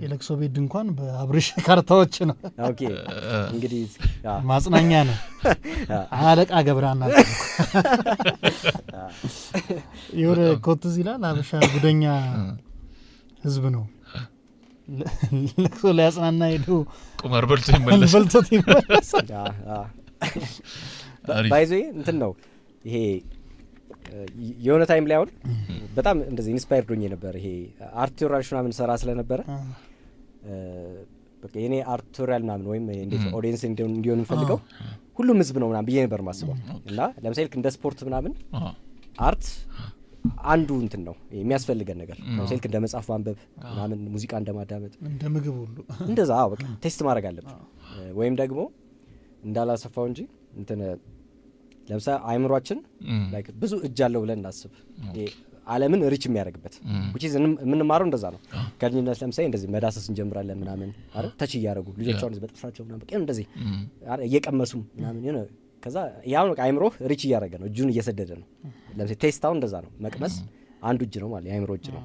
የለቅሶ ቤት ድንኳን በአብርሽ ካርታዎች ነው። ኦኬ እንግዲህ ማጽናኛ ነው። አለቃ ገብረሃና የወረ ኮትዝ ይላል። አበሻ ጉደኛ ህዝብ ነው። ለቅሶ ላይ ያጽናና ሄዶ ቁማር በልቶ ይመለስ። ባይዞ እንትን ነው ይሄ የሆነ ታይም ላይ አሁን በጣም እንደዚህ ኢንስፓየርድ ሆኜ ነበር። ይሄ አርቲዮራል ምናምን ሰራ ስለነበረ በቃ የኔ አርቲዮራል ምናምን ወይም እንዴት ኦዲየንስ እንዲሆን ፈልገው ሁሉም ህዝብ ነው ምናምን ብዬ ነበር ማስበው። እና ለምሳሌ እንደ ስፖርት ምናምን አርት አንዱ እንትን ነው የሚያስፈልገን ነገር። ለምሳሌ እንደ መጽሐፍ ማንበብ ምናምን፣ ሙዚቃ እንደማዳመጥ፣ እንደ ምግብ ሁሉ እንደዛ በቃ ቴስት ማድረግ አለብን። ወይም ደግሞ እንዳላሰፋው እንጂ እንትን ለምሳሌ አይምሯችን ላይክ ብዙ እጅ አለው ብለን እናስብ። ዓለምን ሪች የሚያደርግበት which is የምንማረው እንደዛ ነው። ከልጅነት ለምሳሌ እንደዚህ መዳሰስ እንጀምራለን ምናምን አይደል? ተች እያደረጉ ልጆች አሁን በጥፍራቸው ምናምን በቃ እንደዚህ እየቀመሱ ምናምን የሆነ ከዛ ያው ነው አይምሮህ ሪች እያደረገ ነው፣ እጁን እየሰደደ ነው። ለምሳሌ ቴስታው እንደዛ ነው። መቅመስ አንዱ እጅ ነው ማለት የአይምሮ እጅ ነው።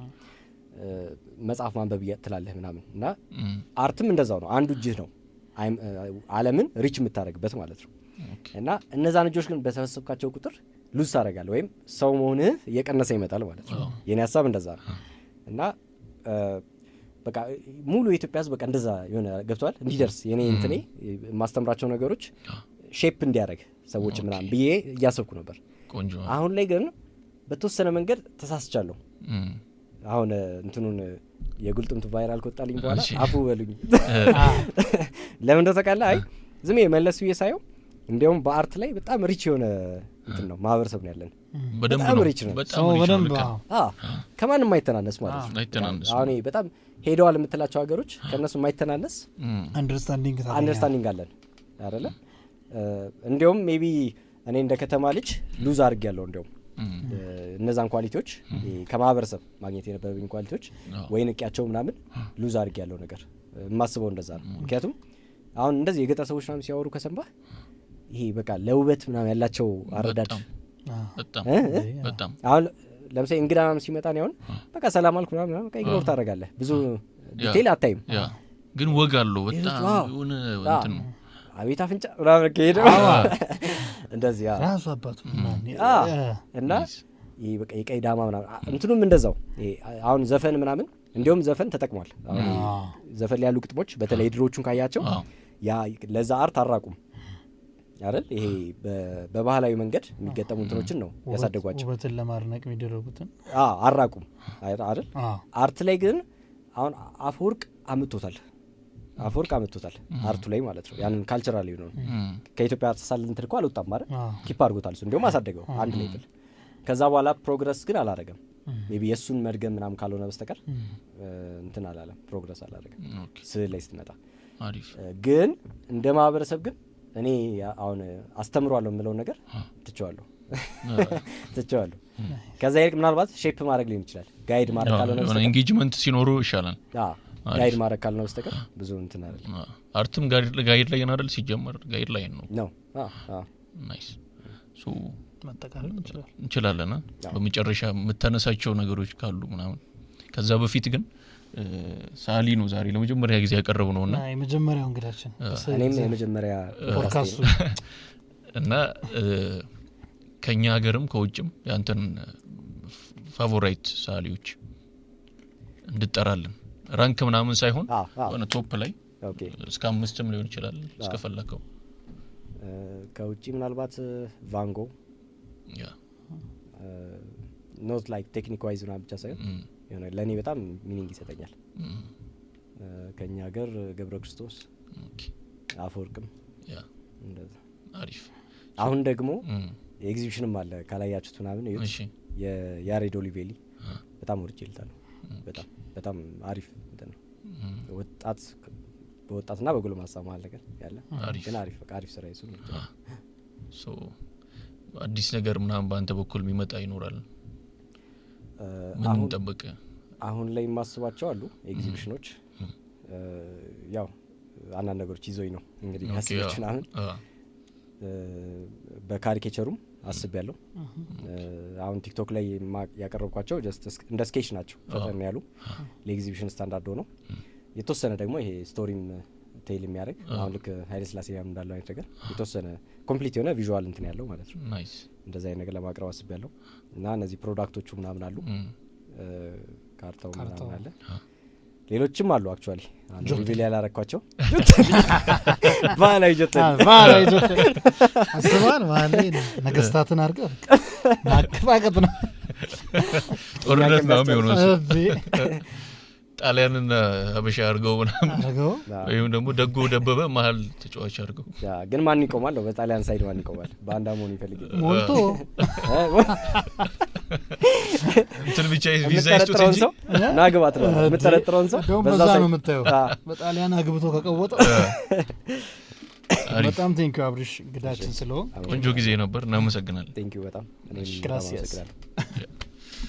መጽሐፍ ማንበብ ትላለህ ምናምን እና አርትም እንደዛው ነው፣ አንዱ እጅ ነው ዓለምን ሪች የምታደርግበት ማለት ነው። እና እነዛን እጆች ግን በሰበሰብካቸው ቁጥር ሉዝ ታደርጋለህ ወይም ሰው መሆንህ እየቀነሰ ይመጣል ማለት ነው። የኔ ሀሳብ እንደዛ ነው። እና በቃ ሙሉ የኢትዮጵያ ሕዝብ በቃ እንደዛ የሆነ ገብቷል እንዲደርስ የኔ እንትኔ ማስተምራቸው ነገሮች ሼፕ እንዲያደርግ ሰዎች ምናምን ብዬ እያሰብኩ ነበር። አሁን ላይ ግን በተወሰነ መንገድ ተሳስቻለሁ። አሁን እንትኑን የጉልጥምቱ ቫይራል ከወጣልኝ በኋላ አፉ በሉኝ ለምን እንደተቃለ አይ ዝም መለስ ብዬ ሳየው እንዲያውም በአርት ላይ በጣም ሪች የሆነ እንትን ነው ማህበረሰብ ነው ያለን። በጣም ሪች ነው። ከማንም የማይተናነስ ማለት ነው። አሁን በጣም ሄደዋል የምትላቸው ሀገሮች ከእነሱ የማይተናነስ አንደርስታንዲንግ አለን አይደለ? እንዲያውም ሜቢ እኔ እንደ ከተማ ልጅ ሉዝ አድርጌያለሁ። እንዲያውም እነዛን ኳሊቲዎች ከማህበረሰብ ማግኘት የነበረብኝ ኳሊቲዎች ወይ ንቄያቸው ምናምን ሉዝ አድርግ ያለው ነገር የማስበው እንደዛ ነው። ምክንያቱም አሁን እንደዚህ የገጠር ሰዎች ምናምን ሲያወሩ ከሰማህ ይሄ በቃ ለውበት ምናምን ያላቸው አረዳድ በጣም አሁን ለምሳሌ እንግዳ ምናምን ሲመጣ ነው አሁን በቃ ሰላም አልኩ ምናምን በቃ ኢግኖር ታደርጋለህ፣ ብዙ ዲቴል አታይም። ግን ወግ አለው በጣም የሆነ እንትን ነው አቤት አፍንጫ ምናምን ከሄደ እንደዚህ ራሱ አባቱ እና ይሄ በቃ የቀይ ዳማ ምናምን እንትኑም እንደዛው አሁን ዘፈን ምናምን እንዲያውም ዘፈን ተጠቅሟል። አሁን ዘፈን ላይ ያሉ ግጥሞች በተለይ ድሮቹን ካያቸው ያ ለዛ አርት አራቁም አይደል? ይሄ በባህላዊ መንገድ የሚገጠሙ እንትኖችን ነው ያሳደጓቸው። ውበትን ለማድነቅ የሚደረጉትን አራቁም አይደል? አርት ላይ ግን አሁን አፈወርቅ አምጥቶታል አርቱ ላይ ማለት ነው። ያንን ካልቸራል ነው ከኢትዮጵያ አርተሳል እንትን እኮ አልወጣም ማለት ኪፕ አድርጎታል። እሱ እንዲያውም አሳደገው አንድ ሌቭል። ከዛ በኋላ ፕሮግረስ ግን አላደረገም። ሜቢ የእሱን መድገም ምናምን ካልሆነ በስተቀር እንትን አላለም፣ ፕሮግረስ አላደረገም። ስዕል ላይ ስትመጣ ግን እንደ ማህበረሰብ ግን እኔ አሁን አስተምሯለሁ የምለውን ነገር ትቼዋለሁ። ከዛ ይልቅ ምናልባት ሼፕ ማድረግ ሊሆን ይችላል፣ ጋይድ ማድረግ ካልሆነ በስተቀር ኢንጌጅመንት ሲኖሩ ይሻላል። ጋይድ ማድረግ ካልሆነ በስተቀር ብዙ እንትን አይደል። አርትም ጋይድ ላይ አይደል? ሲጀመር ጋይድ ላይ ነው። ናይስ ሶ መጠቃለል እንችላለን። በመጨረሻ የምታነሳቸው ነገሮች ካሉ ምናምን። ከዛ በፊት ግን ሳሊ ነው ዛሬ ለመጀመሪያ ጊዜ ያቀረቡ ነውና የመጀመሪያው እንግዳችን እኔም የመጀመሪያ ፖድካስቱ እና ከኛ ሀገርም ከውጭም ያንተን ፋቮራይት ሳሊዎች እንድጠራለን። ራንክ ምናምን ሳይሆን ሆነ ቶፕ ላይ እስከ 5ም ሊሆን ይችላል እስከፈለከው። ከውጭ ምናልባት ቫንጎ ኖት ላይክ ቴክኒክ ዋይዝ ምናምን ብቻ ሳይሆን የሆነ ለእኔ በጣም ሚኒንግ ይሰጠኛል። ከኛ ሀገር ገብረ ክርስቶስ፣ አፈወርቅም እንደዛ አሪፍ። አሁን ደግሞ የኤግዚቢሽንም አለ ካላያችሁት ምናምን እዩት። የያሬድ ኦሊቬሊ በጣም ወርጄልታለሁ። በጣም አሪፍ እንትን ነው። በወጣትና በጎልማሳ መሀል ነገር ያለ ግን አሪፍ ስራ ይሱ ነው። ሶ አዲስ ነገር ምናምን በአንተ በኩል የሚመጣ ይኖራል? ምን እንጠብቅ? አሁን ላይ የማስባቸው አሉ ኤግዚቢሽኖች። ያው አንዳንድ ነገሮች ይዞኝ ነው እንግዲህ ካስቤች ምናምን በካሪኬቸሩም አስቤያለሁ። አሁን ቲክቶክ ላይ ያቀረብኳቸው ጀስት እንደ ስኬች ናቸው፣ ፈጠን ያሉ ለኤግዚቢሽን ስታንዳርድ ሆነው የተወሰነ ደግሞ ይሄ ስቶሪም ቴል የሚያደርግ አሁን ልክ ኃይለ ሥላሴ ያም እንዳለው አይነት ነገር የተወሰነ ኮምፕሊት የሆነ ቪዥዋል እንትን ያለው ማለት ነው። ናይስ። እንደዛ አይነት ነገር ለማቅረብ አስቤያለሁ እና እነዚህ ፕሮዳክቶቹ ምናምን አሉ፣ ካርታው ምናምን አለ፣ ሌሎችም አሉ። አክቹአሊ አንዱ ሪቪል ያላረኳቸው ባህላዊ ጆተኒ አስባን ባህላዊ ነገስታትን አድርገው ማቀፋቀጥ ነው። ጦርነት ነው የሚሆነው። ጣሊያንና ሀበሻ አድርገው ምናምን ወይም ደግሞ ደጎ ደበበ መሀል ተጫዋች አድርገው። ግን ማን ይቆማል? በጣሊያን ሳይድ ማን ይቆማል? በአንድ አሞን ይፈልግ ሞልቶ እንትን ብቻ ቪዛ ይስጡት እንጂ ናግባት ነው የምትጠረጥረውን ሰው በዛ ነው የምታየው። በጣሊያን አግብቶ ከቀወጠው በጣም ቴንኪው አብሪሽ ግዳችን ስለሆነ ቆንጆ ጊዜ ነበር። እናመሰግናለን። ቴንኪው በጣም እኔም ግራሲያስ። እናመሰግናለሁ።